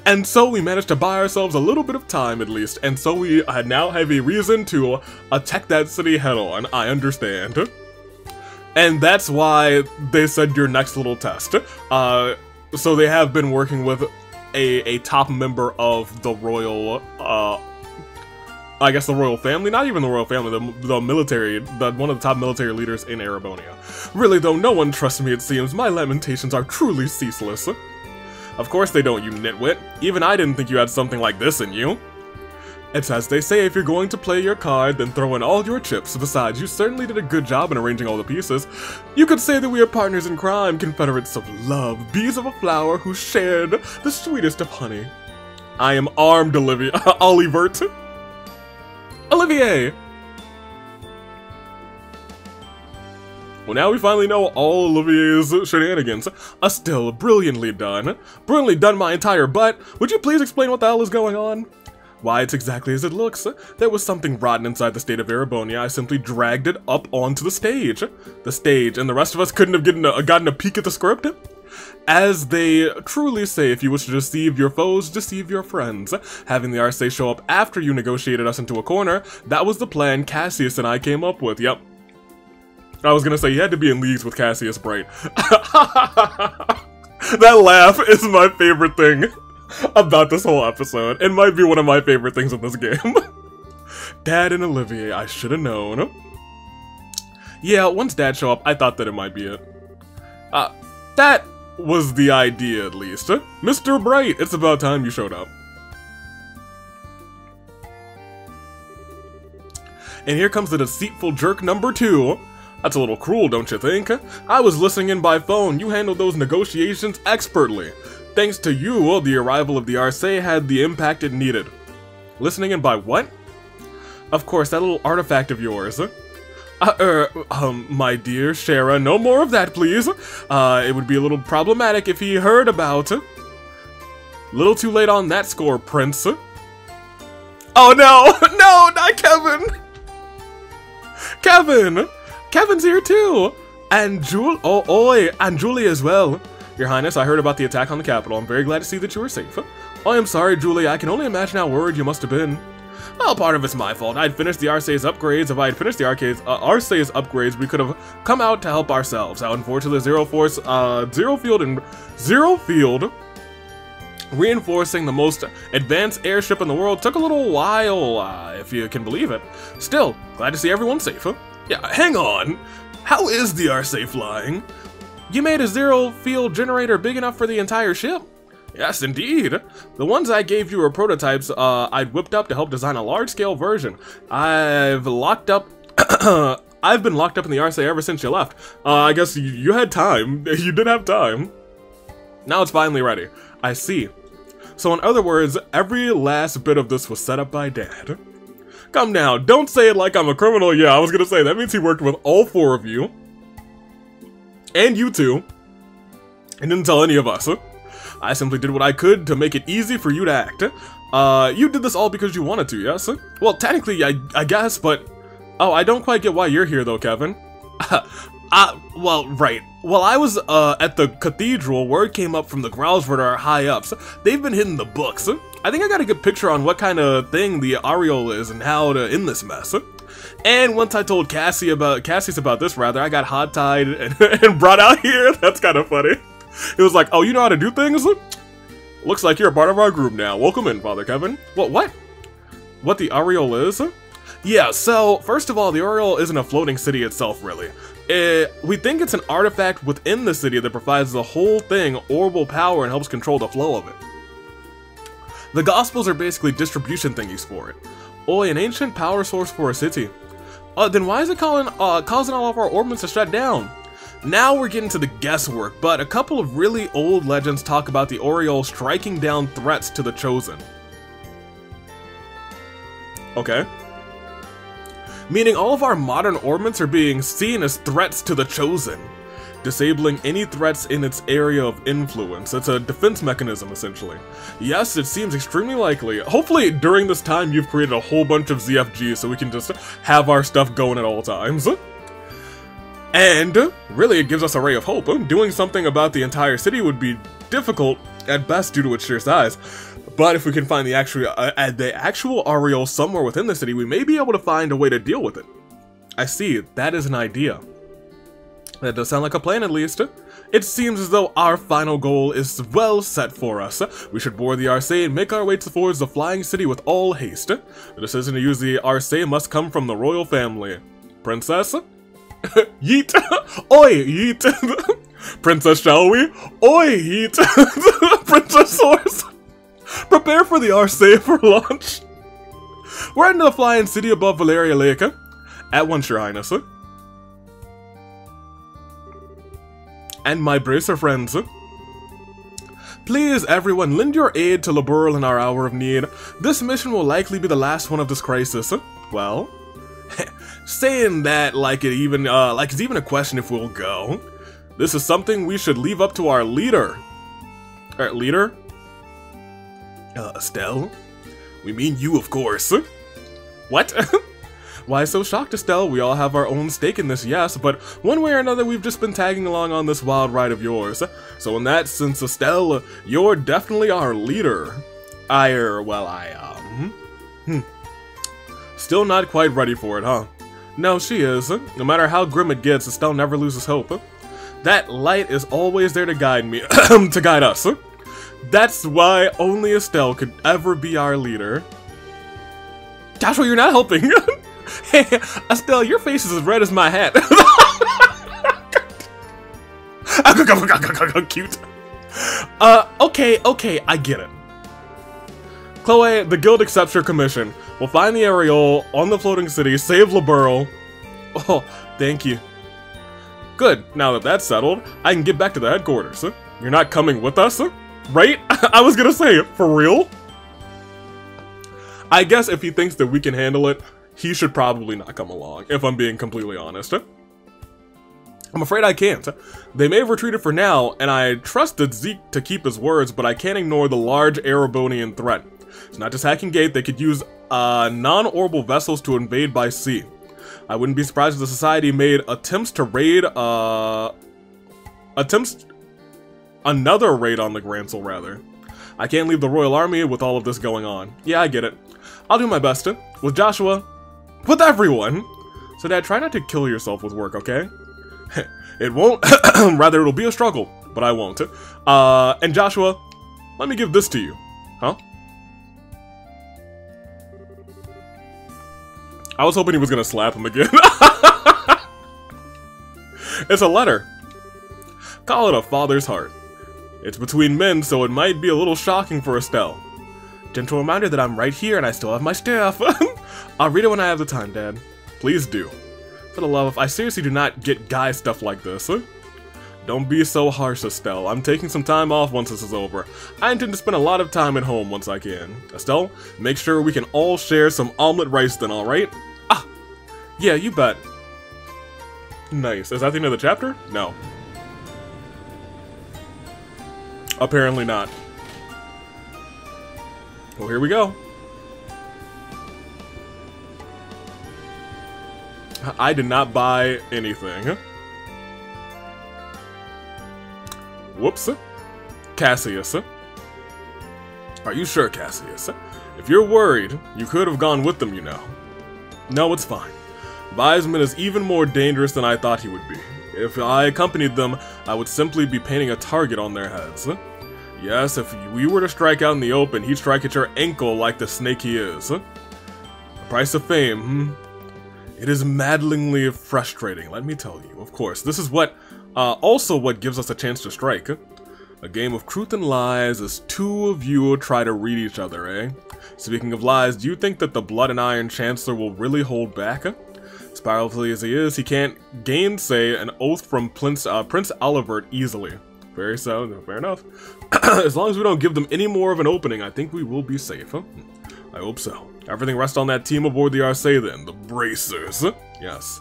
[SPEAKER 1] And so we managed to buy ourselves a little bit of time, at least. And so we now have a reason to attack that city head-on. I understand. And that's why they said your next little test. So they have been working with a top member of the royal, I guess the royal family? Not even the royal family, the military, one of the top military leaders in Erebonia. Really though, no one trusts me, it seems. My lamentations are truly ceaseless. Of course they don't, you nitwit. Even I didn't think you had something like this in you. It's as they say, if you're going to play your card, then throw in all your chips. Besides, you certainly did a good job in arranging all the pieces. You could say that we are partners in crime, confederates of love, bees of a flower who shared the sweetest of honey. I am armed, Olivier. Olivier! Well, now we finally know all Olivier's shenanigans. Still, brilliantly done. Brilliantly done my entire butt. Would you please explain what the hell is going on? Why, it's exactly as it looks. There was something rotten inside the state of Erebonia. I simply dragged it up onto the stage. And the rest of us couldn't have gotten a peek at the script? As they truly say, if you wish to deceive your foes, deceive your friends. Having the Arce show up after you negotiated us into a corner, that was the plan Cassius and I came up with, yep. I was gonna say, you had to be in leagues with Cassius Bright. That laugh is my favorite thing about this whole episode. It might be one of my favorite things in this game. Dad and Olivier, I should have known. Yeah, once Dad showed up, I thought that it might be it. That was the idea, at least. Mr. Bright, it's about time you showed up. And here comes the deceitful jerk number 2. That's a little cruel, don't you think? I was listening in by phone. You handled those negotiations expertly. Thanks to you, the arrival of the Arce had the impact it needed. Listening in by what? Of course, that little artifact of yours. My dear Shara, no more of that, please. It would be a little problematic if he heard about. Little too late on that score, Prince. Oh no, no, not Kevin. Kevin's here too. And and Julie as well. Your Highness, I heard about the attack on the capital. I'm very glad to see that you were safe. I am sorry, Julie. I can only imagine how worried you must have been. Well, part of it's my fault. I'd finished the Arce's upgrades. If I had finished the Arce's upgrades, we could have come out to help ourselves. Unfortunately, Zero Field reinforcing the most advanced airship in the world took a little while, if you can believe it. Still, glad to see everyone safe. Yeah, hang on. How is the Arce flying? You made a Zero Field generator big enough for the entire ship? Yes, indeed. The ones I gave you were prototypes I'd whipped up to help design a large-scale version. I've been locked up in the Arce ever since you left. I guess you had time. You did have time. Now it's finally ready. I see. So in other words, every last bit of this was set up by Dad. Come now, don't say it like I'm a criminal. Yeah, I was gonna say, that means he worked with all 4 of you. And you two. And didn't tell any of us. I simply did what I could to make it easy for you to act. You did this all because you wanted to, yes? Well, technically, I guess, but... Oh, I don't quite get why you're here, though, Kevin. Well, right. While I was, at the cathedral, word came up from the Growlsford, our high-ups. They've been hitting the books. I think I got a good picture on what kind of thing the Aureole is and how to end this mess. And once I told Cassius about this, I got hog-tied and brought out here. That's kind of funny. It was like, oh, you know how to do things? Looks like you're a part of our group now. Welcome in, Father Kevin. What? What the Aureole is? Yeah, so, first of all, the Aureole isn't a floating city itself, really. We think it's an artifact within the city that provides the whole thing orbital power and helps control the flow of it. The Gospels are basically distribution thingies for it. Oi, an ancient power source for a city. Then why is it causing all of our orbits to shut down? Now we're getting to the guesswork, but a couple of really old legends talk about the Aureole striking down threats to the Chosen. Okay. Meaning all of our modern orbits are being seen as threats to the Chosen, disabling any threats in its area of influence. It's a defense mechanism, essentially. Yes, it seems extremely likely. Hopefully, during this time, you've created a whole bunch of ZFGs so we can just have our stuff going at all times. And, really, it gives us a ray of hope. Doing something about the entire city would be difficult, at best, due to its sheer size. But if we can find the actual Aureole somewhere within the city, we may be able to find a way to deal with it. I see, that is an idea. That does sound like a plan, at least. It seems as though our final goal is well set for us. We should board the Arce and make our way towards the flying city with all haste. The decision to use the Arce must come from the royal family. Princess? Yeet! Oi, yeet! Princess, shall we? Oi, yeet! Princess Source! Prepare for the Arce for launch. We're in the flying city above Valeria Lake. At once, Your Highness. And my bracer friends. Please, everyone, lend your aid to Aureole in our hour of need. This mission will likely be the last one of this crisis. Well, saying that like it's even a question if we'll go. This is something we should leave up to our leader. Leader? Estelle? We mean you, of course. What? Why so shocked, Estelle? We all have our own stake in this, yes, but one way or another we've just been tagging along on this wild ride of yours. So in that sense, Estelle, you're definitely our leader. Still not quite ready for it, huh? No, she is. No matter how grim it gets, Estelle never loses hope. That light is always there to guide me, to guide us. That's why only Estelle could ever be our leader. Joshua, you're not helping. Hey, Estelle, your face is as red as my hat. Cute. Okay, I get it. Chloe, the guild accepts your commission. We'll find the Aureole on the floating city, save Aureole. Oh, thank you. Good, now that that's settled, I can get back to the headquarters. You're not coming with us? Right? I was gonna say, for real? I guess if he thinks that we can handle it, he should probably not come along, if I'm being completely honest. I'm afraid I can't. They may have retreated for now, and I trusted Zeke to keep his words, but I can't ignore the large Erebonian threat. It's not just hacking gate, they could use non-orbital vessels to invade by sea. I wouldn't be surprised if the Society made attempts to raid, another raid on the Grancel, rather. I can't leave the Royal Army with all of this going on. Yeah, I get it. I'll do my best. With Joshua. With everyone! So Dad, try not to kill yourself with work, okay? It won't. Rather, it'll be a struggle. But I won't. And Joshua, let me give this to you. Huh? I was hoping he was gonna slap him again. It's a letter. Call it a father's heart. It's between men, so it might be a little shocking for Estelle. Gentle reminder that I'm right here and I still have my staff. I'll read it when I have the time, Dad. Please do. For the love of, I seriously do not get guy stuff like this. Don't be so harsh, Estelle. I'm taking some time off once this is over. I intend to spend a lot of time at home once I can. Estelle, make sure we can all share some omelet rice then, alright? Ah! Yeah, you bet. Nice. Is that the end of the chapter? No. Apparently not. Well, here we go. I did not buy anything. Whoops. Cassius. Are you sure, Cassius? If you're worried, you could have gone with them, you know. No, it's fine. Wiseman is even more dangerous than I thought he would be. If I accompanied them, I would simply be painting a target on their heads. Yes, if we were to strike out in the open, he'd strike at your ankle like the snake he is. The price of fame, It is maddeningly frustrating, let me tell you. Of course, this is what, also what gives us a chance to strike. A game of truth and lies as two of you try to read each other, eh? Speaking of lies, do you think that the Blood and Iron Chancellor will really hold back? As powerful as he is, he can't gainsay an oath from Prince Olivier easily. Very so, fair enough. As long as we don't give them any more of an opening, I think we will be safe, huh? I hope so. Everything rests on that team aboard the Arce then, the Bracers. Yes.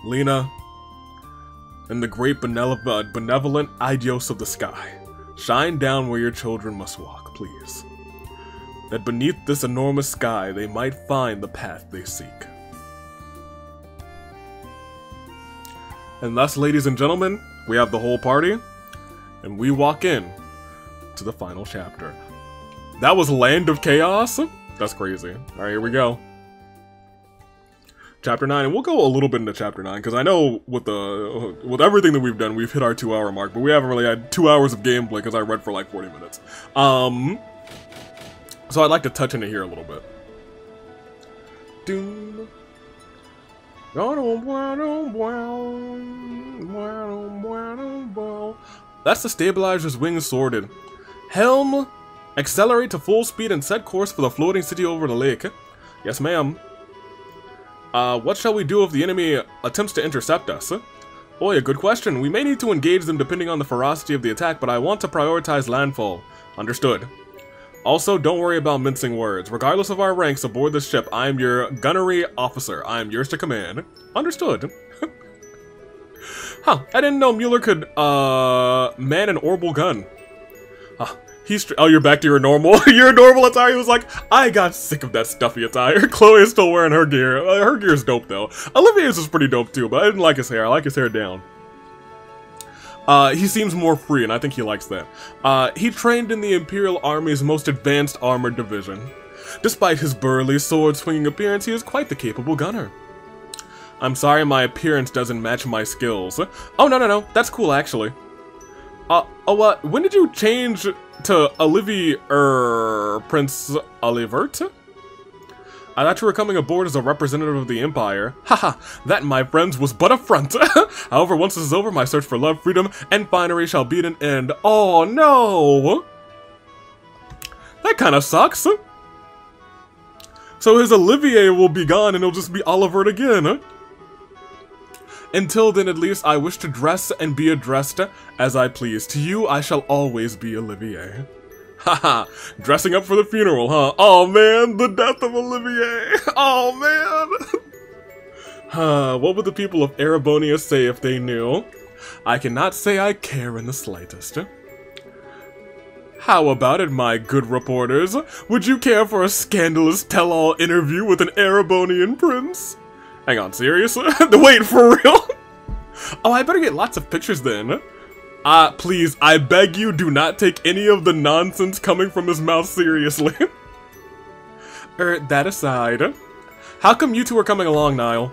[SPEAKER 1] Lena, and the great benevolent Idios of the sky, shine down where your children must walk, please. That beneath this enormous sky, they might find the path they seek. And thus, ladies and gentlemen, we have the whole party, and we walk in to the final chapter. That was Land of Chaos? That's crazy. Alright, here we go. Chapter 9, and we'll go a little bit into Chapter 9, because I know with everything that we've done, we've hit our 2-hour mark, but we haven't really had 2 hours of gameplay, because I read for like 40 minutes. So I'd like to touch into here a little bit. Doom. That's the stabilizer's wings sorted. Helm, accelerate to full speed and set course for the floating city over the lake. Yes, ma'am. What shall we do if the enemy attempts to intercept us? Oh, a good question. We may need to engage them depending on the ferocity of the attack, but I want to prioritize landfall. Understood. Also, don't worry about mincing words. Regardless of our ranks aboard this ship, I am your gunnery officer. I am yours to command. Understood. Huh, I didn't know Mueller could, man an orbital gun. Huh. Oh, you're back to your normal, your normal attire. He was like, I got sick of that stuffy attire. Chloe is still wearing her gear. Her gear's dope, though. Olivier's is pretty dope, too, but I didn't like his hair. I like his hair down. He seems more free, and I think he likes that. He trained in the Imperial Army's most advanced armored division. Despite his burly, sword-swinging appearance, he is quite the capable gunner. I'm sorry my appearance doesn't match my skills. Oh, no, that's cool, actually. When did you change to Olivier, Prince Olivier? I thought you were coming aboard as a representative of the Empire. Haha, that, my friends, was but a front. However, once this is over, my search for love, freedom, and finery shall be at an end. Oh, no! That kind of sucks. So his Olivier will be gone and it'll just be Olivier again. Until then, at least, I wish to dress and be addressed as I please. To you, I shall always be Olivier. Haha, dressing up for the funeral, huh? Oh man, the death of Olivier! Oh man! What would the people of Erebonia say if they knew? I cannot say I care in the slightest. How about it, my good reporters? Would you care for a scandalous tell-all interview with an Erebonian prince? Hang on, serious? Wait, for real? Oh, I better get lots of pictures then. Please, I beg you, do not take any of the nonsense coming from his mouth seriously. That aside, how come you two are coming along, Niall?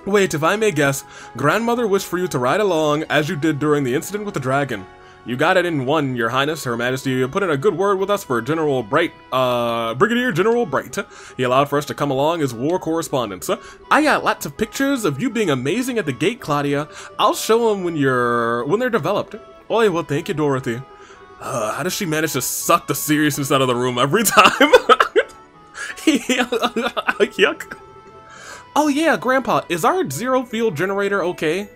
[SPEAKER 1] Wait, if I may guess, Grandmother wished for you to ride along as you did during the incident with the dragon. You got it in one, Your Highness, Her Majesty put in a good word with us for General Bright, Brigadier General Bright. He allowed for us to come along as war correspondents. I got lots of pictures of you being amazing at the gate, Claudia. I'll show them when they're developed. Oh, well, thank you, Dorothy. How does she manage to suck the seriousness out of the room every time? Yuck. Oh yeah, Grandpa, is our zero field generator okay?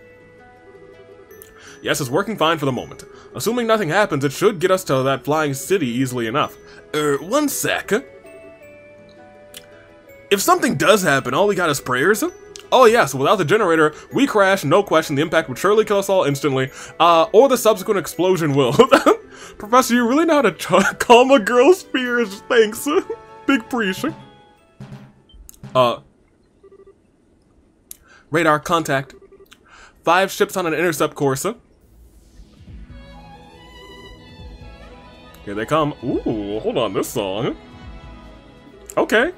[SPEAKER 1] Yes, it's working fine for the moment. Assuming nothing happens, it should get us to that flying city easily enough. One sec. If something does happen, all we got is prayers? Oh yeah, so without the generator, we crash, no question, the impact would surely kill us all instantly, or the subsequent explosion will. Professor, you really know how to calm a girl's fears, thanks. Big preach. Radar, contact. 5 ships on an intercept course. Here they come. Ooh, hold on, this song. Okay.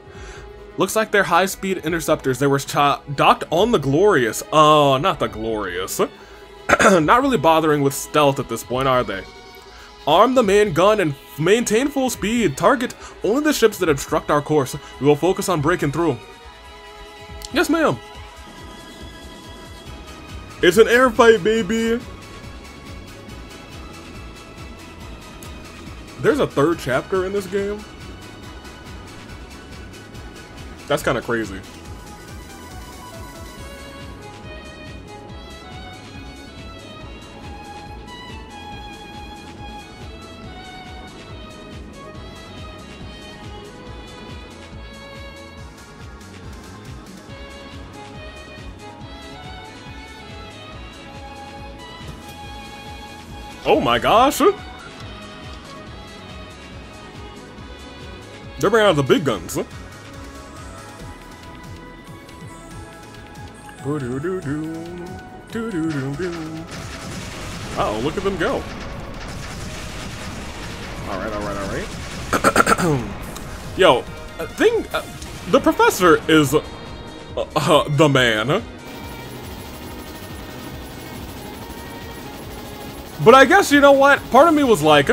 [SPEAKER 1] Looks like they're high-speed interceptors. They were docked on the Glorious. Oh, not the Glorious. Not really bothering with stealth at this point, are they? Arm the main gun and maintain full speed. Target only the ships that obstruct our course. We will focus on breaking through. Yes, ma'am. It's an air fight, baby. There's a 3rd chapter in this game. That's kind of crazy. Oh my gosh! They're bringing out the big guns. Uh-oh, look at them go. Alright. Yo, the professor is the man. But I guess, you know what? Part of me was like,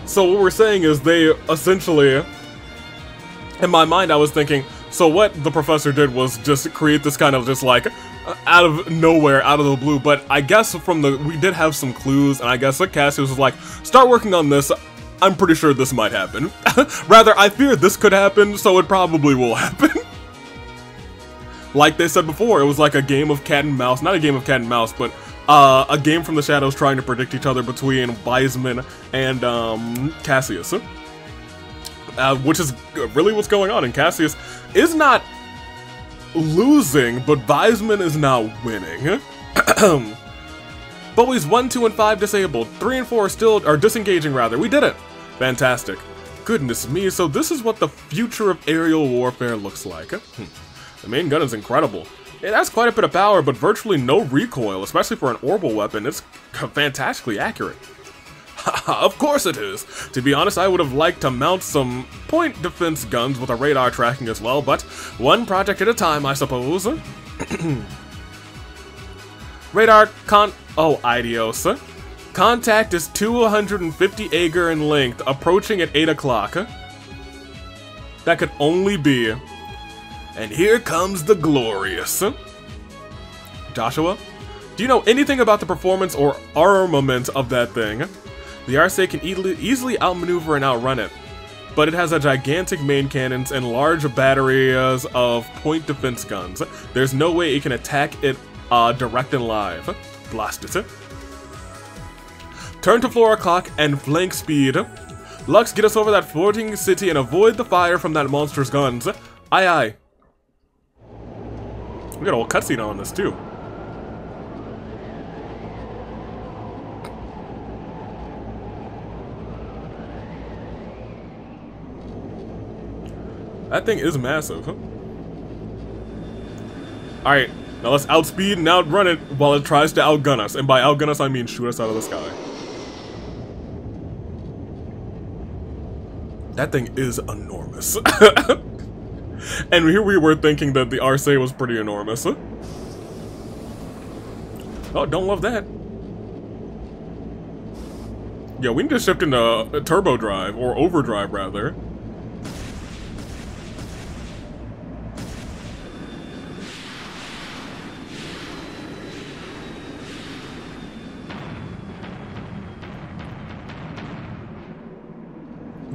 [SPEAKER 1] so what we're saying is they essentially, in my mind I was thinking, so what the professor did was just create this kind of just like, out of nowhere, out of the blue, but I guess we did have some clues, and I guess like Cassius was like, start working on this, I'm pretty sure this might happen. Rather, I fear this could happen, so it probably will happen. Like they said before, it was like a game of cat and mouse, not a game of cat and mouse, but a game from the shadows trying to predict each other between Wiseman and Cassius. Which is really what's going on, and Cassius is not losing, but Wiseman is now winning. Bowies 1, 2, and 5 disabled. 3 and 4 are disengaging rather. We did it! Fantastic. Goodness me, so this is what the future of aerial warfare looks like. The main gun is incredible. It has quite a bit of power, but virtually no recoil, especially for an orbital weapon. It's fantastically accurate. Of course it is. To be honest, I would have liked to mount some point defense guns with a radar tracking as well, but one project at a time, I suppose. Radar oh, idios. Contact is 250 Ager in length, approaching at 8 o'clock. That could only be. And here comes the Glorious. Joshua, do you know anything about the performance or armament of that thing? The RSA can easily outmaneuver and outrun it, but it has a gigantic main cannons and large batteries of point defense guns. There's no way it can attack it direct and live. Blast it. Turn to 4 o'clock and flank speed. Lux, get us over that floating city and avoid the fire from that monster's guns. Aye aye. We got a whole cutscene on this too. That thing is massive. Alright, now let's outspeed and outrun it while it tries to outgun us. And by outgun us, I mean shoot us out of the sky. That thing is enormous. And here we were thinking that the RSA was pretty enormous. Oh, don't love that. Yeah, we need to shift into turbo drive, or overdrive rather.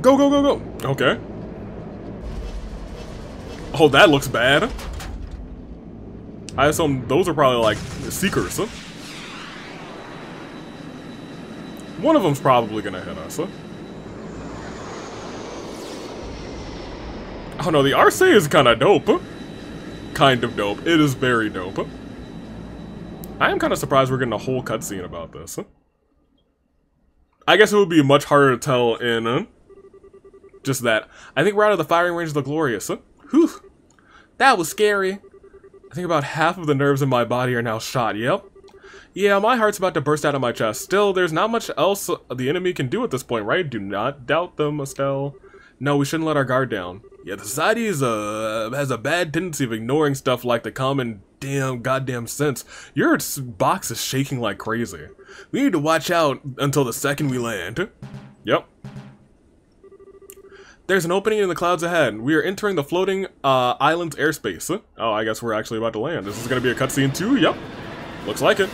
[SPEAKER 1] Go, go, go, go. Okay. Oh, that looks bad. I assume those are probably like seekers. Huh? One of them's probably gonna hit us. Huh? Oh no, the RC is kind of dope. Huh? kind of dope. It is very dope. I am kind of surprised we're getting a whole cutscene about this. I guess it would be much harder to tell in just that. I think we're out of the firing range of the Glorious. Whew. That was scary. I think about half of the nerves in my body are now shot. Yep. Yeah, my heart's about to burst out of my chest. Still, there's not much else the enemy can do at this point, right? Do not doubt them, Estelle. No, we shouldn't let our guard down. Yeah, the society is, has a bad tendency of ignoring stuff like the common goddamn sense. Your box is shaking like crazy. We need to watch out until the second we land. Yep. There's an opening in the clouds ahead. We are entering the floating island's airspace. Oh, I guess we're actually about to land. This is going to be a cutscene too? Yep. Looks like it.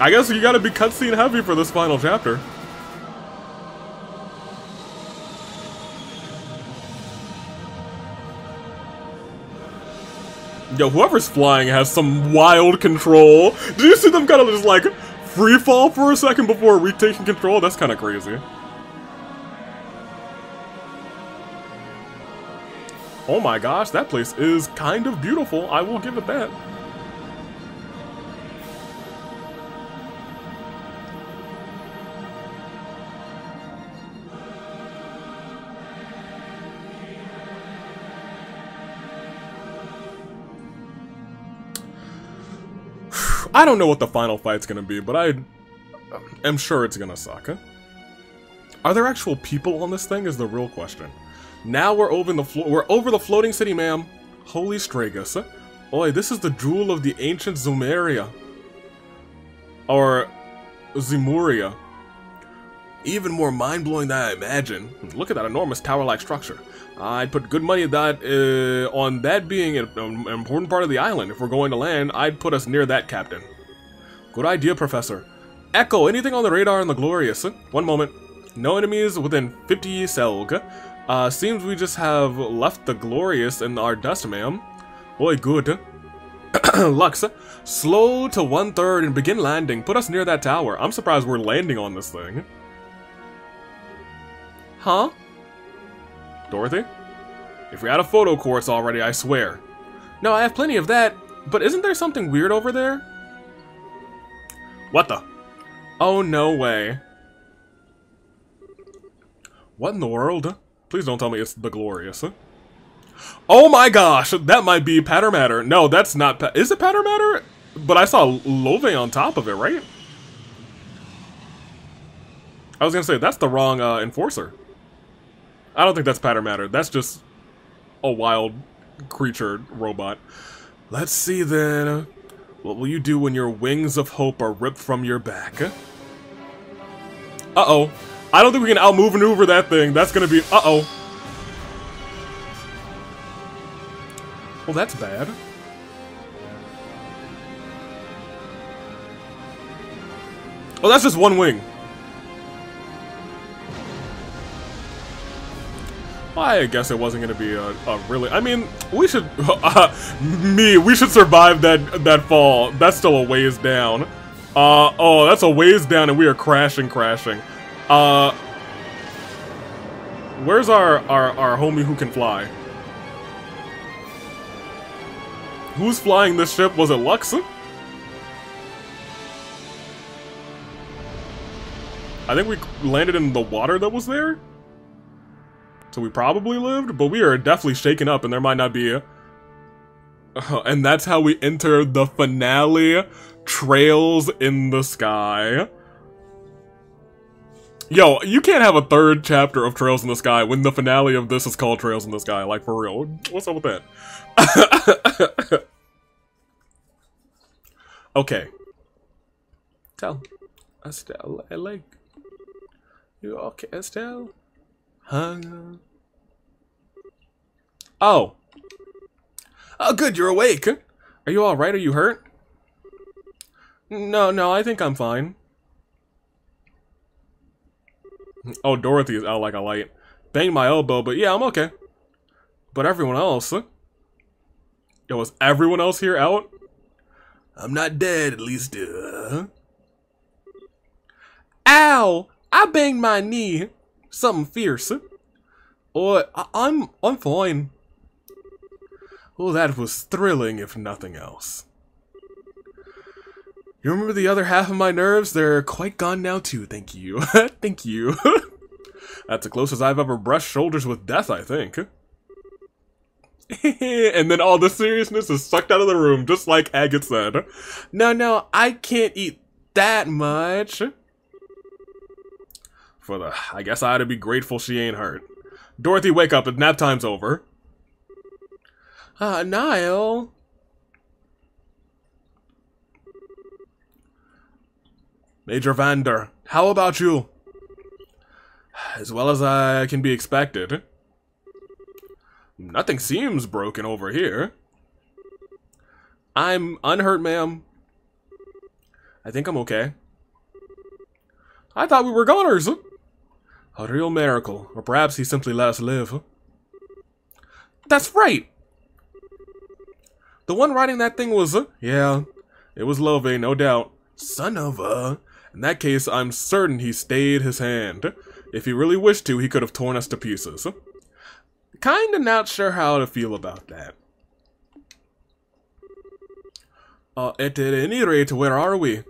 [SPEAKER 1] I guess you gotta be cutscene heavy for this final chapter. Yo, whoever's flying has some wild control. Did you see them kind of just like free fall for a second before retaking control? That's kind of crazy. Oh my gosh, that place is kind of beautiful. I will give it that. I don't know what the final fight's gonna be, but I am sure it's gonna suck. Are there actual people on this thing is the real question. Now we're over the floating city, ma'am. Holy Stragus. Oi, this is the jewel of the ancient Zumeria. Or Zemuria. Even more mind-blowing than I imagine. Look at that enormous tower-like structure. I'd put good money that on that being an important part of the island. If we're going to land, I'd put us near that, Captain. Good idea, Professor. Echo, anything on the radar in the Glorious? One moment. No enemies within 50 Selg. Seems we just have left the Glorious in our dust, ma'am. Boy, good. Lux, slow to 1/3 and begin landing. Put us near that tower. I'm surprised we're landing on this thing. Huh? Dorothy? If we had a photo course already, I swear. No, I have plenty of that, but isn't there something weird over there? What the? Oh, no way. What in the world? Please don't tell me it's the Glorious. Oh my gosh, that might be Patter Matter. No, that's not is it Patter Matter? But I saw Love on top of it, right? I was gonna say, that's the wrong enforcer. I don't think that's Patter Matter. That's just a wild creature robot. Let's see then. What will you do when your wings of hope are ripped from your back? Uh-oh. I don't think we can outmaneuver that thing. That's gonna be... Uh-oh. Well, that's bad. Oh, that's just one wing. I guess it wasn't going to be a really... I mean, we should... we should survive that fall. That's still a ways down. Oh, that's a ways down and we are crashing. Where's our homie who can fly? Who's flying this ship? Was it Lux? I think we landed in the water that was there? So we probably lived, but we are definitely shaken up and there might not be and that's how we enter the finale, Trails in the Sky. Yo, you can't have a third chapter of Trails in the Sky when the finale of this is called Trails in the Sky, like for real. What's up with that? Okay. Tell Estelle, I like you okay, Estelle? Hung. Oh. Oh, good, you're awake. Are you alright? Are you hurt? No, I think I'm fine. Oh, Dorothy is out like a light. Banged my elbow, but yeah, I'm okay. But everyone else? Yo, is everyone else here out? I'm not dead, at least, Ow! I banged my knee. Something fierce. Oh, I'm fine. Well, that was thrilling, if nothing else. You remember the other half of my nerves? They're quite gone now too, thank you. Thank you. That's the closest I've ever brushed shoulders with death, I think. And then all the seriousness is sucked out of the room, just like Agate said. No, I can't eat that much. I guess I ought to be grateful she ain't hurt. Dorothy, wake up, nap time's over. Niall. Major Vander, how about you? As well as I can be expected. Nothing seems broken over here. I'm unhurt, ma'am. I think I'm okay. I thought we were goners. A real miracle. Or perhaps he simply let us live. That's right! The one riding that thing was, yeah, it was Love, no doubt. Son of a... In that case, I'm certain he stayed his hand. If he really wished to, he could have torn us to pieces. Kinda not sure how to feel about that. At any rate, where are we?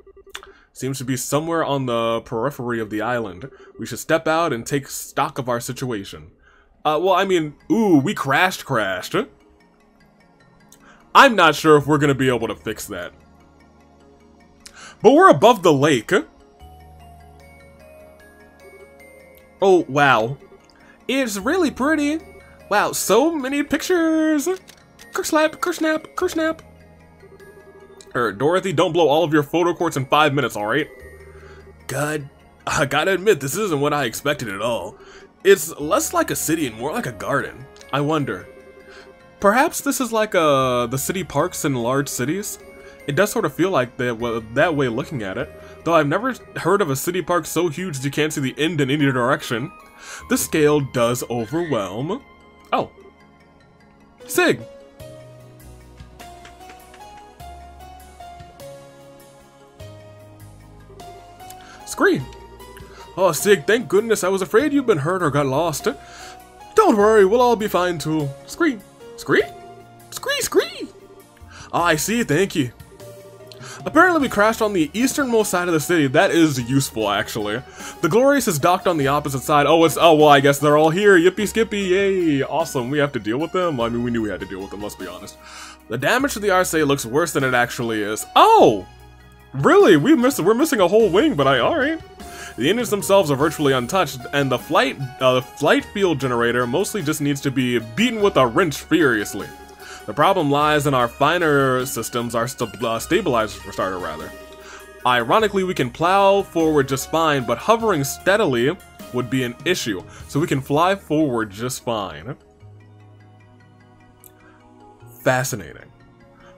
[SPEAKER 1] Seems to be somewhere on the periphery of the island. We should step out and take stock of our situation. Well, I mean, ooh, we crashed. I'm not sure if we're gonna be able to fix that. But we're above the lake. Oh, wow. It's really pretty. Wow, so many pictures. Kerslap, kersnap, kersnap. Dorothy, don't blow all of your photo quartz in 5 minutes, alright? God, I gotta admit, this isn't what I expected at all. It's less like a city and more like a garden. I wonder. Perhaps this is like the city parks in large cities? It does sort of feel like that way looking at it, though I've never heard of a city park so huge that you can't see the end in any direction. The scale does overwhelm. Oh. Sig! Scree! Oh, Sig, thank goodness, I was afraid you'd been hurt or got lost. Don't worry, we'll all be fine too. Scree! Scree? Scree! Oh, I see, thank you. Apparently we crashed on the easternmost side of the city. That is useful, actually. The Glorious is docked on the opposite side. Oh, well, I guess they're all here. Yippee skippy, yay. Awesome, we have to deal with them? I mean, we knew we had to deal with them, let's be honest. The damage to the Arcee looks worse than it actually is. Oh! Really? We're missing a whole wing, but alright. The engines themselves are virtually untouched, and the flight field generator mostly just needs to be beaten with a wrench furiously. The problem lies in our finer systems, our stabilizers for starter, rather. Ironically, we can plow forward just fine, but hovering steadily would be an issue, so we can fly forward just fine. Fascinating.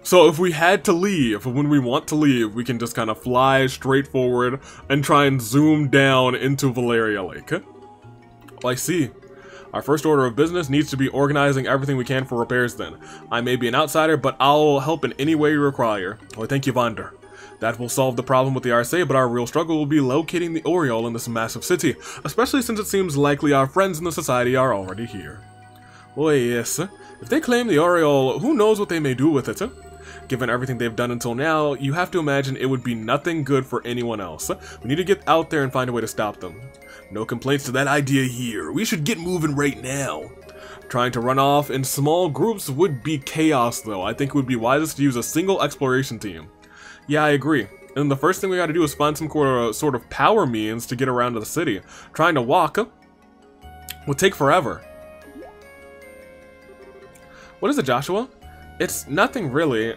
[SPEAKER 1] So if we had to leave, when we want to leave, we can just kind of fly straight forward and try and zoom down into Valeria Lake. Well, I see. Our first order of business needs to be organizing everything we can for repairs then. I may be an outsider, but I'll help in any way you require. Oh, thank you, Vander. That will solve the problem with the Arcee, but our real struggle will be locating the Aureole in this massive city, especially since it seems likely our friends in the society are already here. Oh yes, if they claim the Aureole, who knows what they may do with it? Given everything they've done until now, you have to imagine it would be nothing good for anyone else. We need to get out there and find a way to stop them. No complaints to that idea here. We should get moving right now. Trying to run off in small groups would be chaos though. I think it would be wisest to use a single exploration team. Yeah, I agree. And the first thing we gotta do is find some sort of power means to get around to the city. Trying to walk would take forever. What is it, Joshua? It's nothing really.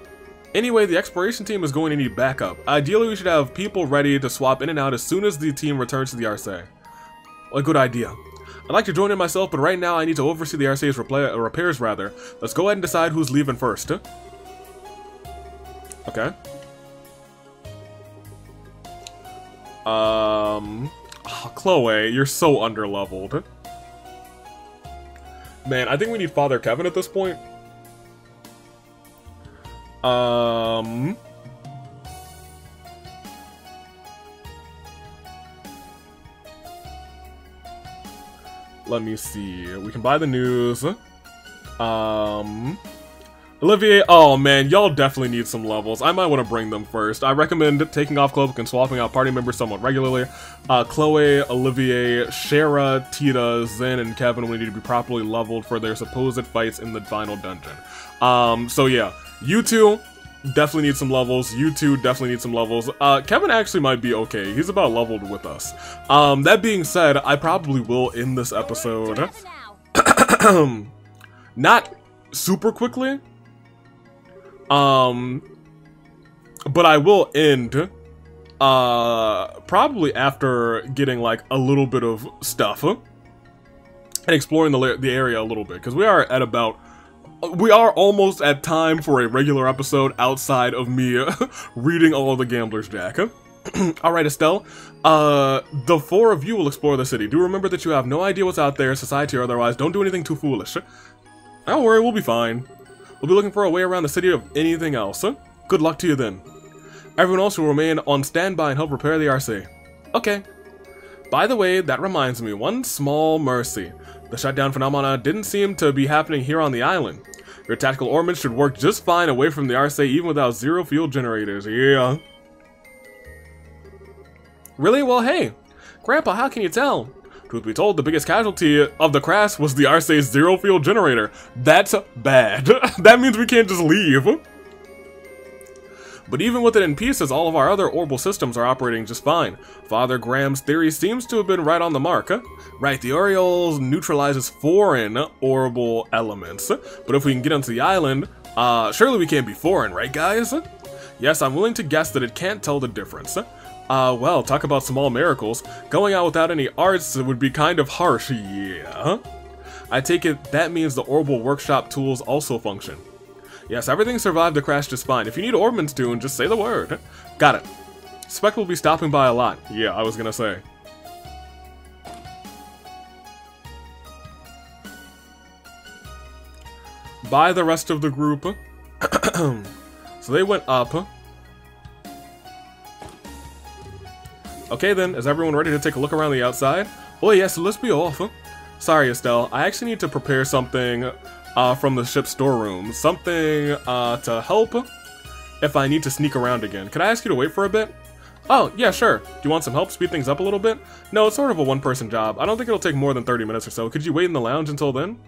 [SPEAKER 1] Anyway, the exploration team is going to need backup. Ideally, we should have people ready to swap in and out as soon as the team returns to the Arcee. Well, a good idea. I'd like to join in myself, but right now I need to oversee the Arcee's repairs, rather. Let's go ahead and decide who's leaving first. Okay. Oh, Chloe, you're so underleveled. Man, I think we need Father Kevin at this point. let me see. We can buy the news. Olivier, oh man, y'all definitely need some levels. I might want to bring them first. I recommend taking off cloak and swapping out party members somewhat regularly. Chloe, Olivier, Shara, Tita, Zen, and Kevin will need to be properly leveled for their supposed fights in the final dungeon. So yeah, you two definitely need some levels. You two definitely need some levels. Kevin actually might be okay. He's about leveled with us. That being said, I probably will end this episode. Not super quickly. But I will end, probably after getting, like, a little bit of stuff, and exploring the area a little bit, because we are almost at time for a regular episode outside of me reading all of the Gambler's Jack. Alright, Estelle, the four of you will explore the city. Do remember that you have no idea what's out there, society or otherwise. Don't do anything too foolish. Don't worry, we'll be fine. We'll be looking for a way around the city of anything else. Good luck to you then. Everyone else will remain on standby and help repair the RC. Okay. By the way, that reminds me, one small mercy. The shutdown phenomena didn't seem to be happening here on the island. Your tactical ornaments should work just fine away from the RC even without zero fuel generators. Yeah. Really? Well, hey. Grandpa, how can you tell? Truth be told, the biggest casualty of the crash was the RC's zero fuel generator. That's bad. That means we can't just leave. But even with it in pieces, all of our other orbital systems are operating just fine. Father Graham's theory seems to have been right on the mark. Right, the Aureole neutralizes foreign orbital elements. But if we can get onto the island, surely we can't be foreign, right guys? Yes, I'm willing to guess that it can't tell the difference. Well, talk about small miracles. Going out without any arts would be kind of harsh, yeah. I take it that means the orbital workshop tools also function. Yes, everything survived the crash just fine. If you need ornaments tuned, just say the word. Got it. Spec will be stopping by a lot. Yeah, I was gonna say. By the rest of the group. So they went up. Okay then, is everyone ready to take a look around the outside? Oh yes, let's be off. Sorry Estelle, I actually need to prepare something from the ship's storeroom. Something to help if I need to sneak around again. Could I ask you to wait for a bit? Oh, yeah, sure. Do you want some help speed things up a little bit? No, it's sort of a one-person job. I don't think it'll take more than 30 minutes or so. Could you wait in the lounge until then?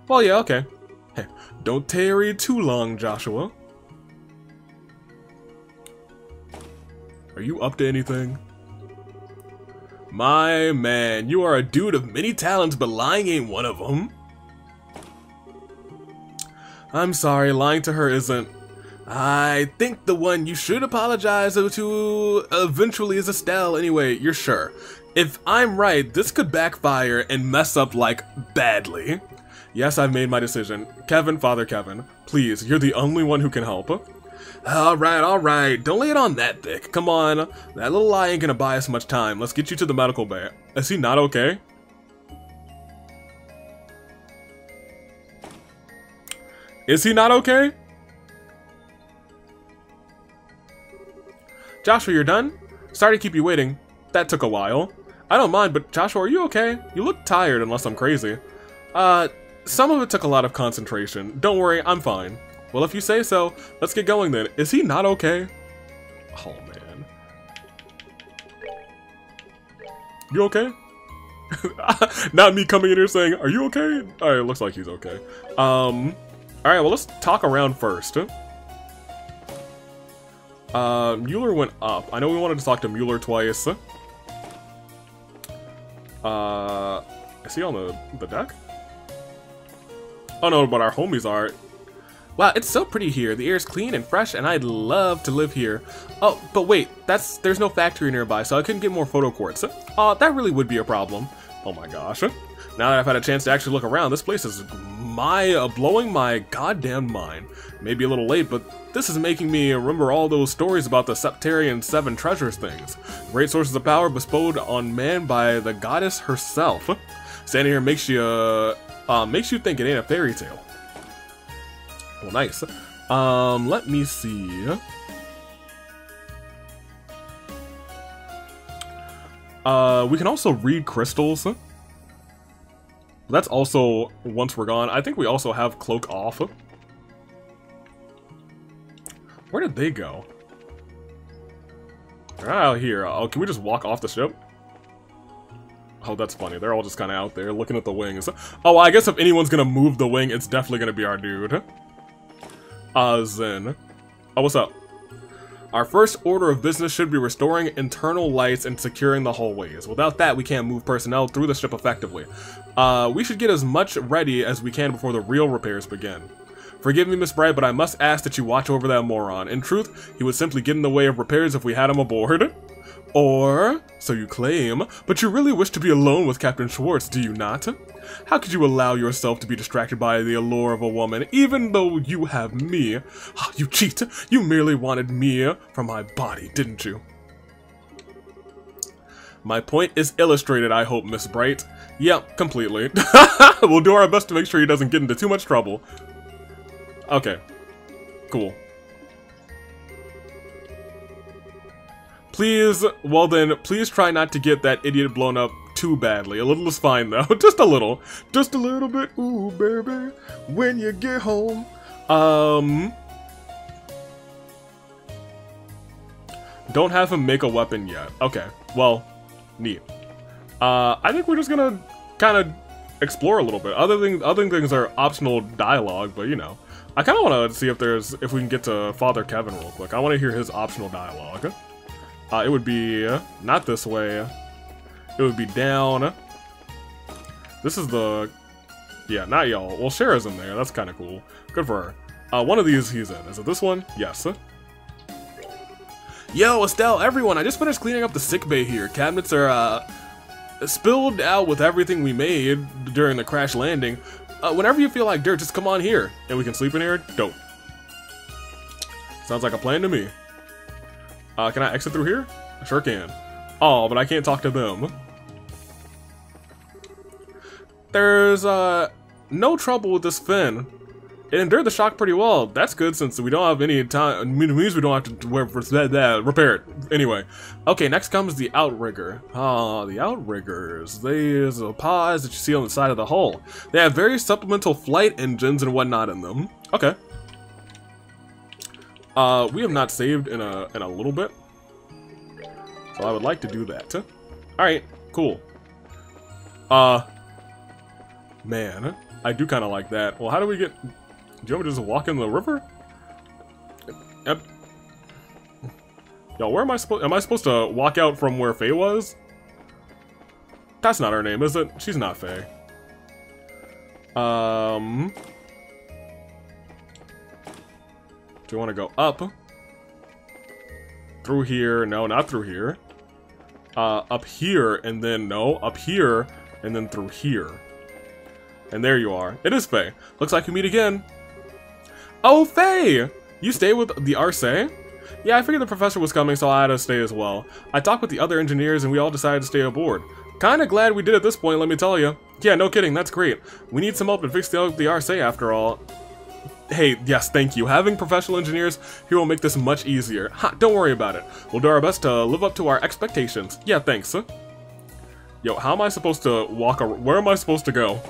[SPEAKER 1] Well, yeah, okay. Hey, don't tarry too long, Joshua. Are you up to anything? My man, you are a dude of many talents, but lying ain't one of them. I'm sorry, lying to her isn't. I think the one you should apologize to eventually is Estelle. Anyway, you're sure. If I'm right, this could backfire and mess up, like, badly. Yes, I've made my decision. Kevin, Father Kevin, please, you're the only one who can help. Alright, don't lay it on that thick. Come on, that little lie ain't gonna buy us much time. Let's get you to the medical bay. Is he not okay? Is he not okay? Joshua, you're done? Sorry to keep you waiting. That took a while. I don't mind, but Joshua, are you okay? You look tired, unless I'm crazy. Some of it took a lot of concentration. Don't worry, I'm fine. Well, if you say so, let's get going then. Is he not okay? Oh, man. You okay? Not me coming in here saying, are you okay? Alright, looks like he's okay. Alright, well, let's talk around first. Mueller went up. I know we wanted to talk to Mueller twice. Is he on the deck? Oh no, but our homies are. Wow, it's so pretty here. The air's clean and fresh, and I'd love to live here. Oh, but wait, there's no factory nearby, so I couldn't get more photo quartz. That really would be a problem. Oh my gosh. Now that I've had a chance to actually look around, this place is blowing my goddamn mind. Maybe a little late, but this is making me remember all those stories about the Septarian 7 treasures things. Great sources of power bestowed on man by the goddess herself. Standing here makes you think it ain't a fairy tale. Well, nice. Let me see. We can also read crystals. That's also, once we're gone, I think we also have cloak off. Where did they go? They're not out here. Oh, can we just walk off the ship? Oh, that's funny. They're all just kind of out there looking at the wings. Oh, I guess if anyone's gonna move the wing, it's definitely gonna be our dude. Zen. Oh, what's up? Our first order of business should be restoring internal lights and securing the hallways. Without that, we can't move personnel through the ship effectively. We should get as much ready as we can before the real repairs begin. Forgive me, Miss Bright, but I must ask that you watch over that moron. In truth, he would simply get in the way of repairs if we had him aboard. Or, so you claim, but you really wish to be alone with Captain Schwartz, do you not? How could you allow yourself to be distracted by the allure of a woman, even though you have me? You cheat! You merely wanted me for my body, didn't you? My point is illustrated, I hope, Miss Bright. Yep, completely. We'll do our best to make sure he doesn't get into too much trouble. Okay. Cool. Please, well then, please try not to get that idiot blown up too badly. A little is fine though. Just a little. Just a little bit. Ooh, baby. When you get home. Don't have him make a weapon yet. Okay. Well, neat. I think we're just gonna kind of explore a little bit. Other things are optional dialogue, but you know. I kind of want to see if we can get to Father Kevin real quick. I want to hear his optional dialogue. It would be not this way. It would be down. This is the... Yeah, not y'all. Well, Shara's in there. That's kind of cool. Good for her. One of these he's in. Is it this one? Yes. Yo, Estelle, everyone. I just finished cleaning up the sickbay here. Cabinets are, spilled out with everything we made during the crash landing. Whenever you feel like dirt, just come on here. And we can sleep in here? Dope. Sounds like a plan to me. Can I exit through here? I sure can. Oh, but I can't talk to them. There's, no trouble with this fin. It endured the shock pretty well. That's good since we don't have any time. It means we don't have to repair it. Anyway. Okay, next comes the outrigger. The outriggers. There's a pause that you see on the side of the hull. They have various supplemental flight engines and whatnot in them. Okay. We have not saved in a little bit, so I would like to do that. Alright, cool. Man, I do kind of like that. Well, how do we get... Do you want me to just walk in the river? Yep. Yo, where am I supposed to walk out from where Faye was? That's not her name, is it? She's not Faye. Do you want to go up? Through here? No, not through here. Up here, and then no. Up here, and then through here. And there you are. It is Faye. Looks like we meet again. Oh, Faye! You stay with the Arce? Yeah, I figured the professor was coming, so I had to stay as well. I talked with the other engineers, and we all decided to stay aboard. Kinda glad we did at this point, let me tell you. Yeah, no kidding, that's great. We need some help to fix the Arce after all. Hey, yes, thank you. Having professional engineers here will make this much easier. Ha, don't worry about it. We'll do our best to live up to our expectations. Yeah, thanks. Yo, how am I supposed to walk where am I supposed to go?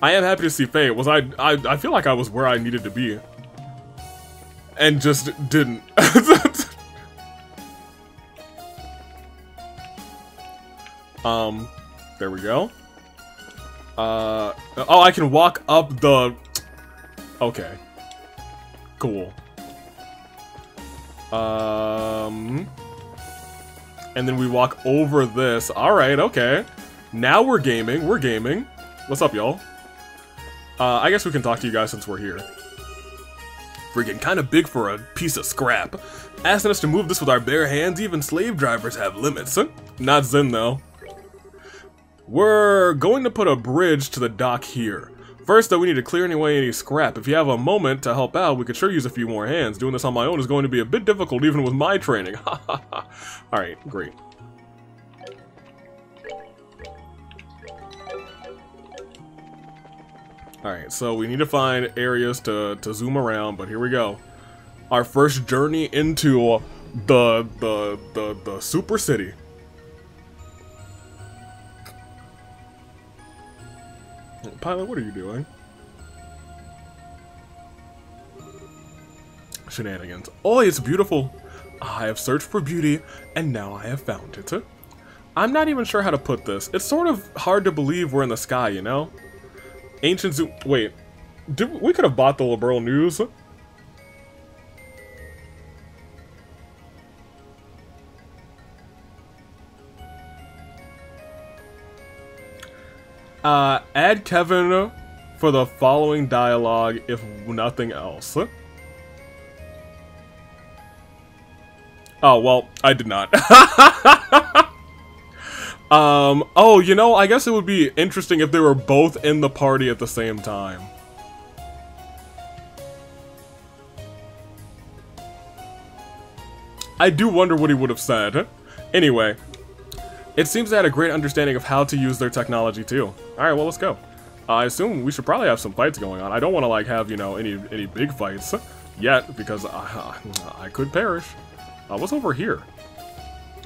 [SPEAKER 1] I am happy to see Faye. I feel like I was where I needed to be. And just didn't. There we go. Oh, I can walk up the... Okay. Cool. And then we walk over this. Alright, okay. Now we're gaming. We're gaming. What's up, y'all? I guess we can talk to you guys since we're here. Freaking kinda big for a piece of scrap. Asking us to move this with our bare hands, even slave drivers have limits. Not Zen, though. We're going to put a bridge to the dock here. First, though, we need to clear any scrap. If you have a moment to help out, we could sure use a few more hands. Doing this on my own is going to be a bit difficult, even with my training. Alright, great. Alright, so we need to find areas to zoom around, but here we go. Our first journey into the super city. pilot, what are you doing? Shenanigans. Oh, it's beautiful. I have searched for beauty, and now I have found it. I'm not even sure how to put this. It's sort of hard to believe we're in the sky, you know? Ancient zoo. Wait. We could have bought the Liberal News. Add Kevin for the following dialogue, if nothing else. Oh, well, I did not. Oh, you know, I guess it would be interesting if they were both in the party at the same time. I do wonder what he would have said. Anyway, it seems they had a great understanding of how to use their technology too. Alright, well, let's go. I assume we should probably have some fights going on. I don't want to, like, have, you know, any big fights yet, because I could perish. What's over here?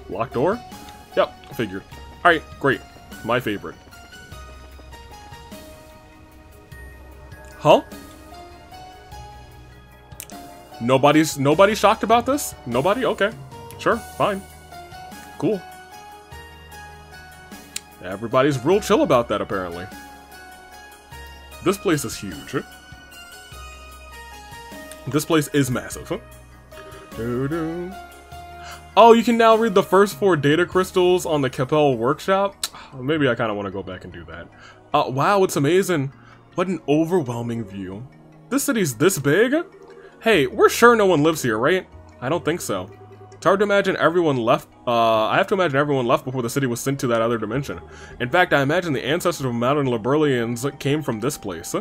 [SPEAKER 1] Locked door? Yep, figured. Alright, great. My favorite. Huh? Nobody's shocked about this? Nobody? Okay. Sure, fine. Cool. Everybody's real chill about that, apparently. This place is huge. This place is massive. Doo-doo. Oh, you can now read the first 4 data crystals on the Capel workshop? Maybe I kind of want to go back and do that. Wow, it's amazing. What an overwhelming view. This city's this big? Hey, we're sure no one lives here, right? I don't think so. It's hard to imagine everyone left. I have to imagine everyone left before the city was sent to that other dimension. In fact, I imagine the ancestors of modern Liberalians came from this place.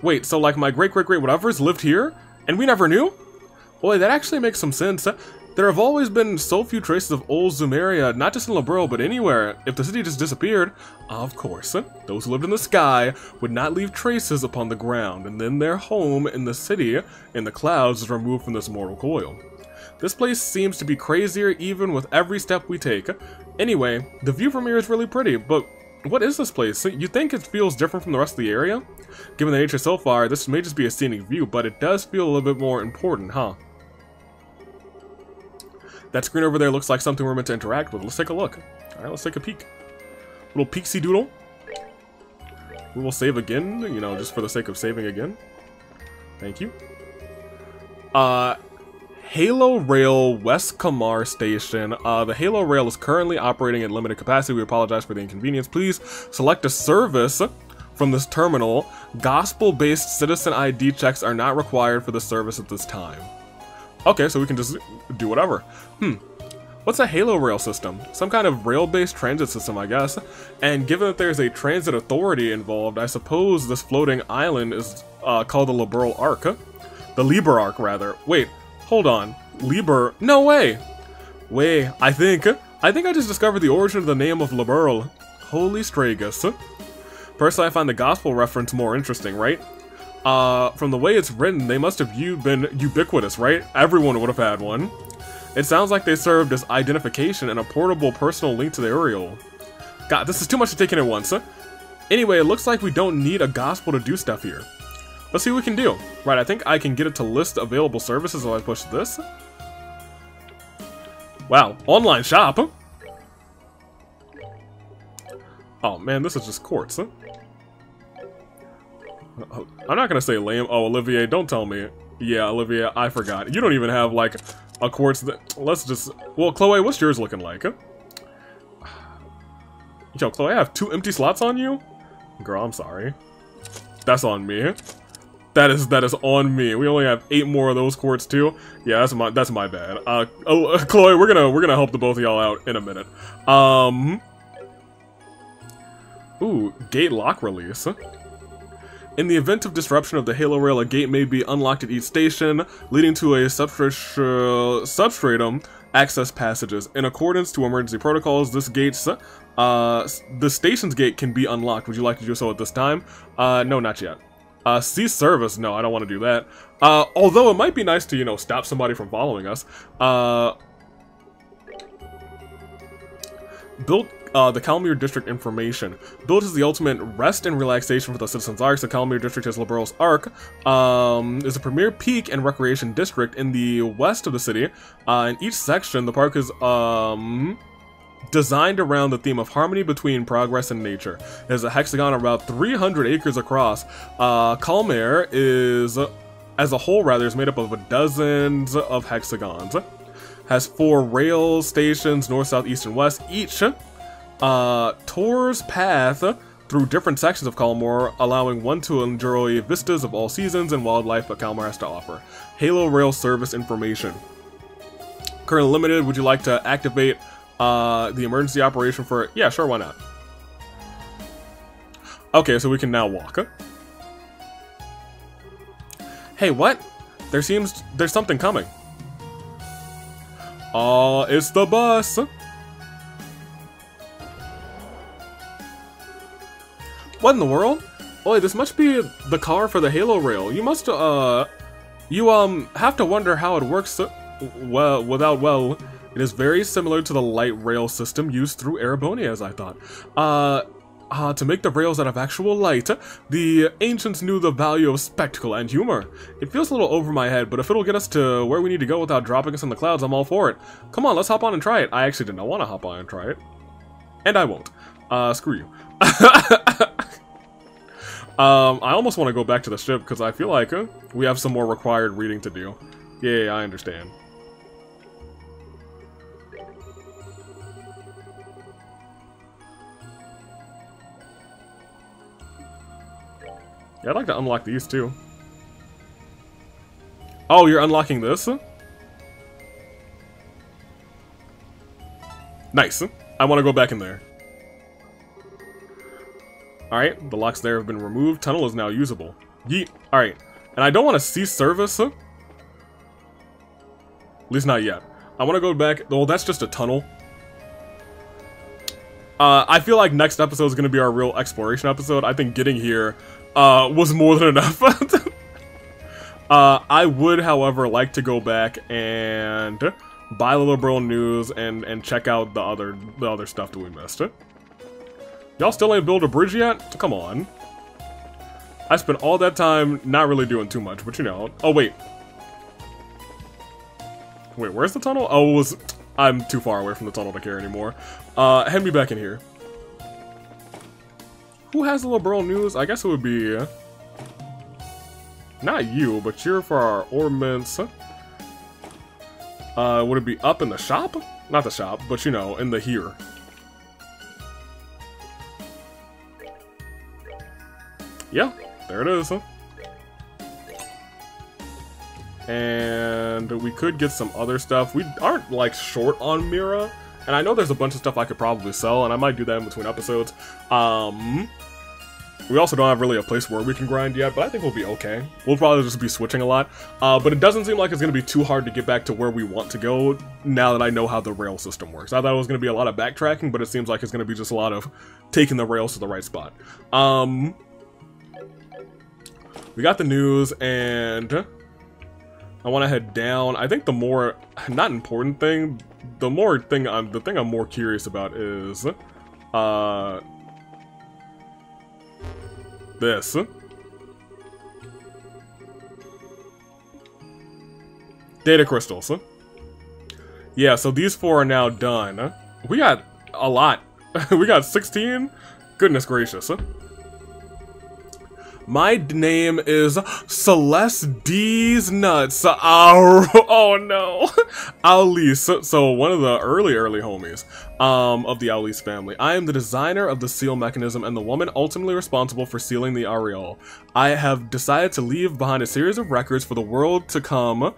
[SPEAKER 1] Wait, so like my great-great-great-whatevers lived here? And we never knew? Boy, that actually makes some sense. There have always been so few traces of old Zumeria, not just in Liberal, but anywhere. If the city just disappeared, of course, those who lived in the sky would not leave traces upon the ground, and then their home in the city, in the clouds, is removed from this mortal coil. This place seems to be crazier even with every step we take. Anyway, the view from here is really pretty, but what is this place? You think it feels different from the rest of the area? Given the nature so far, this may just be a scenic view, but it does feel a little bit more important, huh? That screen over there looks like something we're meant to interact with. Let's take a look. Alright, let's take a peek. Little peeksy doodle. We will save again, you know, just for the sake of saving again. Thank you. Halo Rail West Kamar Station. The Halo Rail is currently operating at limited capacity. We apologize for the inconvenience. Please select a service from this terminal. Gospel-based citizen ID checks are not required for the service at this time. Okay, so we can just do whatever. What's a Halo Rail system? Some kind of rail-based transit system, I guess. And given that there's a transit authority involved, I suppose this floating island is called the Liberal Arc. The Liber Arc, rather. Wait, hold on. Liber? No way! Wait, I think I just discovered the origin of the name of Liberal. Holy Stragus. Personally, I find the gospel reference more interesting, right? From the way it's written, they must have been ubiquitous, right? Everyone would have had one. It sounds like they served as identification and a portable personal link to the Aureole. God, this is too much to take in at once. Anyway, it looks like we don't need a gospel to do stuff here. Let's see what we can do. Right, I think I can get it to list available services if I push this. Wow, online shop. Oh man, this is just quartz. I'm not gonna say lame. Oh, Olivier, don't tell me. Yeah, Olivier, I forgot. You don't even have, like, a quartz that... Let's just... Well, Chloe, what's yours looking like? Yo, Chloe, I have 2 empty slots on you? Girl, I'm sorry. That's on me. That is on me. We only have 8 more of those quartz, too. Yeah, that's my bad. Chloe, we're gonna help the both of y'all out in a minute. Ooh, gate lock release. In the event of disruption of the Halo Rail, a gate may be unlocked at each station, leading to a substratum access passages. In accordance to emergency protocols, the station's gate can be unlocked. Would you like to do so at this time? No, not yet. Cease service. No, I don't want to do that. Although it might be nice to, you know, stop somebody from following us. the Calmere District information. Built as the ultimate rest and relaxation for the citizens' arcs, the Calmere District is Liberal's Arc, is a premier peak and recreation district in the west of the city. In each section, the park is designed around the theme of harmony between progress and nature. It is a hexagon about 300 acres across. Calmere is, as a whole rather, is made up of dozens of hexagons. Has 4 rail stations, north, south, east, and west. Each tours path through different sections of Calmere, allowing one to enjoy vistas of all seasons and wildlife that Calmere has to offer. Halo Rail Service information. Currently limited. Would you like to activate the emergency operation for it? Yeah, sure, why not? Okay, so we can now walk. Hey, what? There's something coming. Oh, it's the bus! What in the world? Oi, this must be the car for the Halo Rail. You must, have to wonder how it works, well, it is very similar to the light rail system used through Erebonia, as I thought. To make the rails out of actual light, the ancients knew the value of spectacle and humor. It feels a little over my head, but if it'll get us to where we need to go without dropping us in the clouds, I'm all for it. Come on, let's hop on and try it. I actually did not want to hop on and try it. And I won't. Screw you. I almost want to go back to the ship, because I feel like we have some more required reading to do. Yeah, I understand. Yeah, I'd like to unlock these too. Oh, you're unlocking this? Nice. I want to go back in there. Alright, the locks there have been removed. Tunnel is now usable. Yeet. Alright. And I don't want to cease service. At least not yet. I want to go back. Well, that's just a tunnel. I feel like next episode is going to be our real exploration episode. I think getting here was more than enough. I would, however, like to go back and buy the liberal news and check out the other stuff that we missed. Y'all still ain't built a bridge yet? Come on. I spent all that time not really doing too much, but you know. Oh, wait. Wait, where's the tunnel? Oh, I'm too far away from the tunnel to care anymore. Head me back in here. Who has the liberal news? I guess it would be... not you, but you're for our ornaments. Would it be up in the shop? Not the shop, but you know, in the here. Yeah, there it is. And we could get some other stuff. We aren't, like, short on Mira. And I know there's a bunch of stuff I could probably sell, and I might do that in between episodes. We also don't have really a place where we can grind yet, but I think we'll be okay. We'll probably just be switching a lot. But it doesn't seem like it's going to be too hard to get back to where we want to go now that I know how the rail system works. I thought it was going to be a lot of backtracking, but it seems like it's going to be just a lot of taking the rails to the right spot. We got the news, and I want to head down. I think the more, not important thing, the thing I'm more curious about is, this. Data crystals. Yeah, so these 4 are now done. We got a lot. We got 16? Goodness gracious. My name is Celeste D's Nuts. Oh no. Aureole. So one of the early homies of the Aureole family. I am the designer of the seal mechanism and the woman ultimately responsible for sealing the Aureole. I have decided to leave behind a series of records for the world to come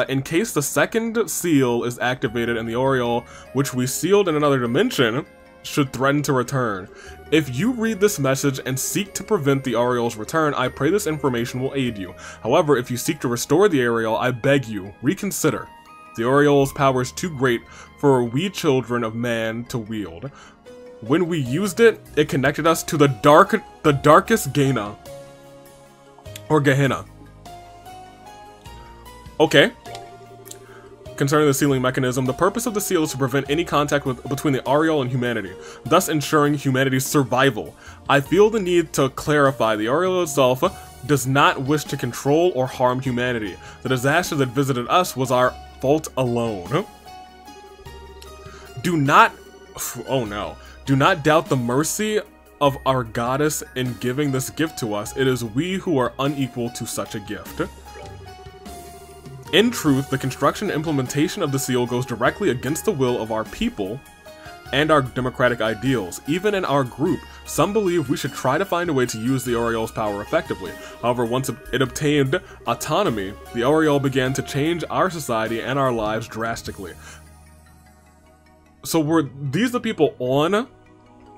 [SPEAKER 1] in case the second seal is activated and the Aureole, which we sealed in another dimension, should threaten to return. If you read this message and seek to prevent the Aureole's return, I pray this information will aid you. However, if you seek to restore the Aureole, I beg you, reconsider. The Aureole's power is too great for we children of man to wield. When we used it, it connected us to the darkest Gehenna. Or Gehenna. Okay. concerning the sealing mechanism, the purpose of the seal is to prevent any contact between the Aureole and humanity, thus ensuring humanity's survival. I feel the need to clarify the Aureole itself does not wish to control or harm humanity. The disaster that visited us was our fault alone. Do not doubt the mercy of our goddess in giving this gift to us. It is we who are unequal to such a gift. In truth, the construction and implementation of the seal goes directly against the will of our people and our democratic ideals. Even in our group, some believe we should try to find a way to use the Aureole's power effectively. However, once it obtained autonomy, the Aureole began to change our society and our lives drastically. So were these the people on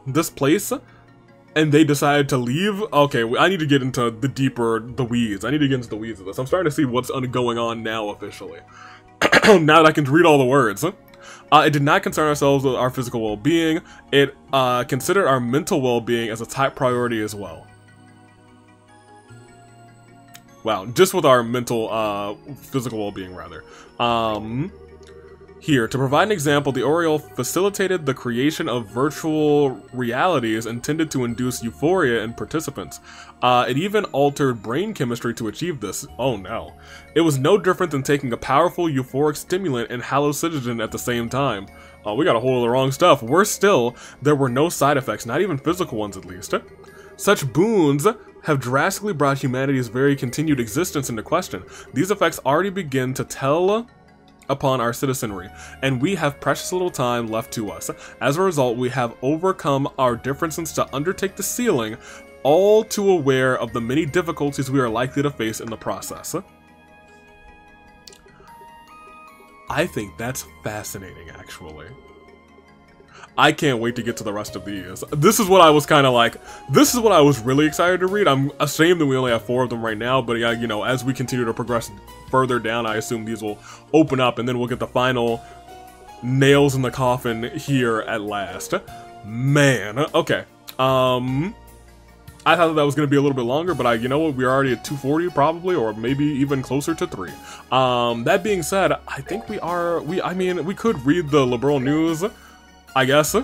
[SPEAKER 1] this place, and they decided to leave? Okay, I need to get into the weeds. I need to get into the weeds of this. I'm starting to see what's going on now officially. Now that I can read all the words. It did not concern ourselves with our physical well-being. It considered our mental well-being as a top priority as well. Wow, just with our mental, physical well-being rather. Here, to provide an example, the Aureole facilitated the creation of virtual realities intended to induce euphoria in participants. It even altered brain chemistry to achieve this. Oh no. It was no different than taking a powerful euphoric stimulant and hallucinogen at the same time. We got a hold of the wrong stuff. Worse still, there were no side effects, not even physical ones at least. Such boons have drastically brought humanity's very continued existence into question. These effects already begin to tell upon our citizenry, and we have precious little time left to us. As a result, we have overcome our differences to undertake the sealing, all too aware of the many difficulties we are likely to face in the process. I think that's fascinating, actually. I can't wait to get to the rest of these. This is what I was kind of like, this is what I was really excited to read. I'm ashamed that we only have 4 of them right now, but yeah, you know, as we continue to progress further down, I assume these will open up and then we'll get the final nails in the coffin here at last. Man, okay. I thought that was going to be a little bit longer, but you know what, we're already at 240 probably, or maybe even closer to 3. That being said, I think I mean, we could read the liberal news, I guess.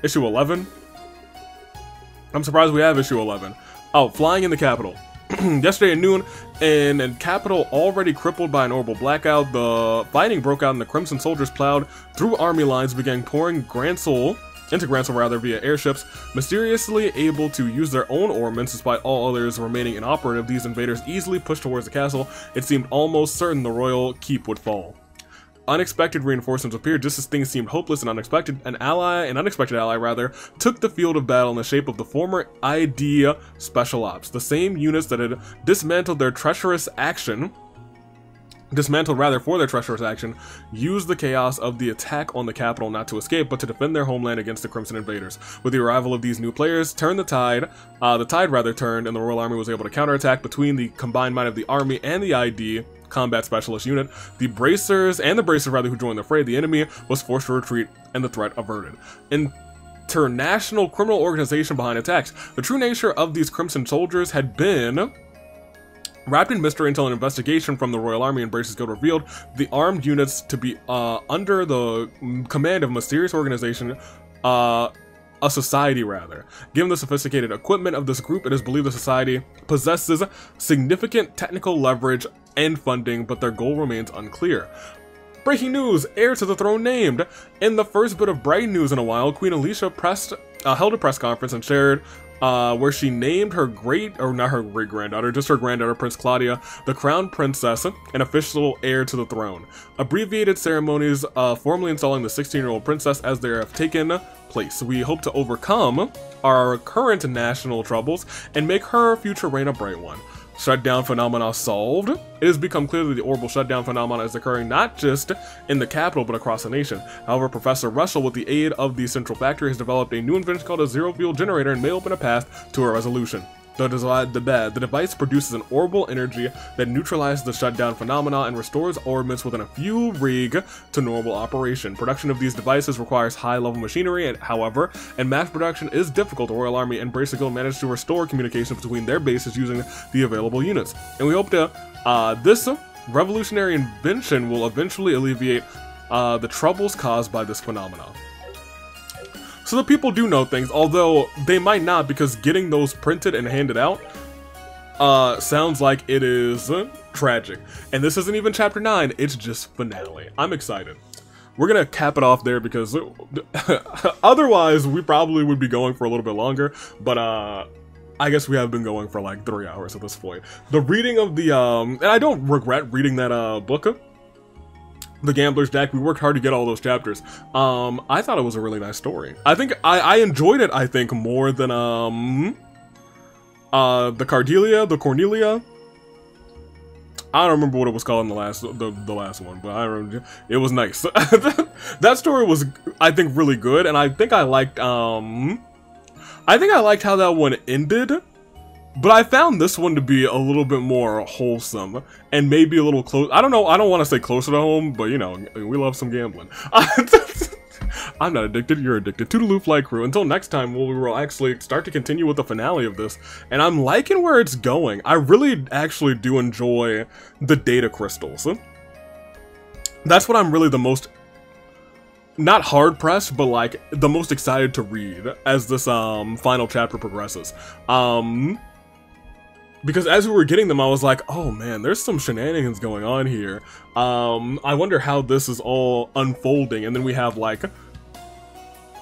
[SPEAKER 1] Issue 11. I'm surprised we have issue 11. Oh, flying in the capital. Yesterday at noon, in a capital already crippled by an orbital blackout, the fighting broke out and the Crimson soldiers plowed through army lines, began pouring into Gransel via airships. Mysteriously able to use their own ordnance despite all others remaining inoperative, these invaders easily pushed towards the castle. It seemed almost certain the royal keep would fall. Unexpected reinforcements appeared just as things seemed hopeless and unexpected. An unexpected ally took the field of battle in the shape of the former ID Special Ops. The same units that had dismantled for their treacherous action, used the chaos of the attack on the capital not to escape, but to defend their homeland against the Crimson invaders. With the arrival of these new players, the tide turned, and the Royal Army was able to counterattack. Between the combined might of the army and the ID Combat Specialist unit, the bracers who joined the fray, the enemy was forced to retreat and the threat averted. International criminal organization behind attacks. The true nature of these Crimson soldiers had been wrapped in mystery until an investigation from the Royal Army and Braces Guild revealed the armed units to be under the command of a mysterious organization, a society rather. Given the sophisticated equipment of this group, it is believed the society possesses significant technical leverage and funding, but their goal remains unclear. Breaking news! Heir to the throne named! In the first bit of bright news in a while, Queen Alicia held a press conference and shared where she named her granddaughter, Prince Claudia, the crown princess and official heir to the throne. Abbreviated ceremonies formally installing the 16-year-old princess as they have taken place. We hope to overcome our current national troubles and make her future reign a bright one. Shutdown phenomena solved. It has become clear that the orbital shutdown phenomena is occurring not just in the capital but across the nation. However, Professor Russell, with the aid of the central factory, has developed a new invention called a zero-fuel generator and may open a path to a resolution. The device produces an orbital energy that neutralizes the shutdown phenomena and restores orbits within a few rig to normal operation. Production of these devices requires high-level machinery, however, and mass production is difficult. The Royal Army and Bracer Guild managed to restore communication between their bases using the available units. And we hope to, this Revolutionary invention will eventually alleviate the troubles caused by this phenomenon. So the people do know things, although they might not, because getting those printed and handed out sounds like it is tragic. And this isn't even chapter 9, it's just finale. I'm excited. We're gonna cap it off there because otherwise we probably would be going for a little bit longer, but I guess we have been going for like 3 hours at this point. The reading of the, and I don't regret reading that book, The Gambler's Deck. We worked hard to get all those chapters. I thought it was a really nice story. I think I enjoyed it, I think, more than the Cornelia. I don't remember what it was called in the last one, but I remember it was nice. That story was, I think, really good, and I think I liked how that one ended. But I found this one to be a little bit more wholesome and maybe a little close. I don't know. I don't want to say closer to home, but you know, we love some gambling. I'm not addicted. You're addicted. Toodaloo Flight Crew. Until next time, we will actually start to continue with the finale of this. And I'm liking where it's going. I really actually do enjoy the data crystals. That's what I'm really the most, not hard pressed, but like the most excited to read as this final chapter progresses. Because as we were getting them, I was like, oh man, there's some shenanigans going on here. I wonder how this is all unfolding. And then we have like,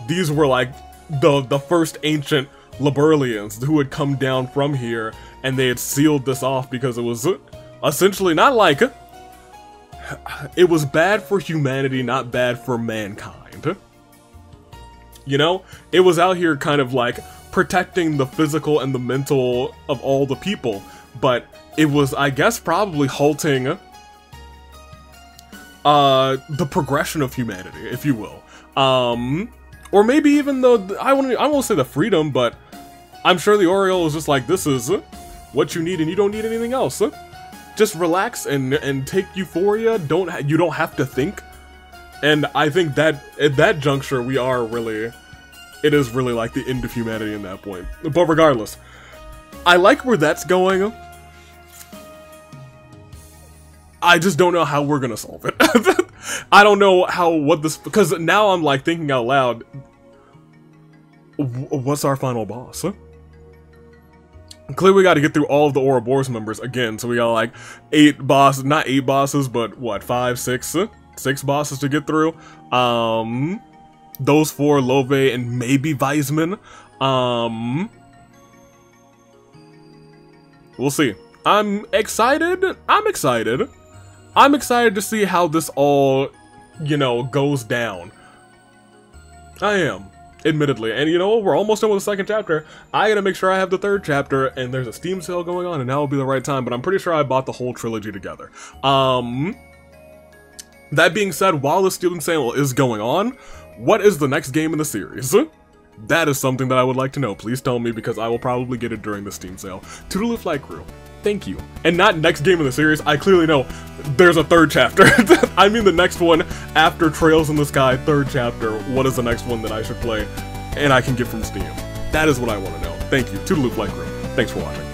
[SPEAKER 1] these were like the first ancient Liberlians who had come down from here, and they had sealed this off because it was essentially not like, it was bad for humanity, not bad for mankind. You know, it was out here kind of like protecting the physical and the mental of all the people, but it was, I guess, probably halting the progression of humanity, if you will. Or maybe even though I won't say the freedom, but I'm sure the Aureole is just like, this is what you need and you don't need anything else. Just relax and take euphoria. You don't have to think. And I think that at that juncture we are really, it is really like the end of humanity in that point. But regardless, I like where that's going. I just don't know how we're gonna solve it. I don't know what this, because now I'm like thinking out loud, what's our final boss? Clearly we got to get through all of the Ouroboros members again, so we got like 8 bosses, not 8 bosses, but what, 5, 6 bosses to get through. Those 4, Love and maybe Weisman. We'll see. I'm excited to see how this all, you know, goes down. I am, admittedly. And you know what? We're almost done with the 2nd chapter. I gotta make sure I have the 3rd chapter, and there's a Steam sale going on, and now will be the right time, but I'm pretty sure I bought the whole trilogy together. That being said, while the Steam sale is going on, what is the next game in the series? That is something that I would like to know. Please tell me, because I will probably get it during the Steam sale. Toodaloo Flight Crew. Thank you. And not next game in the series, I clearly know there's a 3rd chapter. I mean the next one after Trails in the Sky, 3rd chapter. What is the next one that I should play and I can get from Steam? That is what I want to know. Thank you. Toodaloo Flight Crew. Thanks for watching.